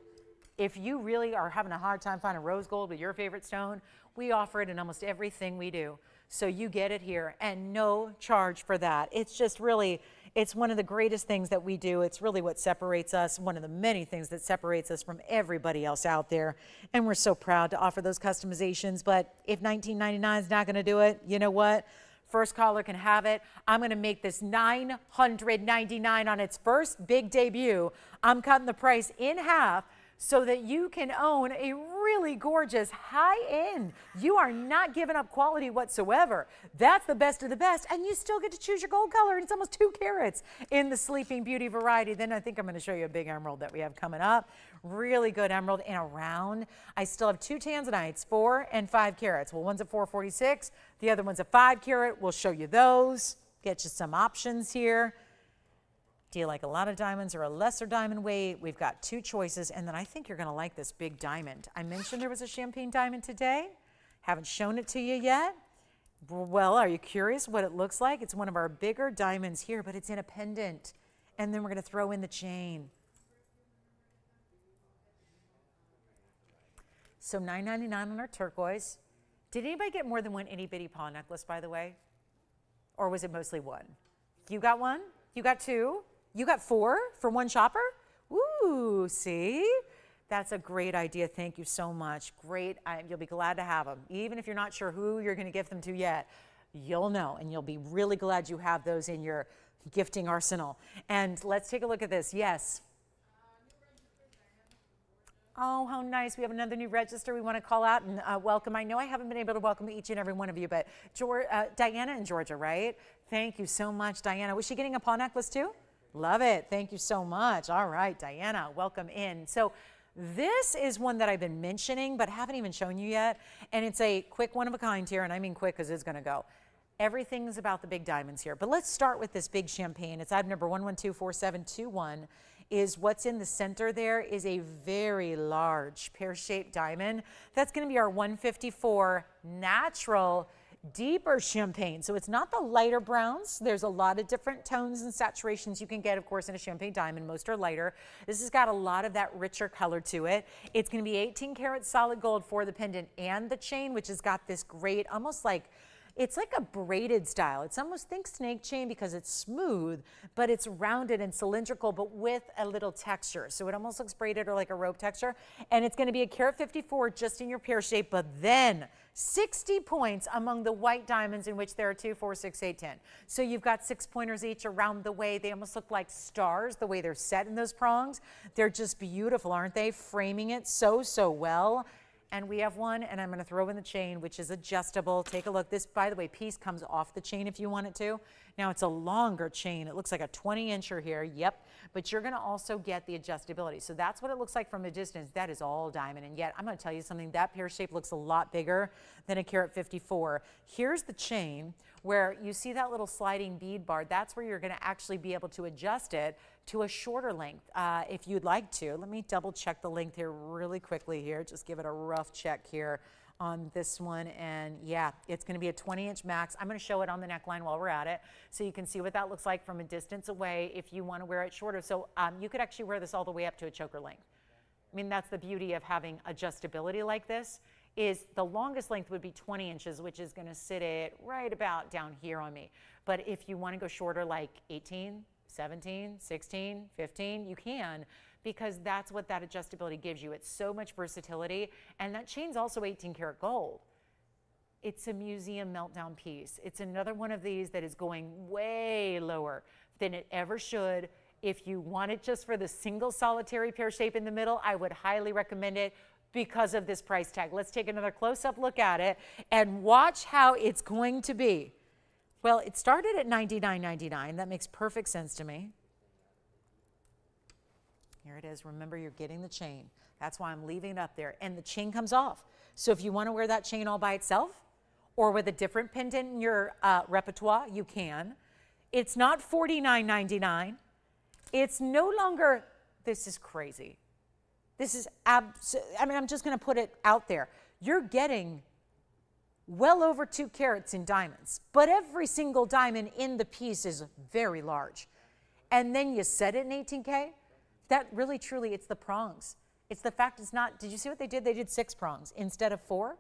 If you really are having a hard time finding rose gold with your favorite stone, we offer it in almost everything we do. So you get it here and no charge for that. It's just really, it's one of the greatest things that we do. It's really what separates us, one of the many things that separates us from everybody else out there. And we're so proud to offer those customizations. But if $19.99 is not going to do it, you know what? First caller can have it. I'm going to make this $999 on its first big debut. I'm cutting the price in half so that you can own a really gorgeous high-end. You are not giving up quality whatsoever. That's the best of the best, and you still get to choose your gold color, and it's almost 2 carats in the Sleeping Beauty variety. Then I think I'm going to show you a big emerald that we have coming up. Really good emerald in a round. I still have 2 Tanzanites, 4 and 5 carats. Well, one's a 446, the other one's a 5 carat. We'll show you those, get you some options here. Do you like a lot of diamonds or a lesser diamond weight? We've got 2 choices, and then I think you're going to like this big diamond. I mentioned there was a champagne diamond today. Haven't shown it to you yet. Well, are you curious what it looks like? It's one of our bigger diamonds here, but it's in a pendant, and then we're going to throw in the chain. So $9.99 on our turquoise. Did anybody get more than one itty bitty paw necklace, by the way? Or was it mostly one? You got one? You got 2? You got 4 for one shopper? Ooh, see? That's a great idea. Thank you so much. Great. You'll be glad to have them. Even if you're not sure who you're going to gift them to yet, you'll know, and you'll be really glad you have those in your gifting arsenal. And let's take a look at this. Yes. Oh, how nice. We have another new register we want to call out and welcome. I know I haven't been able to welcome each and every one of you, but Diana in Georgia, right? Thank you so much, Diana. Was she getting a paw necklace too? Love it. Thank you so much. All right, Diana, welcome in. So this is one that I've been mentioning, but haven't even shown you yet. And it's a quick one of a kind here, and I mean quick because it's going to go. Everything's about the big diamonds here. But let's start with this big champagne. It's item number 1124721. Is what's in the center there is a very large pear-shaped diamond. That's going to be our 154 natural deeper champagne. So it's not the lighter browns. There's a lot of different tones and saturations you can get, of course, in a champagne diamond. Most are lighter. This has got a lot of that richer color to it. It's going to be 18 karat solid gold for the pendant and the chain, which has got this great, almost like, it's like a braided style. It's almost, think snake chain because it's smooth, but it's rounded and cylindrical, but with a little texture. So it almost looks braided or like a rope texture. And it's going to be a carat 54 just in your pear shape, but then 60 points among the white diamonds in which there are 2, 4, 6, 8, 10. So you've got 6 pointers each around the way. They almost look like stars, the way they're set in those prongs. They're just beautiful, aren't they? Framing it so, so well. And we have one, and I'm going to throw in the chain, which is adjustable. Take a look. This, by the way, piece comes off the chain if you want it to. Now, it's a longer chain. It looks like a 20-incher here. Yep. But you're going to also get the adjustability. So that's what it looks like from a distance. That is all diamond. And yet, I'm going to tell you something. That pear shape looks a lot bigger than a carat 54. Here's the chain where you see that little sliding bead bar. That's where you're going to actually be able to adjust it to a shorter length if you'd like to. Let me double check the length here really quickly here. Just give it a rough check here on this one. And yeah, it's going to be a 20-inch max. I'm going to show it on the neckline while we're at it so you can see what that looks like from a distance away if you want to wear it shorter. So you could actually wear this all the way up to a choker length. I mean, that's the beauty of having adjustability like this, is the longest length would be 20 inches, which is going to sit it right about down here on me. But if you want to go shorter, like 18, 17, 16, 15, you can, because that's what that adjustability gives you. It's so much versatility. And that chain's also 18 karat gold. It's a museum meltdown piece. It's another one of these that is going way lower than it ever should. If you want it just for the single solitary pear shape in the middle, I would highly recommend it because of this price tag. Let's take another close-up look at it and watch how it's going to be. Well, it started at $99.99. That makes perfect sense to me. Here it is. Remember, you're getting the chain. That's why I'm leaving it up there. And the chain comes off. So if you want to wear that chain all by itself or with a different pendant in your repertoire, you can. It's not $49.99. It's no longer, this is crazy. This is, I mean, I'm just going to put it out there. You're getting well over 2 carats in diamonds, but every single diamond in the piece is very large. And then you set it in 18K. That really, truly, it's the prongs. It's the fact it's not, did you see what they did? They did 6 prongs instead of 4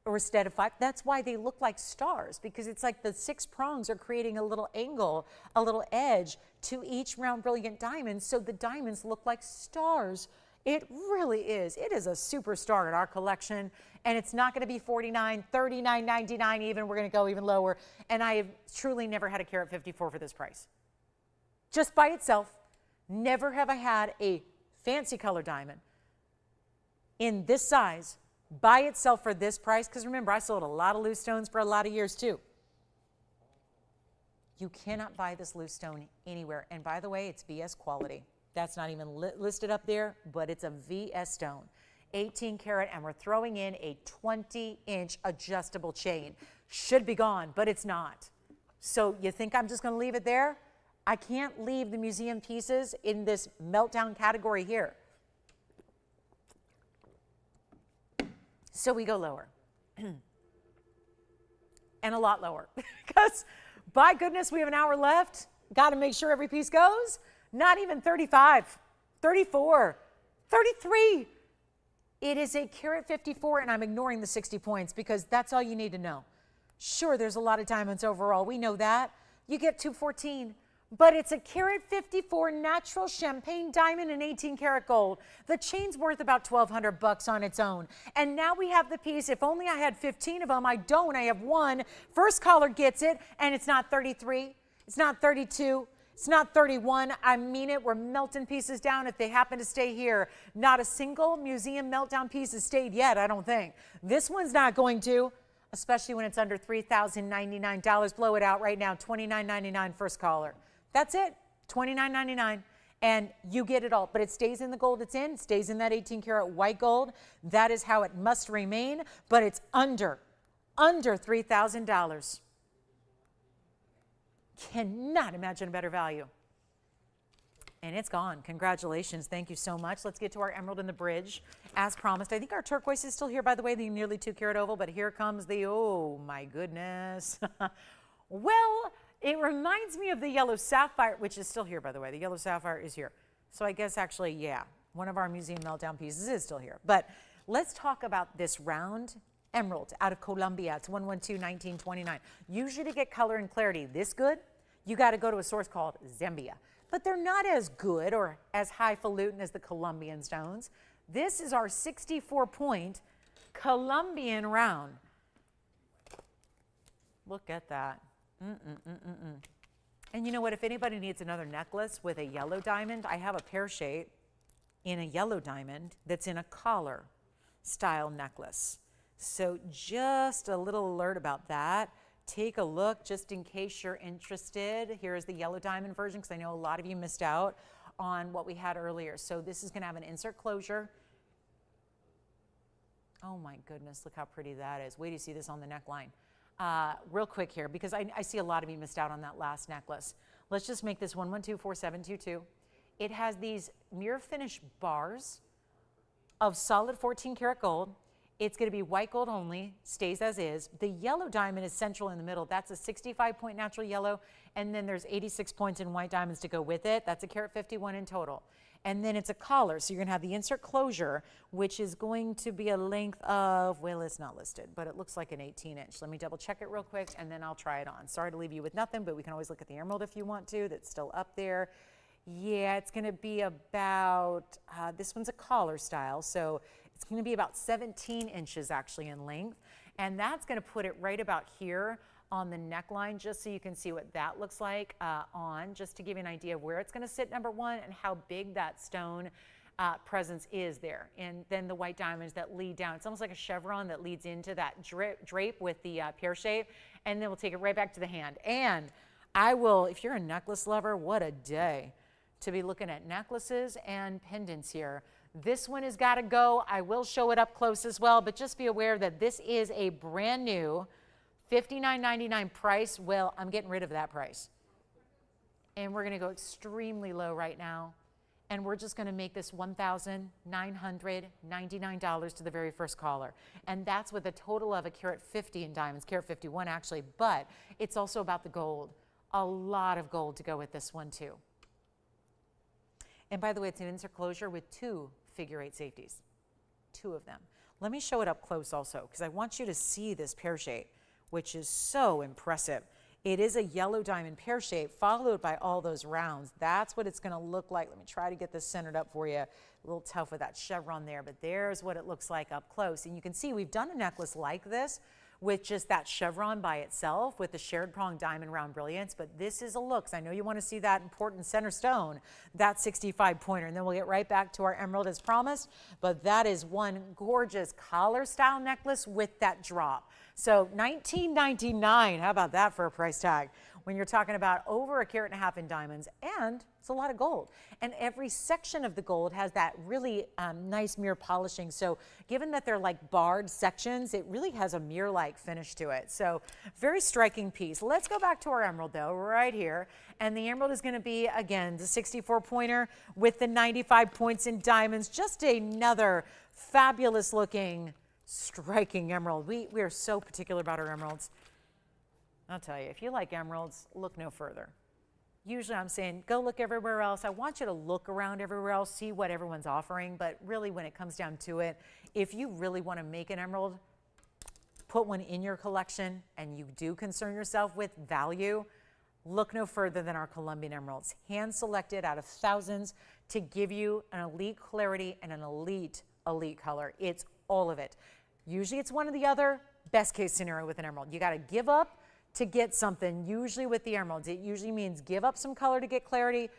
or instead of 5. That's why they look like stars, because it's like the 6 prongs are creating a little angle, a little edge to each round brilliant diamond. So the diamonds look like stars It really is. It is a superstar in our collection, and it's not going to be $49, $39, $99 even. We're going to go even lower, and I have truly never had a carat 54 for this price. Just by itself, never have I had a fancy color diamond in this size by itself for this price, because remember, I sold a lot of loose stones for a lot of years too. You cannot buy this loose stone anywhere, and by the way, it's VS quality. That's not even listed up there, but it's a VS stone. 18 karat, and we're throwing in a 20-inch adjustable chain. Should be gone, but it's not. So you think I'm just going to leave it there? I can't leave the museum pieces in this meltdown category here. So we go lower. And a lot lower. Because, by goodness, we have an hour left. Got to make sure every piece goes. Not even 35, 34, 33. It is a carat 54, and I'm ignoring the 60 points because that's all you need to know. Sure, there's a lot of diamonds overall. We know that. You get 214. But it's a carat 54 natural champagne diamond and 18 karat gold. The chain's worth about $1,200 on its own. And now we have the piece. If only I had 15 of them. I don't. I have one. First caller gets it, and it's not 33. It's not 32. It's not 31. I mean it. We're melting pieces down if they happen to stay here. Not a single museum meltdown piece has stayed yet, I don't think. This one's not going to, especially when it's under $3,099. Blow it out right now. $29.99 first caller. That's it. $29.99. And you get it all. But it stays in the gold it's in. It stays in that 18 karat white gold. That is how it must remain. But it's under $3,000. Cannot imagine a better value. And it's gone. Congratulations. Thank you so much. Let's get to our emerald in the bridge. As promised, I think our turquoise is still here, by the way, the nearly 2 karat oval, but here comes the, oh my goodness. Well, it reminds me of the yellow sapphire, which is still here, by the way. The yellow sapphire is here. So I guess actually, yeah, one of our museum meltdown pieces is still here. But let's talk about this round emerald out of Colombia. It's 112-1929. Usually to get color and clarity this good, you got to go to a source called Zambia. But they're not as good or as highfalutin as the Colombian stones. This is our 64-point Colombian round. Look at that. And you know what? If anybody needs another necklace with a yellow diamond, I have a pear shape in a yellow diamond that's in a collar style necklace. So just a little alert about that. Take a look just in case you're interested. Here's the yellow diamond version because I know a lot of you missed out on what we had earlier. So this is going to have an insert closure. Oh my goodness, look how pretty that is. Wait till you see this on the neckline. Real quick here because I see a lot of you missed out on that last necklace. Let's just make this 1124722. It has these mirror finish bars of solid 14 karat gold. It's going to be white gold only, stays as is. The yellow diamond is central in the middle. That's a 65-point natural yellow, and then there's 86 points in white diamonds to go with it. That's a carat 51 in total. And then it's a collar, so you're going to have the insert closure, which is going to be a length of, well, it's not listed, but it looks like an 18-inch. Let me double check it real quick, and then I'll try it on. Sorry to leave you with nothing, but we can always look at the emerald if you want to. That's still up there. Yeah, it's going to be about, this one's a collar style, so it's going to be about 17 inches actually in length. And that's going to put it right about here on the neckline, just so you can see what that looks like just to give you an idea of where it's going to sit, number one, and how big that stone presence is there. And then the white diamonds that lead down. It's almost like a chevron that leads into that drape with the pear shape. And then we'll take it right back to the hand. And I will, if you're a necklace lover, what a day to be looking at necklaces and pendants here. This one has got to go. I will show it up close as well, but just be aware that this is a brand new $59.99 price. Well, I'm getting rid of that price. And we're going to go extremely low right now. And we're just going to make this $1,999 to the very first caller. And that's with a total of a carat 50 in diamonds, carat 51 actually, but it's also about the gold. A lot of gold to go with this one too. And by the way, it's an insert closure with 2 figure-8 safeties, 2 of them. Let me show it up close also, because I want you to see this pear shape, which is so impressive. It is a yellow diamond pear shape followed by all those rounds. That's what it's going to look like. Let me try to get this centered up for you. A little tough with that chevron there, but there's what it looks like up close. And you can see we've done a necklace like this with just that chevron by itself with the shared prong diamond round brilliance. But this is a look, 'cause I know you want to see that important center stone, that 65 pointer. And then we'll get right back to our emerald as promised. But that is one gorgeous collar style necklace with that drop. So $19.99, how about that for a price tag? When you're talking about over 1.5 carats in diamonds, and it's a lot of gold. And every section of the gold has that really nice mirror polishing. So given that they're like barred sections, it really has a mirror-like finish to it. So very striking piece. Let's go back to our emerald though, right here. And the emerald is gonna be, again, the 64 pointer with the 95 points in diamonds. Just another fabulous looking, striking emerald. We are so particular about our emeralds. I'll tell you, if you like emeralds, look no further. Usually I'm saying, go look everywhere else. I want you to look around everywhere else, see what everyone's offering. But really, when it comes down to it, if you really want to make an emerald, put one in your collection, and you do concern yourself with value, look no further than our Colombian emeralds. Hand selected out of thousands to give you an elite clarity and an elite color. It's all of it. Usually it's one or the other. Best case scenario with an emerald. You got to give up to get something. Usually with the emeralds, it usually means give up some color to get clarity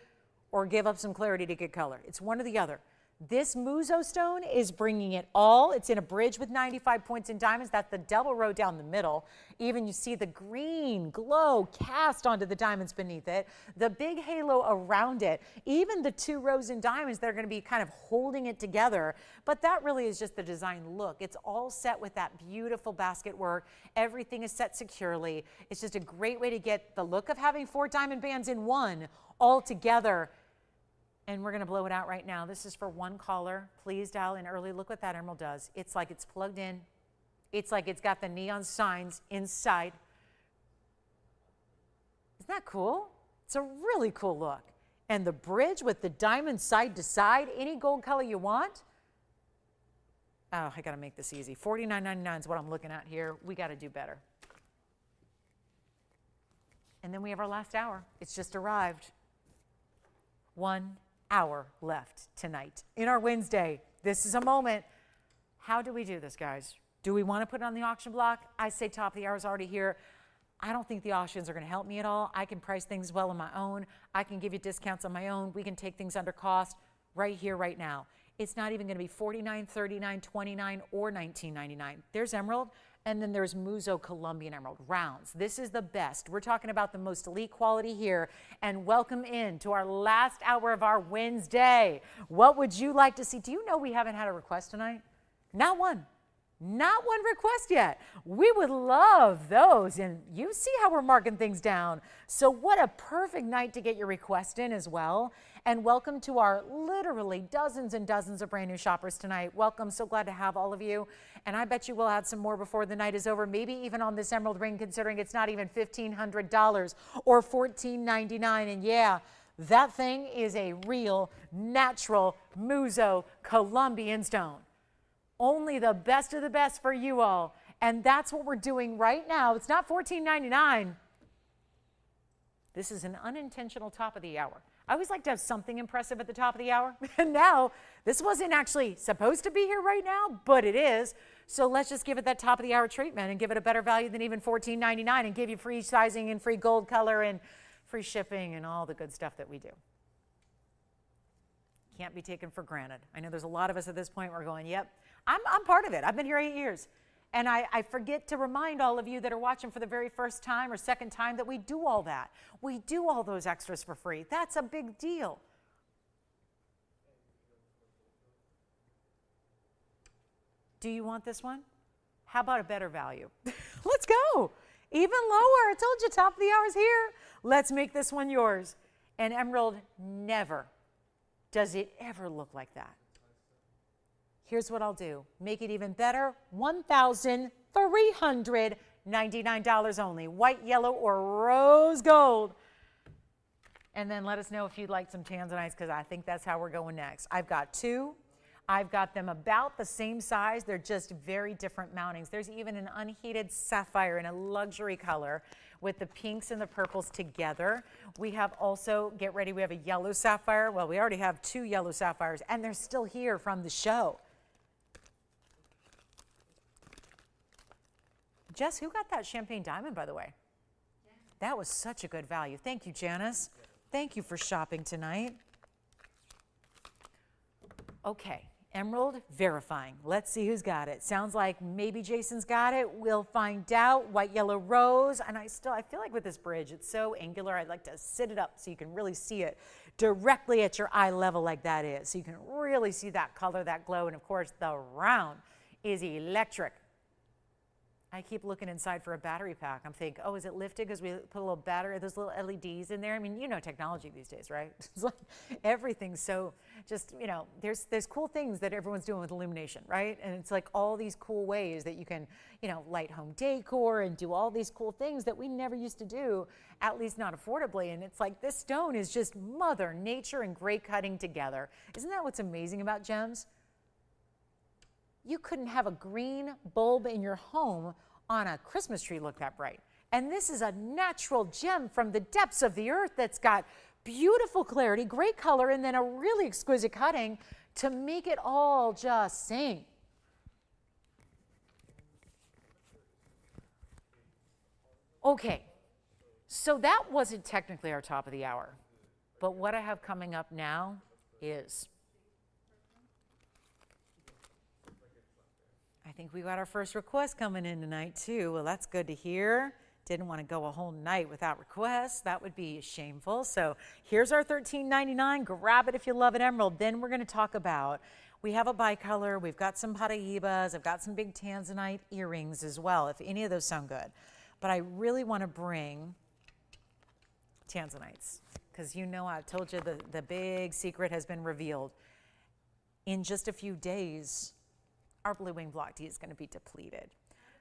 or give up some clarity to get color. It's one or the other. This Muzo stone is bringing it all. It's in a bridge with 95 points in diamonds. That's the double row down the middle. Even you see the green glow cast onto the diamonds beneath it. The big halo around it. Even the 2 rows in diamonds that are going to be kind of holding it together. But that really is just the design look. It's all set with that beautiful basket work. Everything is set securely. It's just a great way to get the look of having 4 diamond bands in one all together. And we're going to blow it out right now. This is for one caller. Please dial in early. Look what that emerald does. It's like it's plugged in. It's like it's got the neon signs inside. Isn't that cool? It's a really cool look. And the bridge with the diamond side to side, any gold color you want. Oh, I got to make this easy. $49.99 is what I'm looking at here. We got to do better. And then we have our last hour. It's just arrived. 1 hour left tonight in our Wednesday. This is a moment. How do we do this, guys? Do we want to put it on the auction block? I say top of the hour is already here. I don't think the auctions are going to help me at all. I can price things well on my own. I can give you discounts on my own. We can take things under cost right here, right now. It's not even going to be $49, $39, $29, or $19.99. There's emerald, and then there's Muzo Colombian emerald rounds. This is the best. We're talking about the most elite quality here. And welcome in to our last hour of our Wednesday. What would you like to see? Do you know we haven't had a request tonight? Not one. Not one request yet. We would love those. And you see how we're marking things down. So what a perfect night to get your request in as well. And welcome to our literally dozens and dozens of brand new shoppers tonight. Welcome. So glad to have all of you. And I bet you we'll add some more before the night is over. Maybe even on this emerald ring, considering it's not even $1,500 or $14.99. And yeah, that thing is a real natural Muzo Colombian stone. Only the best of the best for you all. And that's what we're doing right now. It's not $14.99. This is an unintentional top of the hour. I always like to have something impressive at the top of the hour. And now, this wasn't actually supposed to be here right now, but it is. So let's just give it that top of the hour treatment and give it a better value than even $14.99 and give you free sizing and free gold color and free shipping and all the good stuff that we do. Can't be taken for granted. I know there's a lot of us at this point who are going, yep, I'm part of it. I've been here 8 years. And I forget to remind all of you that are watching for the very first time or second time that we do all that. We do all those extras for free. That's a big deal. Do you want this one? How about a better value? Let's go. Even lower. I told you top of the hour's here. Let's make this one yours. And emerald never does it ever look like that. Here's what I'll do. Make it even better. $1,399 only. White, yellow, or rose gold. And then let us know if you'd like some Tanzanites, because I think that's how we're going next. I've got 2. I've got them about the same size. They're just very different mountings. There's even an unheated sapphire in a luxury color with the pinks and the purples together. We have also, get ready, we have a yellow sapphire. Well, we already have 2 yellow sapphires, and they're still here from the show. Jess, who got that champagne diamond, by the way? Yeah. That was such a good value. Thank you, Janice. Thank you for shopping tonight. Okay. Emerald verifying. Let's see who's got it. Sounds like maybe Jason's got it. We'll find out. White, yellow, rose. And I feel like with this bridge, it's so angular. I'd like to sit it up so you can really see it directly at your eye level like that is. So you can really see that color, that glow. And of course, the round is electric. I keep looking inside for a battery pack. I'm thinking, oh, is it lifted because we put a little battery, those little LEDs in there? I mean, you know technology these days, right? It's like everything's so just, you know, there's cool things that everyone's doing with illumination, right? And it's like all these cool ways that you can, you know, light home decor and do all these cool things that we never used to do, at least not affordably. And it's like this stone is just Mother Nature and great cutting together. Isn't that what's amazing about gems? You couldn't have a green bulb in your home on a Christmas tree look that bright. And this is a natural gem from the depths of the earth that's got beautiful clarity, great color, and then a really exquisite cutting to make it all just sing. Okay, so that wasn't technically our top of the hour, but what I have coming up now is, I think we got our first request coming in tonight too. Well, that's good to hear. Didn't want to go a whole night without requests. That would be shameful. So here's our $13.99. Grab it if you love an emerald. Then we're going to talk about, we have a bicolor. We've got some Paiibas. I've got some big Tanzanite earrings as well, if any of those sound good. But I really want to bring Tanzanites because you know I've told you the big secret has been revealed. In just a few days, our blue wing block D is going to be depleted.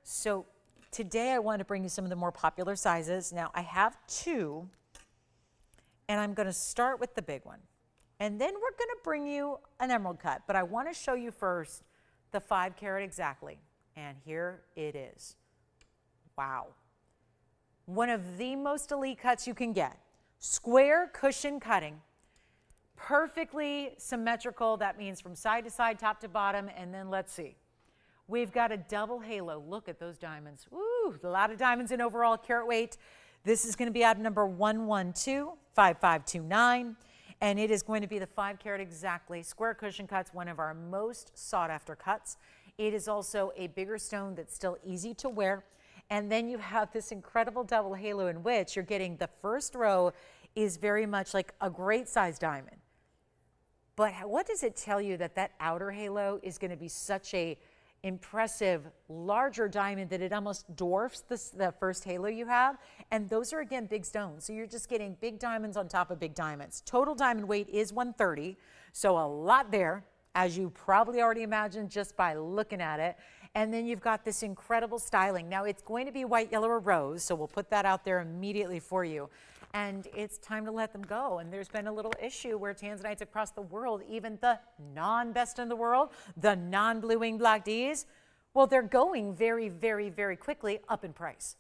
So today I want to bring you some of the more popular sizes. Now I have 2, and I'm going to start with the big one. And then we're going to bring you an emerald cut, but I want to show you first the 5 carat exactly. And here it is. Wow. One of the most elite cuts you can get. Square cushion cutting. Perfectly symmetrical. That means from side to side, top to bottom. And then let's see. We've got a double halo. Look at those diamonds. Woo, a lot of diamonds in overall carat weight. This is going to be item number 1125529. And it is going to be the 5 carat exactly. Square cushion cuts, one of our most sought after cuts. It is also a bigger stone that's still easy to wear. And then you have this incredible double halo in which you're getting the first row is very much like a great size diamond. But what does it tell you that that outer halo is going to be such a impressive, larger diamond that it almost dwarfs the first halo you have? And those are, again, big stones. So you're just getting big diamonds on top of big diamonds. Total diamond weight is 130, so a lot there, as you probably already imagined just by looking at it. And then you've got this incredible styling. Now, it's going to be white, yellow, or rose, so we'll put that out there immediately for you. And it's time to let them go. And there's been a little issue where Tanzanites across the world, even the non-best in the world, the non-blue wing black Ds, well, they're going very, very, very quickly up in price.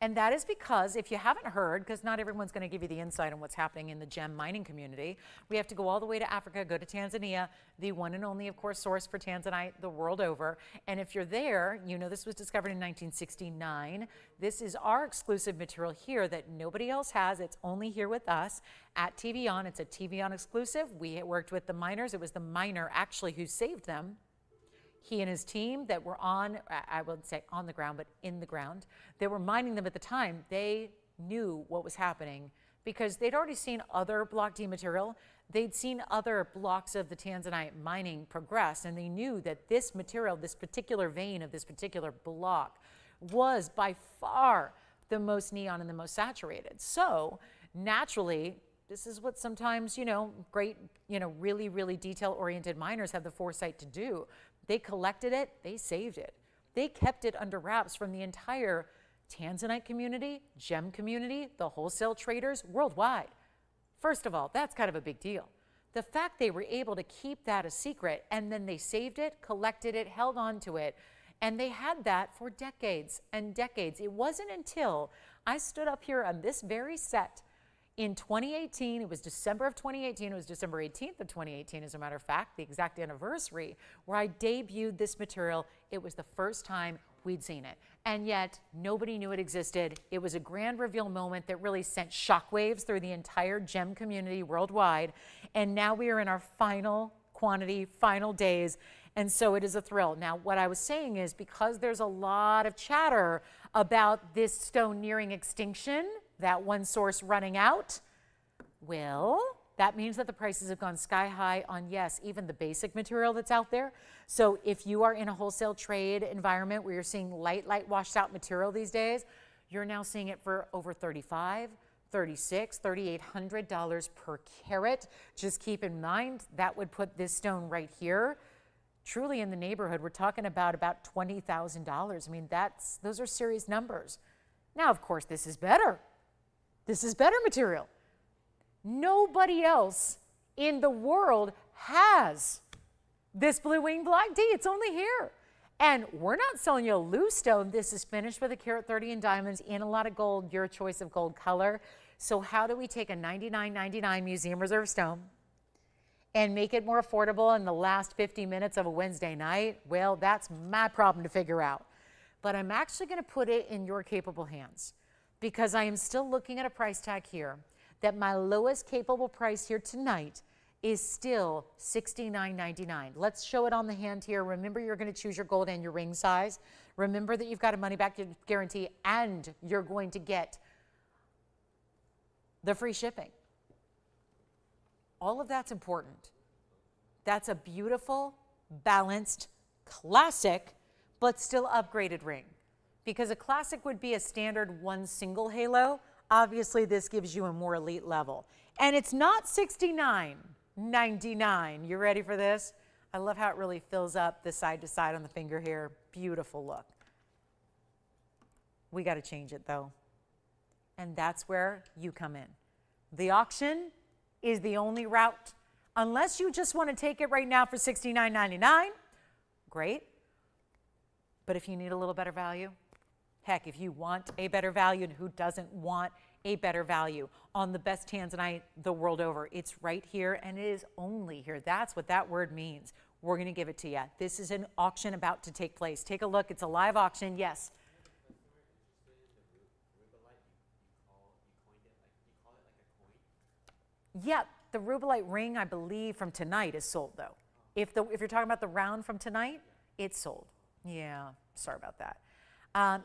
And that is because, if you haven't heard, because not everyone's going to give you the insight on what's happening in the gem mining community, we have to go all the way to Africa, go to Tanzania, the one and only, of course, source for Tanzanite the world over. And if you're there, you know this was discovered in 1969. This is our exclusive material here that nobody else has. It's only here with us at TVON. It's a TVON exclusive. We worked with the miners. It was the miner, actually, who saved them. He and his team that were on, I wouldn't say on the ground, but in the ground, they were mining them at the time. They knew what was happening because they'd already seen other block D material. They'd seen other blocks of the Tanzanite mining progress, and they knew that this material, this particular vein of this particular block, was by far the most neon and the most saturated. So naturally, this is what sometimes, great, really, really detail-oriented miners have the foresight to do. They collected it, they saved it. They kept it under wraps from the entire Tanzanite community, gem community, the wholesale traders worldwide. First of all, that's kind of a big deal. The fact they were able to keep that a secret, and then they saved it, collected it, held on to it, and they had that for decades and decades. It wasn't until I stood up here on this very set in 2018, it was December of 2018, it was December 18th of 2018, as a matter of fact, the exact anniversary, where I debuted this material. It was the first time we'd seen it. And yet, nobody knew it existed. It was a grand reveal moment that really sent shockwaves through the entire gem community worldwide. And now we are in our final quantity, final days. And so it is a thrill. Now, what I was saying is, because there's a lot of chatter about this stone nearing extinction, that one source running out, well, that means that the prices have gone sky high on, yes, even the basic material that's out there. So if you are in a wholesale trade environment where you're seeing light washed out material these days, you're now seeing it for over $3,500, $3,600, $3,800 per carat. Just keep in mind, that would put this stone right here truly in the neighborhood. We're talking about $20,000. I mean, those are serious numbers. Now, of course, this is better. This is better material. Nobody else in the world has this blue wing block D. It's only here. And we're not selling you a loose stone. This is finished with a carat 30 in diamonds and a lot of gold, your choice of gold color. So how do we take a $99.99 museum reserve stone and make it more affordable in the last 50 minutes of a Wednesday night? Well, that's my problem to figure out. But I'm actually going to put it in your capable hands, because I am still looking at a price tag here that my lowest capable price here tonight is still $69.99. Let's show it on the hand here. Remember, you're going to choose your gold and your ring size. Remember that you've got a money back guarantee, and you're going to get the free shipping. All of that's important. That's a beautiful, balanced, classic, but still upgraded ring. Because a classic would be a standard one single halo. Obviously, this gives you a more elite level. And it's not $69.99. You ready for this? I love how it really fills up the side to side on the finger here. Beautiful look. We got to change it though. And that's where you come in. The auction is the only route. Unless you just want to take it right now for $69.99, great. But if you need a little better value, heck, if you want a better value, and who doesn't want a better value on the best Tanzanite the world over? It's right here, and it is only here. That's what that word means. We're going to give it to you. This is an auction about to take place. Take a look. It's a live auction. Yes. Yeah, the Rubellite ring, I believe, from tonight is sold, though. If you're talking about the round from tonight, it's sold. Yeah, sorry about that.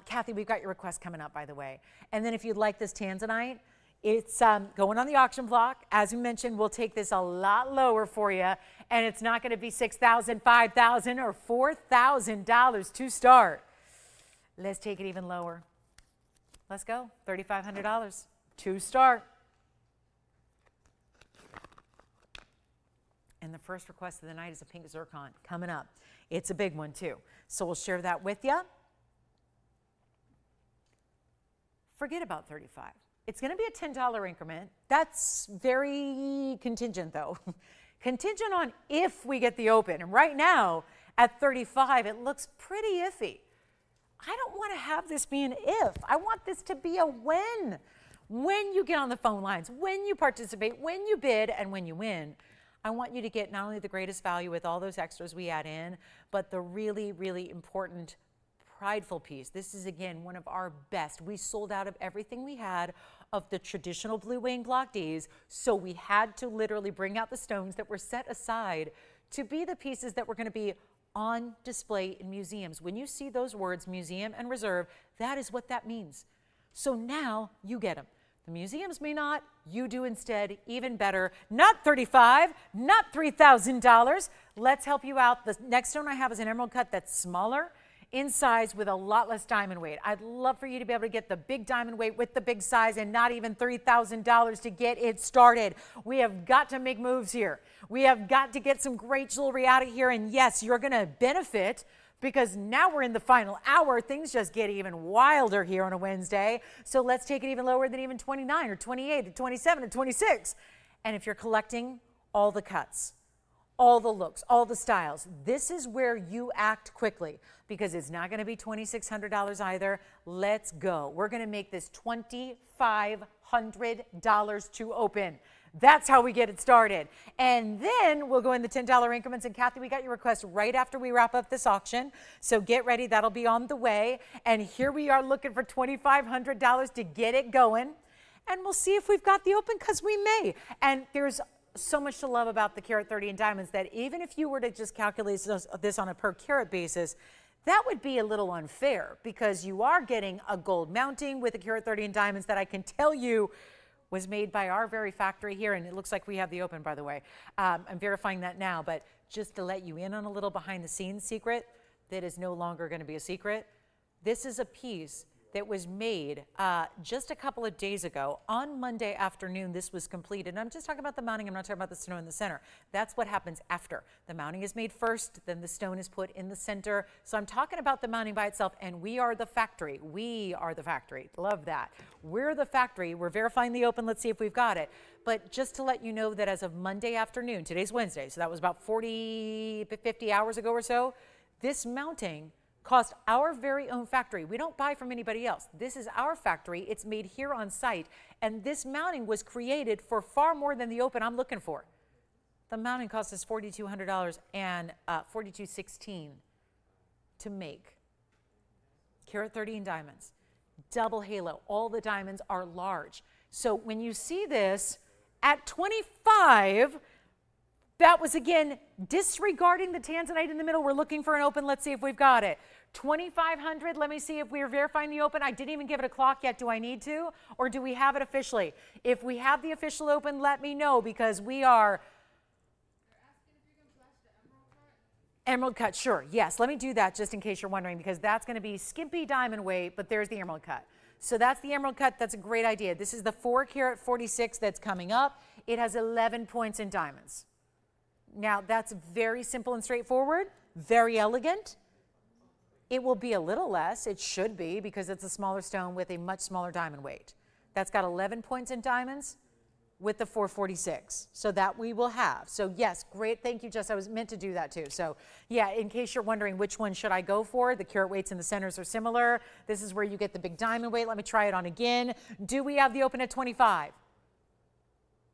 Kathy, we've got your request coming up, by the way. And then if you'd like this Tanzanite, it's going on the auction block. As we mentioned, we'll take this a lot lower for you, and it's not going to be $6,000, $5,000, or $4,000 to start. Let's take it even lower. Let's go, $3,500 to start. And the first request of the night is a pink zircon coming up. It's a big one too. So we'll share that with you. Forget about 35. It's going to be a $10 increment. That's very contingent though. Contingent on if we get the open. And right now at 35, it looks pretty iffy. I don't want to have this be an if. I want this to be a when. When you get on the phone lines, when you participate, when you bid, and when you win. I want you to get not only the greatest value with all those extras we add in, but the really, really important prideful piece. This is, again, one of our best. We sold out of everything we had of the traditional blue wing block Ds, so we had to literally bring out the stones that were set aside to be the pieces that were going to be on display in museums. When you see those words, museum and reserve, that is what that means. So now you get them. The museums may not, you do instead, even better. Not $35, not $3,000. Let's help you out. The next stone I have is an emerald cut that's smaller in size with a lot less diamond weight. I'd love for you to be able to get the big diamond weight with the big size and not even $3,000 to get it started. We have got to make moves here. We have got to get some great jewelry out of here. And yes, you're going to benefit, because now we're in the final hour. Things just get even wilder here on a Wednesday. So let's take it even lower than even 29 or 28 or 27 or 26. And if you're collecting all the cuts, all the looks, all the styles. This is where you act quickly because it's not going to be $2,600 either. Let's go. We're going to make this $2,500 to open. That's how we get it started. And then we'll go in the $10 increments. And Kathy, we got your request right after we wrap up this auction. So get ready. That'll be on the way. And here we are looking for $2,500 to get it going. And we'll see if we've got the open because we may. And there's so much to love about the carat 30 in diamonds that even if you were to just calculate this on a per carat basis, that would be a little unfair because you are getting a gold mounting with a carat 30 in diamonds that I can tell you was made by our very factory here, and it looks like we have the open, by the way. I'm verifying that now, but just to let you in on a little behind the scenes secret that is no longer going to be a secret, this is a piece that was made just a couple of days ago. On Monday afternoon, this was completed. And I'm just talking about the mounting. I'm not talking about the stone in the center. That's what happens after. The mounting is made first, then the stone is put in the center. So I'm talking about the mounting by itself, and we are the factory. We are the factory. Love that. We're the factory. We're verifying the open. Let's see if we've got it. But just to let you know that as of Monday afternoon, today's Wednesday, so that was about 50 hours ago or so, this mounting cost our very own factory. We don't buy from anybody else. This is our factory. It's made here on site. And this mounting was created for far more than the open I'm looking for. The mounting cost us $4,200 and $4,216 to make. Carat 30 in diamonds. Double halo. All the diamonds are large. So when you see this at 25, that was, again, disregarding the Tanzanite in the middle. We're looking for an open. Let's see if we've got it. 2,500. Let me see if we're verifying the open. I didn't even give it a clock yet. Do I need to? Or do we have it officially? If we have the official open, let me know because we are... Emerald cut, sure. Yes, let me do that just in case you're wondering because that's going to be skimpy diamond weight, but there's the emerald cut. So that's the emerald cut. That's a great idea. This is the 4 carat 46 that's coming up. It has 11 points in diamonds. Now, that's very simple and straightforward, very elegant. It will be a little less. It should be because it's a smaller stone with a much smaller diamond weight. That's got 11 points in diamonds with the 446. So that we will have. So yes, great. Thank you, Jess. I was meant to do that too. So yeah, in case you're wondering which one should I go for, the carat weights in the centers are similar. This is where you get the big diamond weight. Let me try it on again. Do we have the open at 25?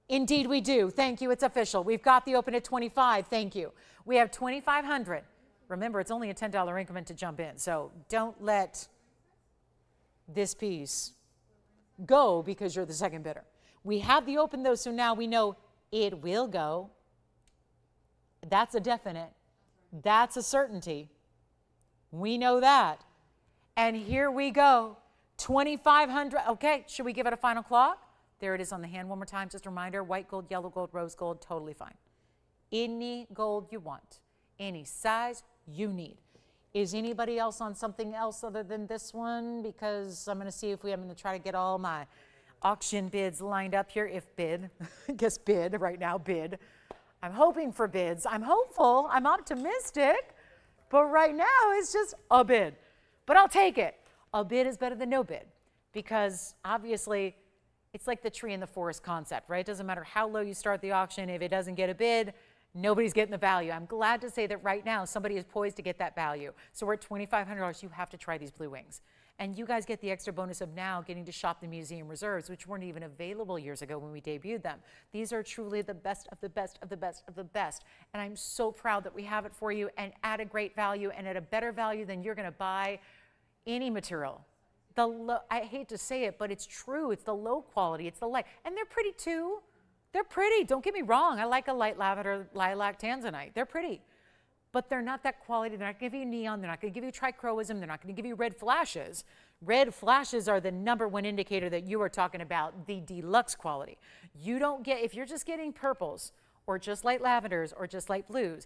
Indeed we do. Thank you. It's official. We've got the open at 25. Thank you. We have 2,500. Remember, it's only a $10 increment to jump in. So don't let this piece go because you're the second bidder. We have the open though, so now we know it will go. That's a definite. That's a certainty. We know that. And here we go. 2,500. Okay, should we give it a final clock? There it is on the hand one more time. Just a reminder, white gold, yellow gold, rose gold, totally fine. Any gold you want, any size you need. Is anybody else on something else other than this one? Because I'm going to see if I'm going to try to get all my auction bids lined up here. If bid, I guess bid right now, bid. I'm hoping for bids. I'm hopeful. I'm optimistic. But right now it's just a bid. But I'll take it. A bid is better than no bid because obviously it's like the tree in the forest concept, right? It doesn't matter how low you start the auction. If it doesn't get a bid, nobody's getting the value. I'm glad to say that right now somebody is poised to get that value. So we're at $2,500. You have to try these blue wings. And you guys get the extra bonus of now getting to shop the museum reserves, which weren't even available years ago when we debuted them. These are truly the best of the best of the best of the best. And I'm so proud that we have it for you and at a great value and at a better value than you're going to buy any material. I hate to say it, but it's true. It's the low quality. It's the light. And they're pretty too. They're pretty. Don't get me wrong. I like a light lavender lilac Tanzanite. They're pretty. But they're not that quality. They're not going to give you neon. They're not going to give you trichroism. They're not going to give you red flashes. Red flashes are the #1 indicator that you are talking about, the deluxe quality. You don't get, if you're just getting purples or just light lavenders or just light blues,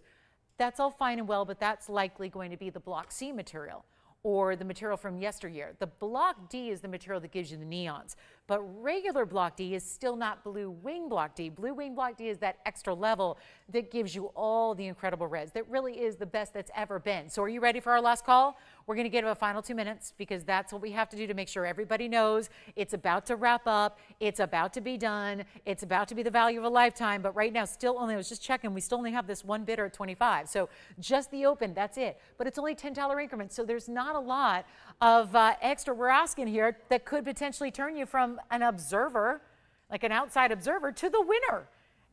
that's all fine and well, but that's likely going to be the block C material or the material from yesteryear. The block D is the material that gives you the neons. But regular block D is still not blue wing block D. Blue wing block D is that extra level that gives you all the incredible reds. That really is the best that's ever been. So are you ready for our last call? We're going to give a final 2 minutes because that's what we have to do to make sure everybody knows it's about to wrap up. It's about to be done. It's about to be the value of a lifetime. But right now, still only, I was just checking, we still only have this one bidder at 25. So just the open, that's it. But it's only $10 increments. So there's not a lot of extra we're asking here that could potentially turn you from an observer, like an outside observer, to the winner.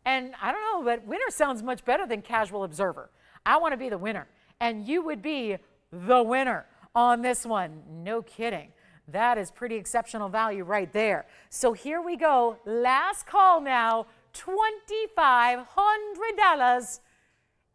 And I don't know, but winner sounds much better than casual observer. I want to be the winner. And you would be the winner on this one. No kidding. That is pretty exceptional value right there. So here we go. Last call now, $2,500.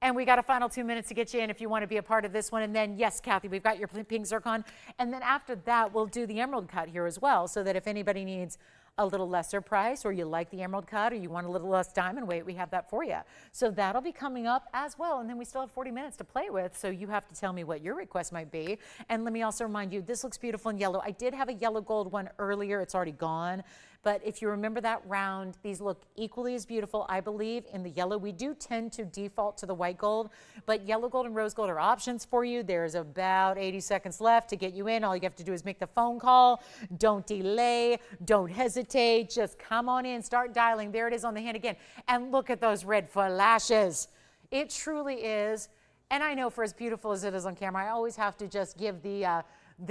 And we got a final 2 minutes to get you in if you want to be a part of this one. And then, yes, Kathy, we've got your pink zircon. And then after that, we'll do the emerald cut here as well, so that if anybody needs a little lesser price, or you like the emerald cut, or you want a little less diamond weight, we have that for you. So that'll be coming up as well. And then we still have 40 minutes to play with. So you have to tell me what your request might be. And let me also remind you, this looks beautiful in yellow. I did have a yellow gold one earlier. It's already gone. But if you remember that round, these look equally as beautiful, I believe, in the yellow. We do tend to default to the white gold, but yellow gold and rose gold are options for you. There's about 80 seconds left to get you in. All you have to do is make the phone call. Don't delay. Don't hesitate. Just come on in, start dialing. There it is on the hand again. And look at those red flashes. It truly is. And I know for as beautiful as it is on camera, I always have to just give the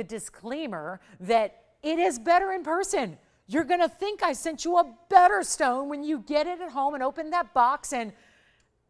disclaimer that it is better in person. You're going to think I sent you a better stone when you get it at home and open that box, and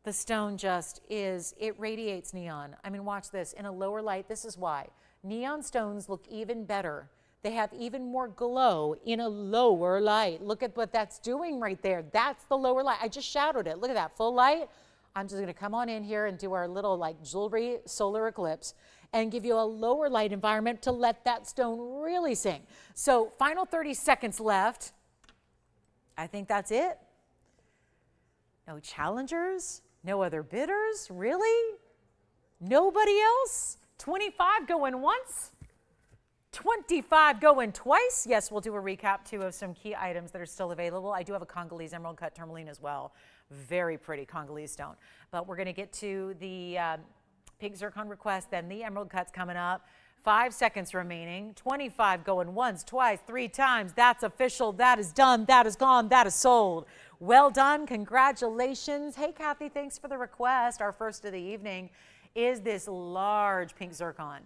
the stone just is, it radiates neon. I mean, watch this. In a lower light, this is why. Neon stones look even better. They have even more glow in a lower light. Look at what that's doing right there. That's the lower light. I just shadowed it. Look at that, full light. I'm just going to come on in here and do our little like jewelry solar eclipse and give you a lower light environment to let that stone really sing. So final 30 seconds left. I think that's it. No challengers, no other bidders, really? Nobody else? 25 going once, 25 going twice. Yes, we'll do a recap too of some key items that are still available. I do have a Congolese emerald cut tourmaline as well. Very pretty Congolese stone. But we're gonna get to the pink zircon request, then the emerald cut's coming up. 5 seconds remaining. 25 going once, twice, 3 times. That's official. That is done. That is gone. That is sold. Well done. Congratulations. Hey, Kathy, thanks for the request. Our first of the evening is this large pink zircon.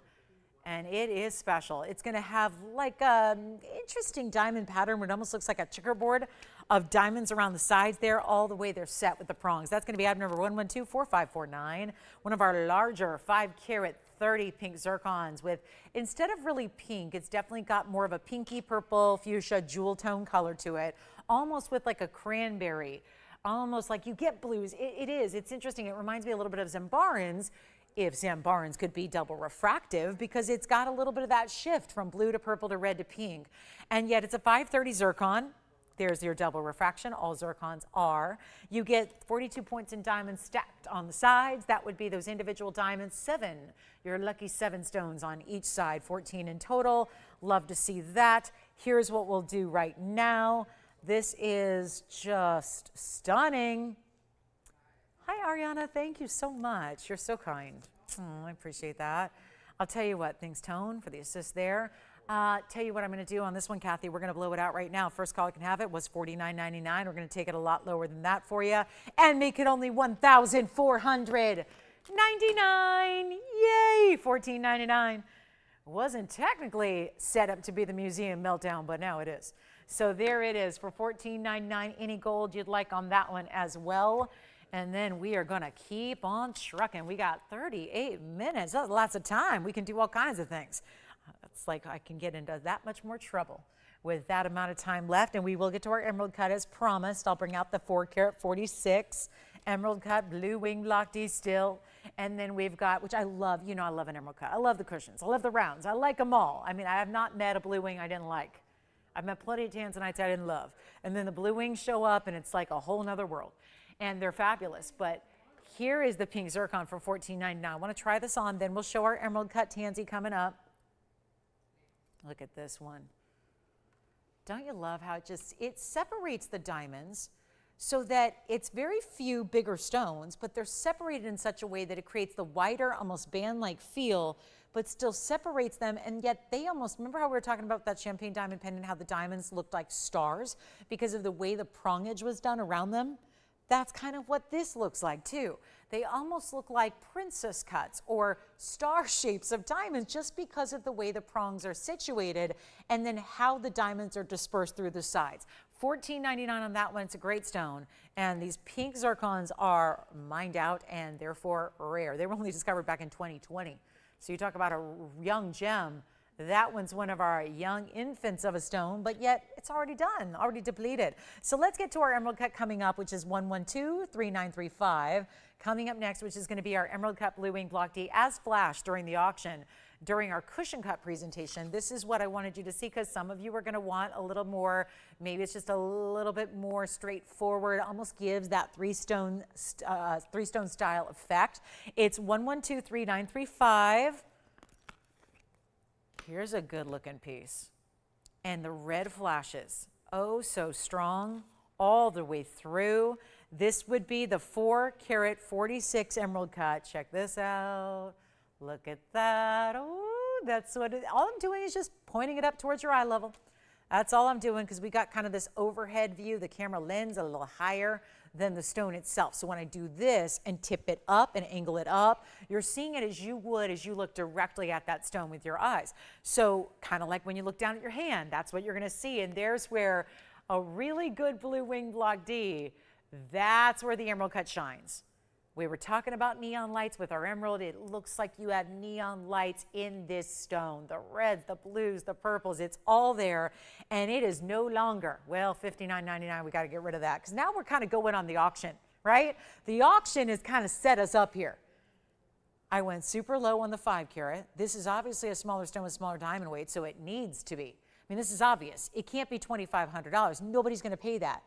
And it is special. It's going to have like an interesting diamond pattern where it almost looks like a checkerboard of diamonds around the sides there, all the way they're set with the prongs. That's going to be item number 1124549, one of our larger 5-carat 30 pink zircons with, instead of really pink, it's definitely got more of a pinky purple fuchsia jewel tone color to it, almost with like a cranberry, almost like you get blues. It is. It's interesting. It reminds me a little bit of Zambarans, if Zambarans could be double refractive, because it's got a little bit of that shift from blue to purple to red to pink. And yet it's a 530 zircon. There's your double refraction. All zircons are. You get 42 points in diamonds stacked on the sides. That would be those individual diamonds. 7. Your lucky 7 stones on each side. 14 in total. Love to see that. Here's what we'll do right now. This is just stunning. Hi, Ariana. Thank you so much. You're so kind. I appreciate that. I'll tell you what. Thanks, Tone, for the assist there. Tell you what I'm going to do on this one, Kathy. We're going to blow it out right now. First call I can have it was $49.99. We're going to take it a lot lower than that for you and make it only $1,499. Yay! $14.99. Wasn't technically set up to be the museum meltdown, but now it is. So there it is for $14.99. Any gold you'd like on that one as well. And then we are going to keep on trucking. We got 38 minutes. That's lots of time. We can do all kinds of things. It's like I can get into that much more trouble with that amount of time left. And we will get to our emerald cut as promised. I'll bring out the 4-carat 46 emerald cut, blue wing block D still. And then we've got, which I love, you know, I love an emerald cut. I love the cushions. I love the rounds. I like them all. I mean, I have not met a blue wing I didn't like. I've met plenty of Tanzanites I didn't love. And then the blue wings show up and it's like a whole nother world. And they're fabulous. But here is the pink zircon for $14.99. I want to try this on. Then we'll show our emerald cut tansy coming up. Look at this one. Don't you love how it separates the diamonds so that it's very few bigger stones, but they're separated in such a way that it creates the wider, almost band-like feel, but still separates them, and yet they almost, remember how we were talking about that champagne diamond pendant, how the diamonds looked like stars because of the way the prongage was done around them? That's kind of what this looks like too. They almost look like princess cuts or star shapes of diamonds just because of the way the prongs are situated and then how the diamonds are dispersed through the sides. $14.99 on that one. It's a great stone. And these pink zircons are mined out and therefore rare. They were only discovered back in 2020. So you talk about a young gem. That one's one of our young infants of a stone, but yet it's already done, already depleted. So let's get to our emerald cut coming up, which is 112-3935. Coming up next, which is going to be our emerald cut blue wing block D as flashed during the auction. During our cushion cut presentation, this is what I wanted you to see because some of you are going to want a little more, maybe it's just a little bit more straightforward, almost gives that three-stone style effect. It's 112-3935. Here's a good looking piece. And the red flashes, oh so strong all the way through. This would be the 4-carat 46 emerald cut. Check this out. Look at that. Oh, that's what all I'm doing is just pointing it up towards your eye level. That's all I'm doing because we got kind of this overhead view, the camera lens a little higher than the stone itself. So when I do this and tip it up and angle it up, you're seeing it as you would as you look directly at that stone with your eyes. So kind of like when you look down at your hand, that's what you're going to see. And there's where a really good blue wing block D, that's where the emerald cut shines. We were talking about neon lights with our emerald. It looks like you had neon lights in this stone. The reds, the blues, the purples, it's all there. And it is no longer, well, $59.99, we got to get rid of that. Because now we're kind of going on the auction, right? The auction has kind of set us up here. I went super low on the 5-carat. This is obviously a smaller stone with smaller diamond weight, so it needs to be. I mean, this is obvious. It can't be $2,500. Nobody's going to pay that.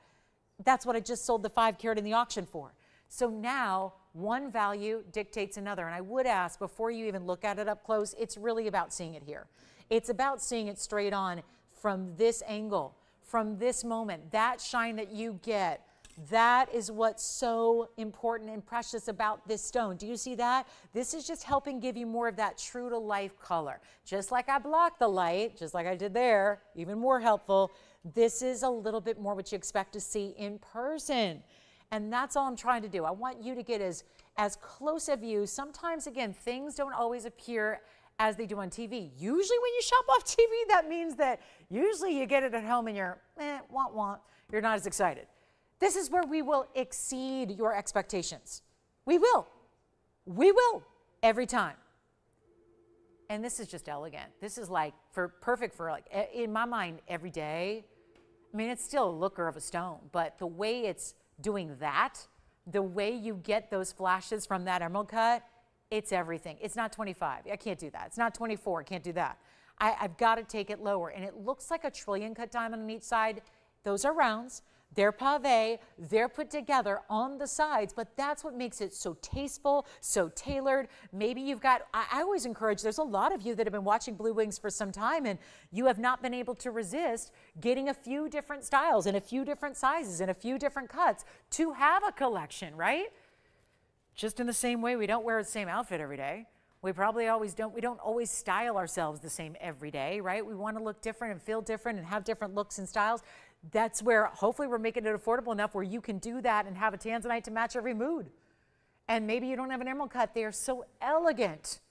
That's what I just sold the 5-carat in the auction for. So now one value dictates another. And I would ask, before you even look at it up close, it's really about seeing it here. It's about seeing it straight on from this angle, from this moment. That shine that you get, that is what's so important and precious about this stone. Do you see that? This is just helping give you more of that true to life color. Just like I blocked the light, just like I did there, even more helpful. This is a little bit more what you expect to see in person. And that's all I'm trying to do. I want you to get as close a view. Sometimes, again, things don't always appear as they do on TV. Usually when you shop off TV, that means that usually you get it at home and you're, want. You're not as excited. This is where we will exceed your expectations. We will. We will every time. And this is just elegant. This is like perfect for, like, in my mind, every day. I mean, it's still a looker of a stone, but the way it's doing that, the way you get those flashes from that emerald cut, it's everything. It's not 25. I can't do that. It's not 24. I can't do that. I've got to take it lower. And it looks like a trillion cut diamond on each side. Those are rounds. They're pavé. They're put together on the sides, but that's what makes it so tasteful, so tailored. Maybe you've got, I always encourage, there's a lot of you that have been watching Blue Wings for some time and you have not been able to resist getting a few different styles and a few different sizes and a few different cuts to have a collection, right? Just in the same way we don't wear the same outfit every day. We probably always don't. We don't always style ourselves the same every day, right? We want to look different and feel different and have different looks and styles. That's where hopefully we're making it affordable enough where you can do that and have a Tanzanite to match every mood. And maybe you don't have an emerald cut. They are so elegant.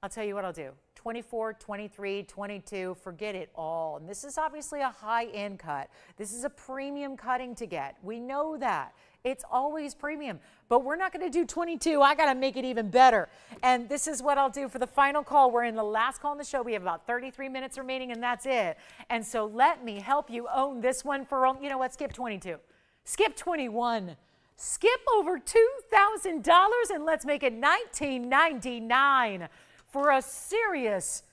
I'll tell you what I'll do. 24, 23, 22, forget it all. And this is obviously a high-end cut. This is a premium cutting to get. We know that. It's always premium. But we're not going to do 22. I got to make it even better. And this is what I'll do for the final call. We're in the last call in the show. We have about 33 minutes remaining, and that's it. And so let me help you own this one for, you know what, skip 22. Skip 21. Skip over $2,000, and let's make it $19.99 for a serious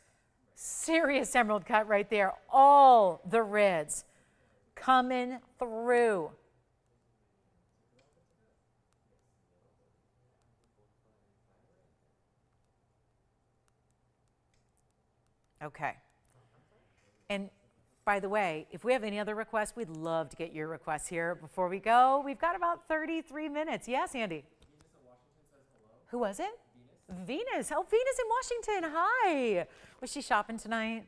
emerald cut right there. All the reds coming through. Okay. And By the way, if we have any other requests, we'd love to get your requests here. Before we go, we've got about 33 minutes. Yes, Andy? Venus in Washington says hello. Who was it? Venus. Oh, Venus in Washington. Hi. Was she shopping tonight?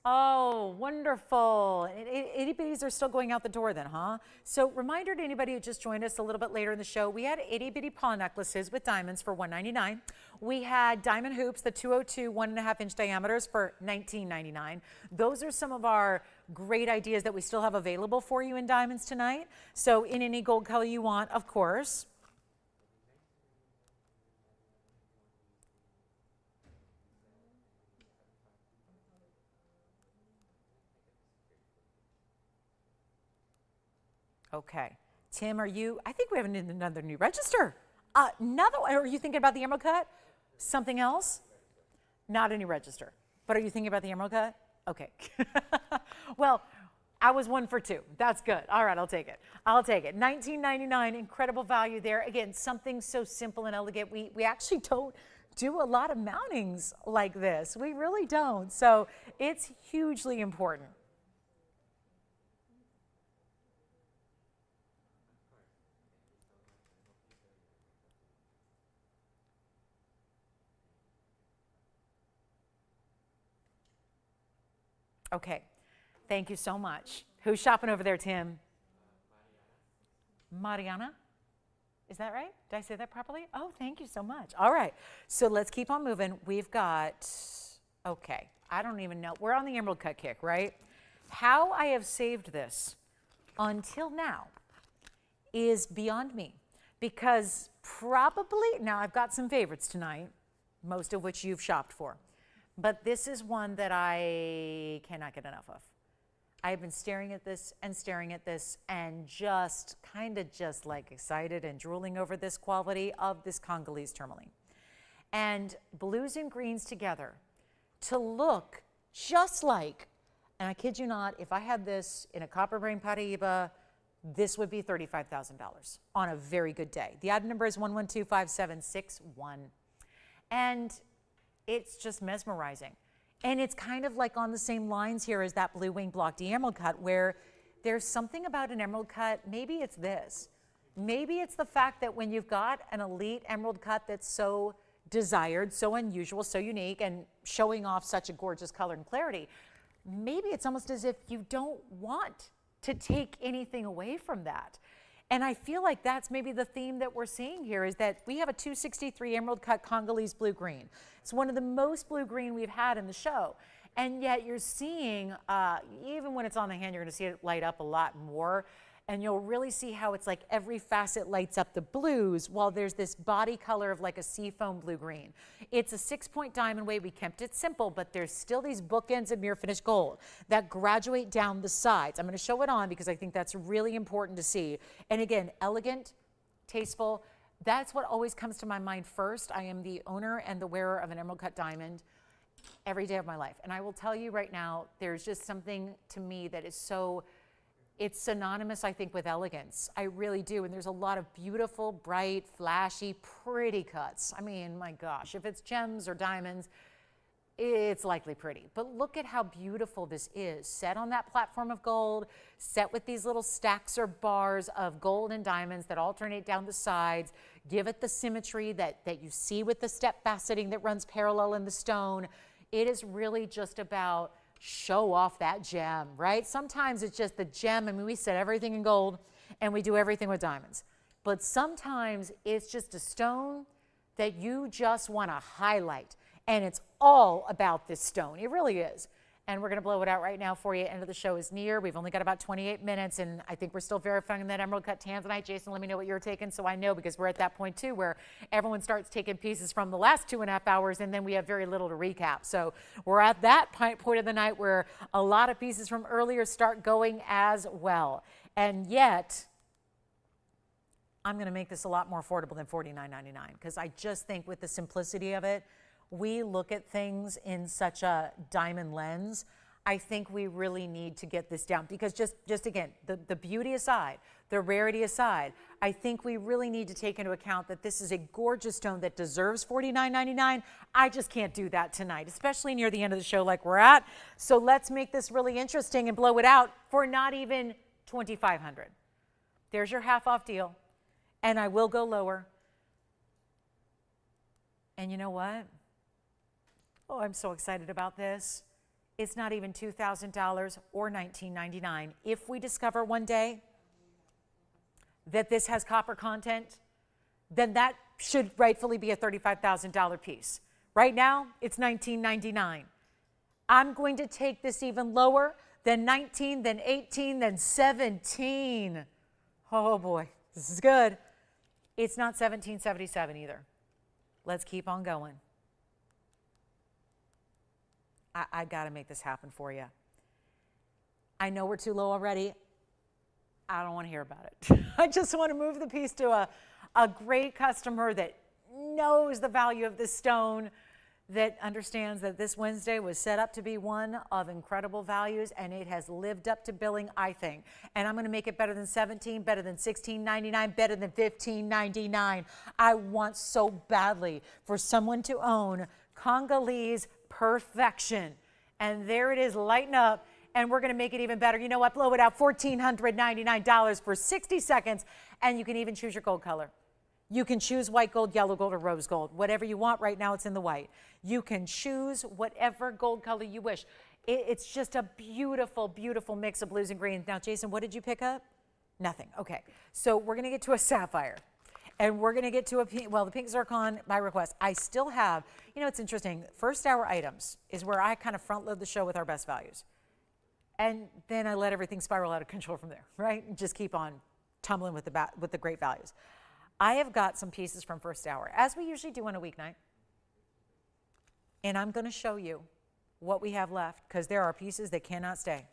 Oh, wonderful. Itty Bitties are still going out the door then, huh? So reminder to anybody who just joined us a little bit later in the show, we had Itty Bitty paw necklaces with diamonds for $199. We had diamond hoops, the 202 1.5-inch diameters for $19.99. Those are some of our great ideas that we still have available for you in diamonds tonight. So in any gold color you want, of course. Okay. Tim, are you, I think we have another new register. Another one, are you thinking about the emerald cut? Something else? Not a new register. But are you thinking about the emerald cut? Okay. Well, I was 1 for 2. That's good. All right, I'll take it. I'll take it. $19.99, incredible value there. Again, something so simple and elegant. We actually don't do a lot of mountings like this. We really don't. So it's hugely important. Okay, thank you so much. Who's shopping over there, Tim? Mariana? Is that right? Did I say that properly? Oh, thank you so much. All right, so let's keep on moving. We've got, okay, I don't even know. We're on the emerald cut kick, right? How I have saved this until now is beyond me, because probably, now I've got some favorites tonight, most of which you've shopped for. But this is one that I cannot get enough of. I've been staring at this and just kind of just like excited and drooling over this quality of this Congolese tourmaline. And blues and greens together to look just like, and I kid you not, if I had this in a copper brain Paiiba, this would be $35,000 on a very good day. The item number is 1125761. And it's just mesmerizing. And it's kind of like on the same lines here as that blue wing block D emerald cut, where there's something about an emerald cut, maybe it's this. Maybe it's the fact that when you've got an elite emerald cut that's so desired, so unusual, so unique, and showing off such a gorgeous color and clarity, maybe it's almost as if you don't want to take anything away from that. And I feel like that's maybe the theme that we're seeing here, is that we have a 263 emerald cut Congolese blue green. It's one of the most blue green we've had in the show. And yet you're seeing, even when it's on the hand, you're gonna see it light up a lot more. And you'll really see how it's like every facet lights up the blues, while there's this body color of like a seafoam blue green. It's a 6-point diamond weight. We kept it simple, but there's still these bookends of mirror finish gold that graduate down the sides. I'm going to show it on because I think that's really important to see. And again, elegant, tasteful. That's what always comes to my mind first. I am the owner and the wearer of an emerald cut diamond every day of my life. And I will tell you right now, there's just something to me that is so, it's synonymous, I think, with elegance. I really do. And there's a lot of beautiful, bright, flashy, pretty cuts. I mean, my gosh, if it's gems or diamonds, it's likely pretty. But look at how beautiful this is. Set on that platform of gold, set with these little stacks or bars of gold and diamonds that alternate down the sides. Give it the symmetry that you see with the step faceting that runs parallel in the stone. It is really just about show off that gem, right? Sometimes it's just the gem. I mean, we set everything in gold and we do everything with diamonds. But sometimes it's just a stone that you just want to highlight. And it's all about this stone. It really is. And we're going to blow it out right now for you. End of the show is near. We've only got about 28 minutes, and I think we're still verifying that emerald cut Tanzanite. Jason, let me know what you're taking so I know, because we're at that point too where everyone starts taking pieces from the last 2.5 hours, and then we have very little to recap. So we're at that point of the night where a lot of pieces from earlier start going as well. And yet, I'm going to make this a lot more affordable than $49.99, because I just think with the simplicity of it, we look at things in such a diamond lens. I think we really need to get this down because just again, the beauty aside, the rarity aside, I think we really need to take into account that this is a gorgeous stone that deserves $49.99. I just can't do that tonight, especially near the end of the show like we're at. So let's make this really interesting and blow it out for not even $2,500. There's your half off deal. And I will go lower. And you know what? Oh, I'm so excited about this. It's not even $2,000 or $19.99. If we discover one day that this has copper content, then that should rightfully be a $35,000 piece. Right now, it's $19.99. I'm going to take this even lower than 19, then 18, then 17. Oh boy, this is good. It's not $17.77 either. Let's keep on going. I got to make this happen for you. I know we're too low already. I don't want to hear about it. I just want to move the piece to a great customer that knows the value of this stone, that understands that this Wednesday was set up to be one of incredible values, and it has lived up to billing, I think. And I'm going to make it better than $17, better than $16.99, better than $15.99. I want so badly for someone to own Congolese perfection. And there it is, lighten up, and we're going to make it even better. You know what? Blow it out, $1,499 for 60 seconds, and you can even choose your gold color. You can choose white gold, yellow gold, or rose gold. Whatever you want. Right now, it's in the white. You can choose whatever gold color you wish. It's just a beautiful, beautiful mix of blues and greens. Now, Jason, what did you pick up? Nothing. Okay. So we're going to get to a sapphire. And we're going to get to a pink, well, the pink zircon by request. I still have, you know, it's interesting. First hour items is where I kind of front load the show with our best values. And then I let everything spiral out of control from there, right? And just keep on tumbling with the great values. I have got some pieces from first hour, as we usually do on a weeknight. And I'm going to show you what we have left, because there are pieces that cannot stay.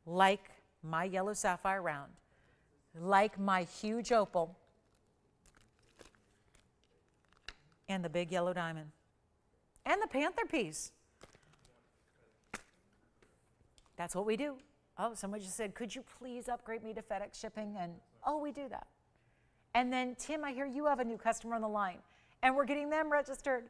Like my yellow sapphire round, like my huge opal, and the big yellow diamond, and the panther piece. That's what we do. Oh, somebody just said, could you please upgrade me to FedEx shipping? And oh, we do that. And then, Tim, I hear you have a new customer on the line, and we're getting them registered.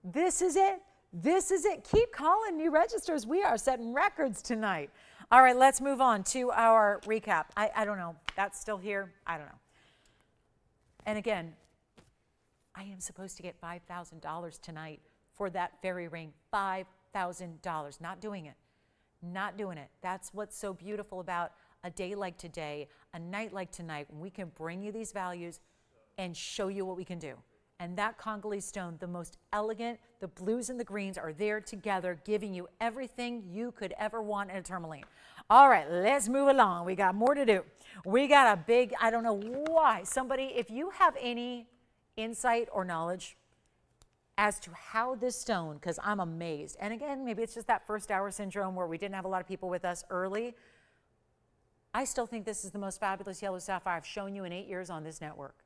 This is it. This is it. Keep calling new registers. We are setting records tonight. All right, let's move on to our recap. I don't know. That's still here. I don't know. And again, I am supposed to get $5,000 tonight for that very ring. $5,000. Not doing it. Not doing it. That's what's so beautiful about a day like today, a night like tonight, when we can bring you these values and show you what we can do. And that Congolese stone, the most elegant, the blues and the greens are there together, giving you everything you could ever want in a tourmaline. All right, let's move along. We got more to do. We got a big, I don't know why, somebody, if you have any insight or knowledge as to how this stone, because I'm amazed. And again, maybe it's just that first hour syndrome where we didn't have a lot of people with us early. I still think this is the most fabulous yellow sapphire I've shown you in 8 years on this network.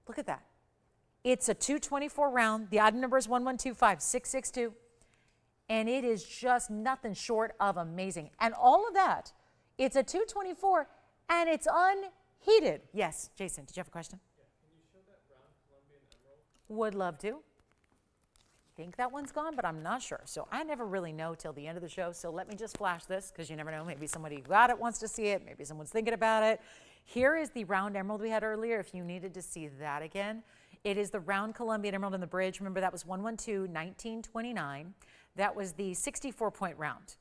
Look at that. It's a 224 round. The item number is 1125662. And it is just nothing short of amazing. And all of that, it's a 224 and it's unheated. Yes, Jason, did you have a question? Yeah. Can you show that round Colombian emerald? Would love to. I think that one's gone, but I'm not sure. So I never really know till the end of the show. So let me just flash this, because you never know. Maybe somebody who got it wants to see it. Maybe someone's thinking about it. Here is the round emerald we had earlier. If you needed to see that again, it is the round Colombian emerald in the bridge. Remember, that was 112-1929. That was the 64-point round.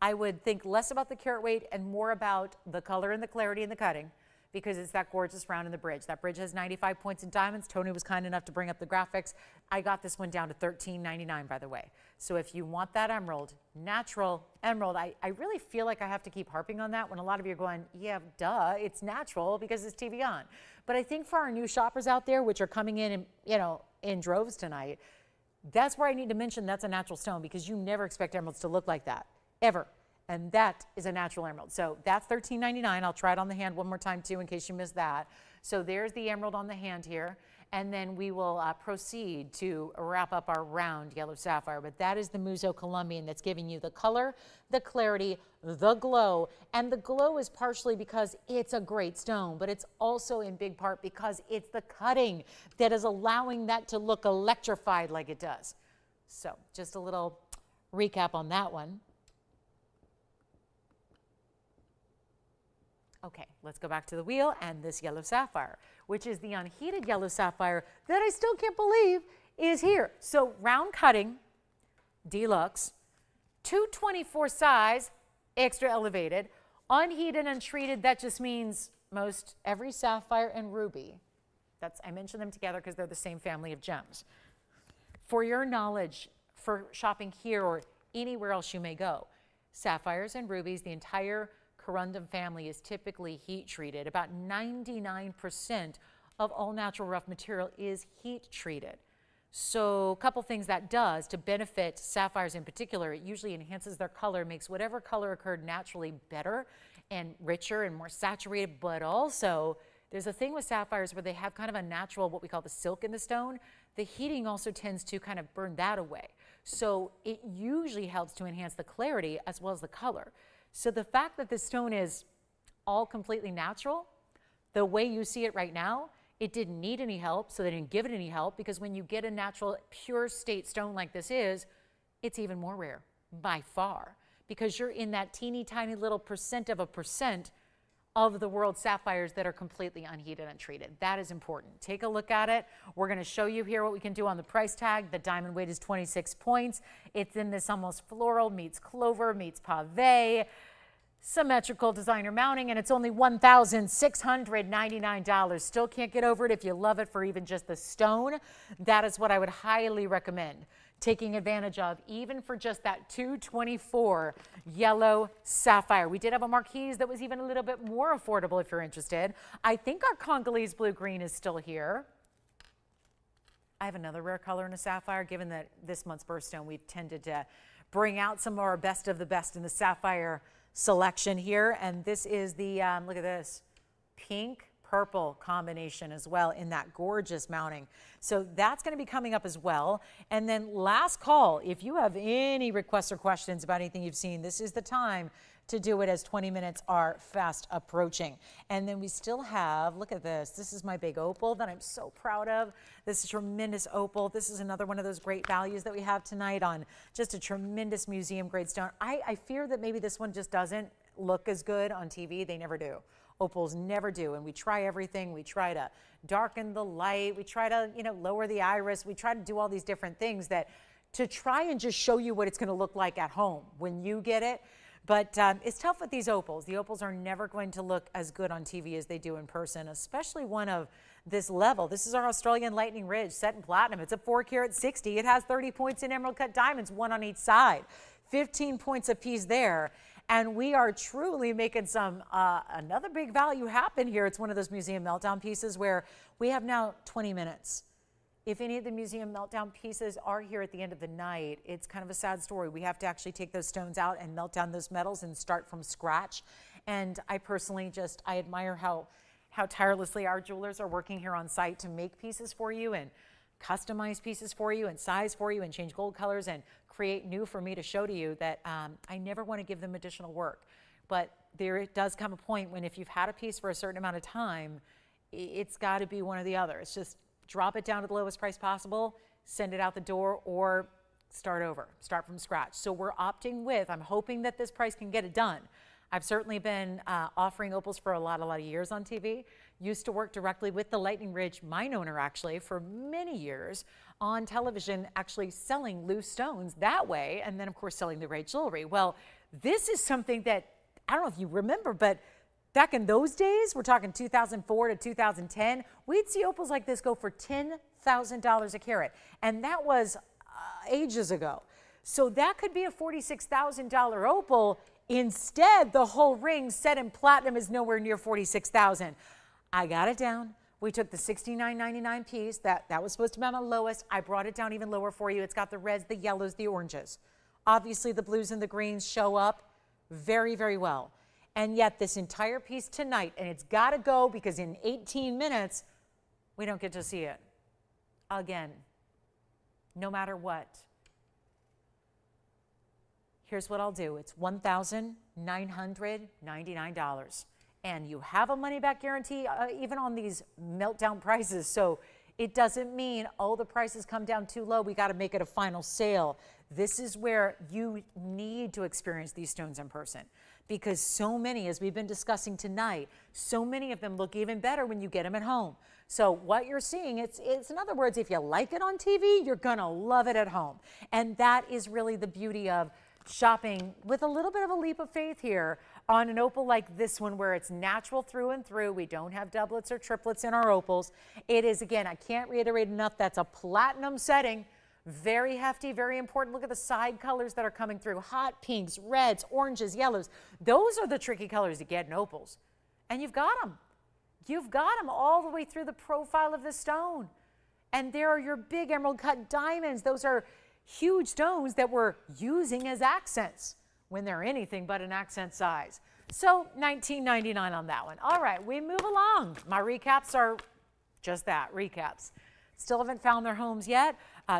I would think less about the carat weight and more about the color and the clarity and the cutting, because it's that gorgeous round in the bridge. That bridge has 95 points in diamonds. Tony was kind enough to bring up the graphics. I got this one down to $13.99, by the way. So if you want that emerald, natural emerald, I really feel like I have to keep harping on that when a lot of you are going, yeah, duh, it's natural because it's TVON. But I think for our new shoppers out there, which are coming in, in droves tonight, that's where I need to mention that's a natural stone, because you never expect emeralds to look like that, ever. And that is a natural emerald. So that's $13.99. I'll try it on the hand one more time too, in case you missed that. So there's the emerald on the hand here. and then we will proceed to wrap up our round yellow sapphire. But that is the Muso Colombian that's giving you the color, the clarity, the glow. And the glow is partially because it's a great stone, but it's also in big part because it's the cutting that is allowing that to look electrified like it does. So just a little recap on that one. Okay, let's go back to the wheel and this yellow sapphire, which is the unheated yellow sapphire that I still can't believe is here. So round cutting, deluxe, 224 size, extra elevated, unheated, untreated. That just means most every sapphire and ruby. I mention them together because they're the same family of gems. For your knowledge, for shopping here or anywhere else you may go, sapphires and rubies, the entire corundum family is typically heat treated. About 99% of all natural rough material is heat treated. So a couple things that does to benefit sapphires in particular, it usually enhances their color, makes whatever color occurred naturally better and richer and more saturated, but also there's a thing with sapphires where they have kind of a natural, what we call the silk in the stone. The heating also tends to kind of burn that away. So it usually helps to enhance the clarity as well as the color. So the fact that this stone is all completely natural, the way you see it right now, it didn't need any help, so they didn't give it any help, because when you get a natural, pure state stone like this is, it's even more rare, by far, because you're in that teeny tiny little % of the world's sapphires that are completely unheated, untreated. That is important. Take a look at it. We're going to show you here what we can do on the price tag. The diamond weight is 26 points. It's in this almost floral meets clover meets pave, symmetrical designer mounting, and it's only $1,699. Still can't get over it if you love it for even just the stone. That is what I would highly recommend taking advantage of, even for just that 224 yellow sapphire. We did have a marquise that was even a little bit more affordable if you're interested. I think our Congolese blue-green is still here. I have another rare color in a sapphire. Given that this month's birthstone, we've tended to bring out some of our best of the best in the sapphire selection here. And this is the, look at this, pink purple combination as well in that gorgeous mounting. So that's going to be coming up as well. And then last call, if you have any requests or questions about anything you've seen, this is the time to do it, as 20 minutes are fast approaching. And then we still have, look at this. This is my big opal that I'm so proud of. This is tremendous opal. This is another one of those great values that we have tonight on just a tremendous museum grade stone. I fear that maybe this one just doesn't look as good on TV. They never do. Opals never do, and we try everything. We try to darken the light. We try to, lower the iris. We try to do all these different things that to try and just show you what it's going to look like at home when you get it. But it's tough with these opals. The opals are never going to look as good on TV as they do in person, especially one of this level. This is our Australian Lightning Ridge set in platinum. It's a 4-carat 60. It has 30 points in emerald cut diamonds, one on each side, 15 points apiece there. And we are truly making some another big value happen here. It's one of those museum meltdown pieces where we have now 20 minutes. If any of the museum meltdown pieces are here at the end of the night, it's kind of a sad story. We have to actually take those stones out and melt down those metals and start from scratch. And I personally I admire how tirelessly our jewelers are working here on site to make pieces for you and customize pieces for you and size for you and change gold colors and create new for me to show to you that I never want to give them additional work. But there does come a point when if you've had a piece for a certain amount of time, it's got to be one or the other. It's just drop it down to the lowest price possible, send it out the door, or start over, start from scratch. So we're opting with, I'm hoping that this price can get it done. I've certainly been offering opals for a lot of years on TV. Used to work directly with the Lightning Ridge mine owner actually for many years on television, actually selling loose stones that way, and then of course selling the great jewelry. Well, this is something that, I don't know if you remember, but back in those days, we're talking 2004 to 2010, we'd see opals like this go for $10,000 a carat, and that was ages ago. So that could be a $46,000 opal. Instead, the whole ring set in platinum is nowhere near $46,000. I got it down. We took the $69.99 piece. That was supposed to be my lowest. I brought it down even lower for you. It's got the reds, the yellows, the oranges. Obviously, the blues and the greens show up very, very well. And yet, this entire piece tonight, and it's got to go because in 18 minutes, we don't get to see it. again, no matter what. Here's what I'll do. It's $1,999. And you have a money-back guarantee even on these meltdown prices. So it doesn't mean, oh, the prices come down too low, we got to make it a final sale. This is where you need to experience these stones in person, because so many, as we've been discussing tonight, so many of them look even better when you get them at home. So what you're seeing, it's in other words, if you like it on TV, you're going to love it at home. And that is really the beauty of shopping with a little bit of a leap of faith here on an opal like this one, where it's natural through and through. We don't have doublets or triplets in our opals. It is, again, I can't reiterate enough, that's a platinum setting. Very hefty, very important. Look at the side colors that are coming through. Hot pinks, reds, oranges, yellows. Those are the tricky colors to get in opals. And you've got them. You've got them all the way through the profile of the stone. And there are your big emerald cut diamonds. Those are huge stones that we're using as accents when they're anything but an accent size. So $19.99 on that one. All right, we move along. My recaps are just that, recaps. Still haven't found their homes yet.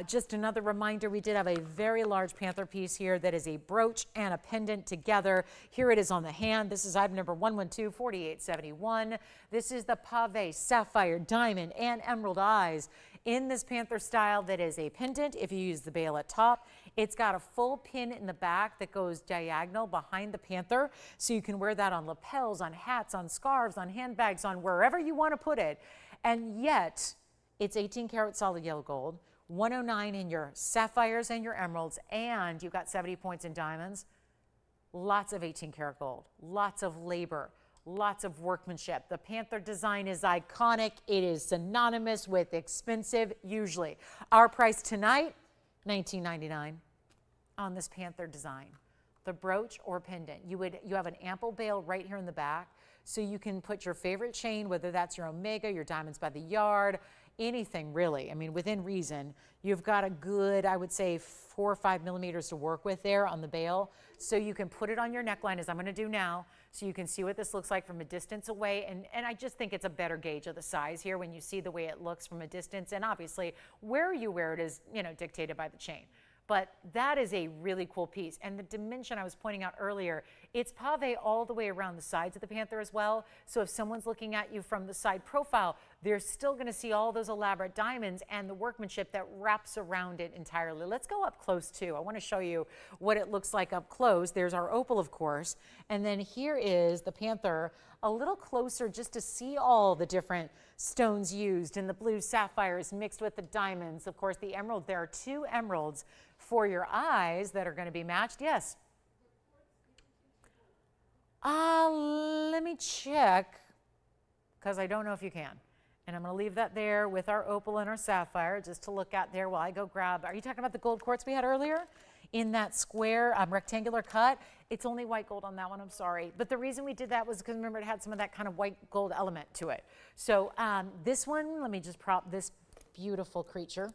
Just another reminder, we did have a very large panther piece here that is a brooch and a pendant together. Here it is on the hand. This is item number 112-4871. This is the pave, sapphire, diamond, and emerald eyes in this panther style that is a pendant. If you use the bail at top, it's got a full pin in the back that goes diagonal behind the panther. So you can wear that on lapels, on hats, on scarves, on handbags, on wherever you want to put it. And yet, it's 18 karat solid yellow gold, 109 in your sapphires and your emeralds, and you've got 70 points in diamonds. Lots of 18 karat gold, lots of labor, lots of workmanship. The panther design is iconic. It is synonymous with expensive usually. Our price tonight, $19.99 on this panther design. The brooch or pendant. You have an ample bail right here in the back, so you can put your favorite chain, whether that's your Omega, your diamonds by the yard, anything really. I mean, within reason. You've got a good, I would say, 4 or 5 millimeters to work with there on the bail. So you can put it on your neckline, as I'm going to do now, so you can see what this looks like from a distance away. And I just think it's a better gauge of the size here when you see the way it looks from a distance. And obviously, where you wear it is, dictated by the chain. But that is a really cool piece. And the dimension I was pointing out earlier, it's pave all the way around the sides of the panther as well. So if someone's looking at you from the side profile, they're still going to see all those elaborate diamonds and the workmanship that wraps around it entirely. Let's go up close too. I want to show you what it looks like up close. There's our opal, of course. And then here is the panther a little closer just to see all the different stones used, and the blue sapphires mixed with the diamonds. Of course, the emerald, there are 2 emeralds for your eyes that are going to be matched. Yes? Let me check, because I don't know if you can. And I'm going to leave that there with our opal and our sapphire just to look at there while I go grab. Are you talking about the gold quartz we had earlier? In that square rectangular cut? It's only white gold on that one, I'm sorry. But the reason we did that was because, remember, it had some of that kind of white gold element to it. So this one, let me just prop this beautiful creature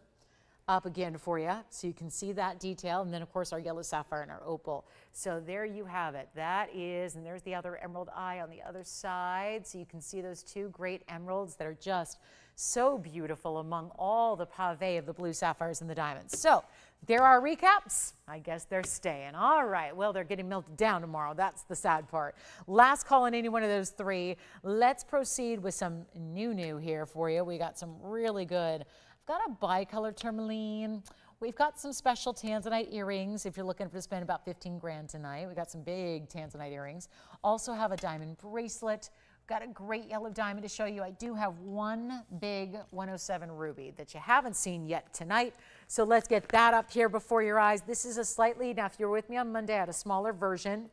up again for you so you can see that detail. And then, of course, our yellow sapphire and our opal. So there you have it. That is, and there's the other emerald eye on the other side. So you can see those 2 great emeralds that are just so beautiful among all the pave of the blue sapphires and the diamonds. So there are recaps. I guess they're staying. All right. Well, they're getting melted down tomorrow. That's the sad part. Last call on any one of those 3. Let's proceed with some new here for you. We got some really good. Got a bicolor tourmaline. We've got some special Tanzanite earrings if you're looking to spend about 15 grand tonight. We got some big Tanzanite earrings. Also have a diamond bracelet. Got a great yellow diamond to show you. I do have one big 107 ruby that you haven't seen yet tonight. So let's get that up here before your eyes. This is a slightly, now if you were with me on Monday, I had a smaller version.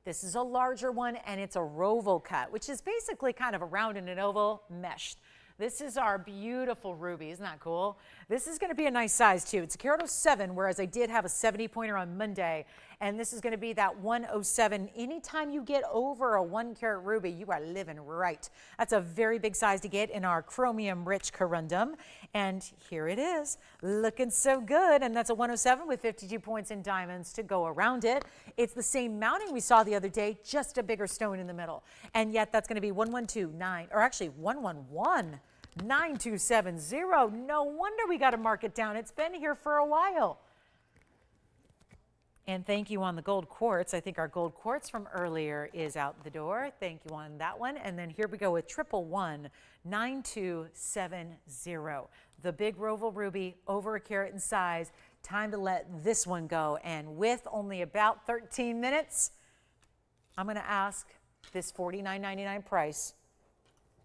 This is a larger one, and it's a roval cut, which is basically kind of a round and an oval meshed. This is our beautiful ruby. Isn't that cool? This is going to be a nice size too. It's a carat 07, whereas I did have a 70 pointer on Monday. And this is going to be that 107. Anytime you get over a 1 carat ruby, you are living right. That's a very big size to get in our chromium rich corundum. And here it is, looking so good. And that's a 107 with 52 points in diamonds to go around it. It's the same mounting we saw the other day, just a bigger stone in the middle. And yet that's going to be 1129, or actually 111. 9270. No wonder we got to mark it down. It's been here for a while. And thank you on the gold quartz. I think our gold quartz from earlier is out the door. Thank you on that one. And then here we go with 111 9270. The big Roval ruby, over a carat in size. Time to let this one go. And with only about 13 minutes, I'm going to ask this $49.99 price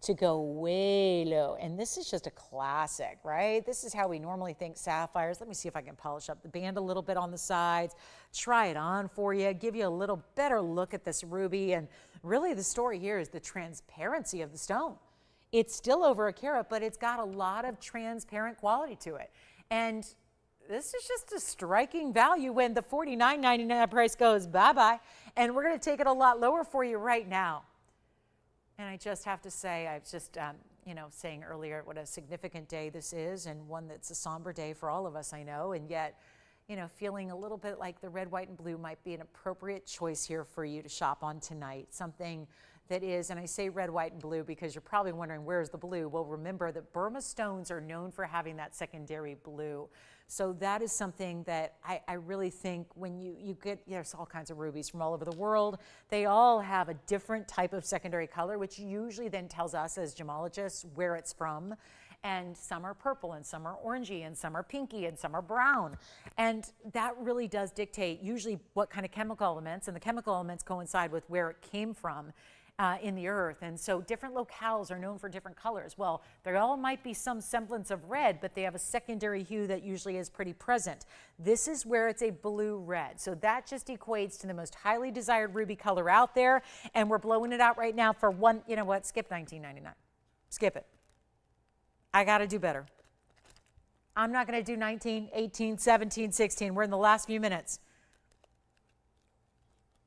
to go way low. And this is just a classic, right? This is how we normally think sapphires. Let me see if I can polish up the band a little bit on the sides, try it on for you, give you a little better look at this ruby. And really the story here is the transparency of the stone. It's still over a carat, but it's got a lot of transparent quality to it. And this is just a striking value when the $49.99 price goes bye-bye. And we're gonna take it a lot lower for you right now. And I just have to say, I was just, saying earlier what a significant day this is, and one that's a somber day for all of us, I know, and yet, feeling a little bit like the red, white, and blue might be an appropriate choice here for you to shop on tonight. Something that is, and I say red, white, and blue because you're probably wondering, where's the blue? Well, remember that Burma stones are known for having that secondary blue. So that is something that I really think when you get, there's all kinds of rubies from all over the world. They all have a different type of secondary color, which usually then tells us as gemologists where it's from. And some are purple, and some are orangey, and some are pinky, and some are brown. And that really does dictate usually what kind of chemical elements, and the chemical elements coincide with where it came from in the earth. And so different locales are known for different colors. Well, there all might be some semblance of red, but they have a secondary hue that usually is pretty present. This is where it's a blue red. So that just equates to the most highly desired ruby color out there. And we're blowing it out right now for one, you know what, skip $19.99. Skip it. I got to do better. I'm not going to do 19, 18, 17, 16. We're in the last few minutes.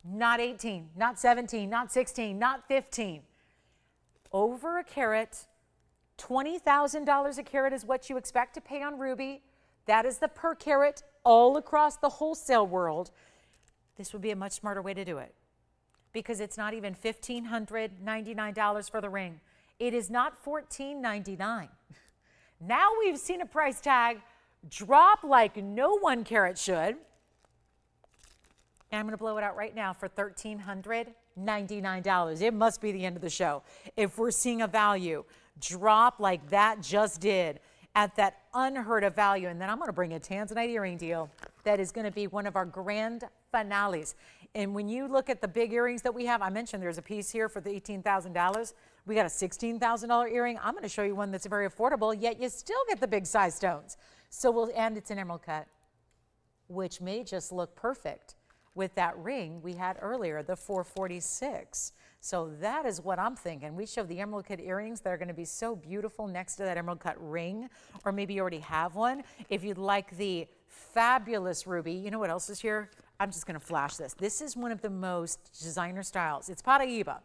Not 18, not 17, not 16, not 15. Over a carat, $20,000 a carat is what you expect to pay on ruby. That is the per carat all across the wholesale world. This would be a much smarter way to do it because it's not even $1,599 for the ring. It is not $1,499. Now we've seen a price tag drop like no 1 carat should. And I'm going to blow it out right now for $1,399. It must be the end of the show. If we're seeing a value drop like that just did at that unheard of value. And then I'm going to bring a Tanzanite earring deal that is going to be one of our grand finales. And when you look at the big earrings that we have, I mentioned there's a piece here for the $18,000. We got a $16,000 earring. I'm going to show you one that's very affordable, yet you still get the big size stones. So and it's an emerald cut, which may just look perfect with that ring we had earlier, the 446. So that is what I'm thinking. We showed the emerald cut earrings that are going to be so beautiful next to that emerald cut ring, or maybe you already have one. If you'd like the fabulous ruby, you know what else is here? I'm just going to flash this. This is one of the most designer styles. It's Paiiba,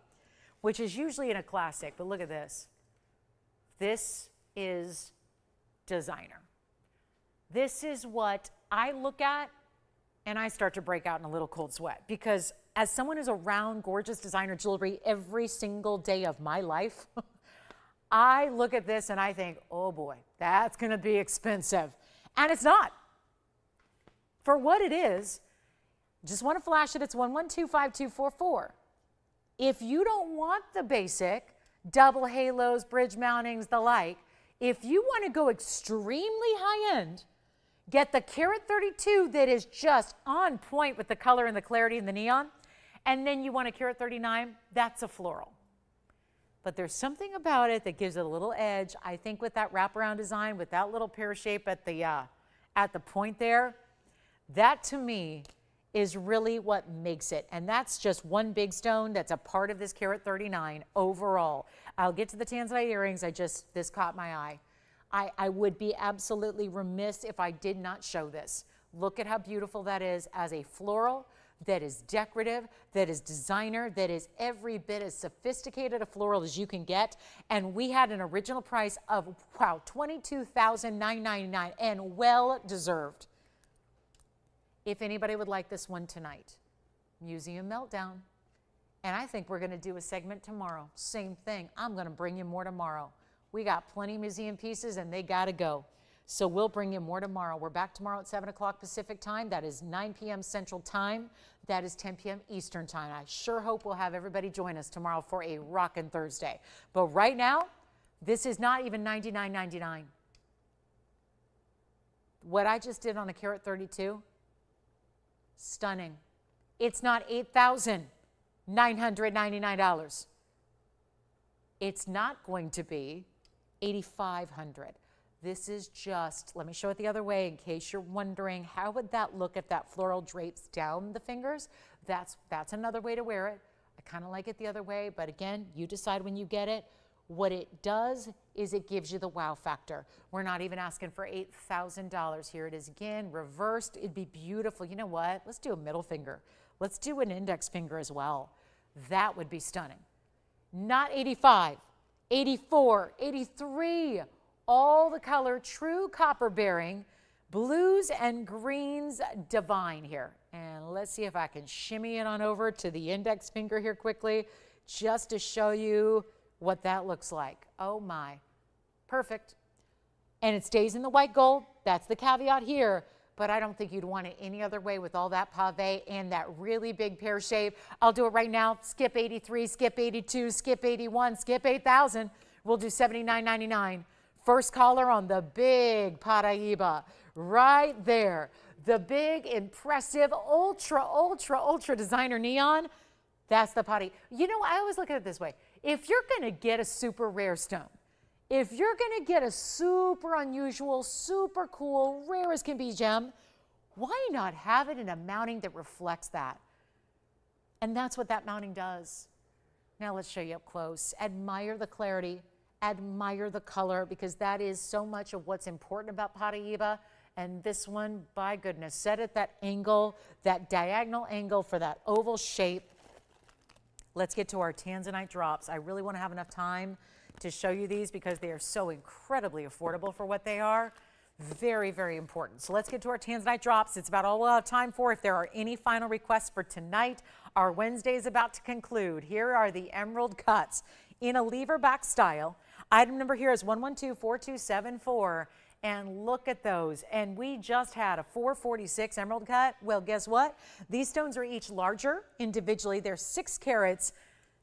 which is usually in a classic, but look at this. This is designer. This is what I look at and I start to break out in a little cold sweat because as someone who's around gorgeous designer jewelry every single day of my life, I look at this and I think, oh boy, that's going to be expensive. And it's not. For what it is, just want to flash it, it's 1125244. If you don't want the basic double halos, bridge mountings, the like, if you want to go extremely high end, get the carat 32 that is just on point with the color and the clarity and the neon, and then you want a carat 39, that's a floral. But there's something about it that gives it a little edge. I think with that wraparound design, with that little pear shape at the point there, that to me is really what makes it. And that's just one big stone that's a part of this carat 39 overall. I'll get to the Tanzanite earrings. This caught my eye. I would be absolutely remiss if I did not show this. Look at how beautiful that is as a floral, that is decorative, that is designer, that is every bit as sophisticated a floral as you can get. And we had an original price of, wow, $22,999 and well deserved. If anybody would like this one tonight, Museum Meltdown. And I think we're going to do a segment tomorrow. Same thing. I'm going to bring you more tomorrow. We got plenty of museum pieces and they got to go. So we'll bring you more tomorrow. We're back tomorrow at 7 o'clock Pacific time. That is 9 p.m. Central time. That is 10 p.m. Eastern time. I sure hope we'll have everybody join us tomorrow for a rockin' Thursday. But right now, this is not even $99.99. What I just did on a carat 32, stunning. It's not $8,999. It's not going to be $8,500. This is just, let me show it the other way in case you're wondering, how would that look if that floral drapes down the fingers? That's another way to wear it. I kind of like it the other way, but again, you decide when you get it. What it does is it gives you the wow factor. We're not even asking for $8,000. Here it is again, reversed. It'd be beautiful. You know what? Let's do a middle finger. Let's do an index finger as well. That would be stunning. Not 85, 84, 83. All the color, true copper bearing, blues and greens divine here. And let's see if I can shimmy it on over to the index finger here quickly, just to show you what that looks like. Oh my, perfect. And it stays in the white gold. That's the caveat here, but I don't think you'd want it any other way with all that pave and that really big pear shape. I'll do it right now. Skip 83, skip 82, skip 81, skip 8,000. We'll do $79.99. First caller on the big Paiiba, right there. The big, impressive, ultra designer neon. That's the Paiiba. You know, I always look at it this way. If you're going to get a super rare stone, if you're going to get a super unusual, super cool, rare as can be gem, why not have it in a mounting that reflects that? And that's what that mounting does. Now let's show you up close. Admire the clarity. Admire the color, because that is so much of what's important about Paiiba. And this one, by goodness, set at that angle, that diagonal angle for that oval shape. Let's get to our Tanzanite drops. I really want to have enough time to show you these because they are so incredibly affordable for what they are. Very, very important. So let's get to our Tanzanite drops. It's about all we'll have time for. If there are any final requests for tonight, our Wednesday is about to conclude. Here are the emerald cuts in a lever back style. Item number here is 1124274, and look at those. And we just had a 446 emerald cut. Well, guess what? These stones are each larger individually. They're 6 carats,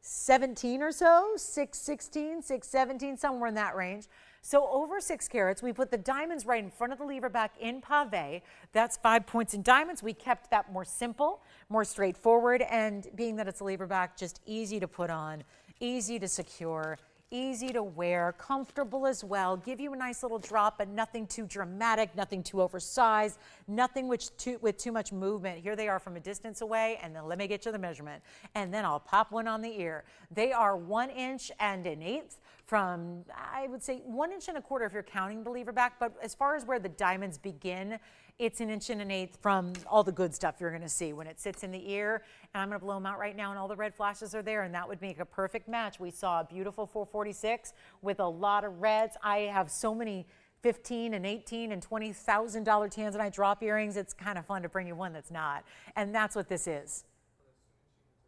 17 or so, 616, 617, somewhere in that range. So over 6 carats, we put the diamonds right in front of the lever back in pave. That's 5 points in diamonds. We kept that more simple, more straightforward, and being that it's a lever back, just easy to put on, easy to secure, easy to wear, comfortable as well, give you a nice little drop, but nothing too dramatic, nothing too oversized, nothing with too much movement. Here they are from a distance away, and then let me get you the measurement, and then I'll pop one on the ear. They are 1 inch and an eighth from, I would say 1 inch and a quarter if you're counting the lever back, but as far as where the diamonds begin, it's 1 inch and an eighth from all the good stuff you're gonna see when it sits in the ear. And I'm gonna blow them out right now, and all the red flashes are there, and that would make a perfect match. We saw a beautiful 446 with a lot of reds. I have so many $15,000 and $18,000 and $20,000 Tanzanite drop earrings. It's kind of fun to bring you one that's not. And that's what this is.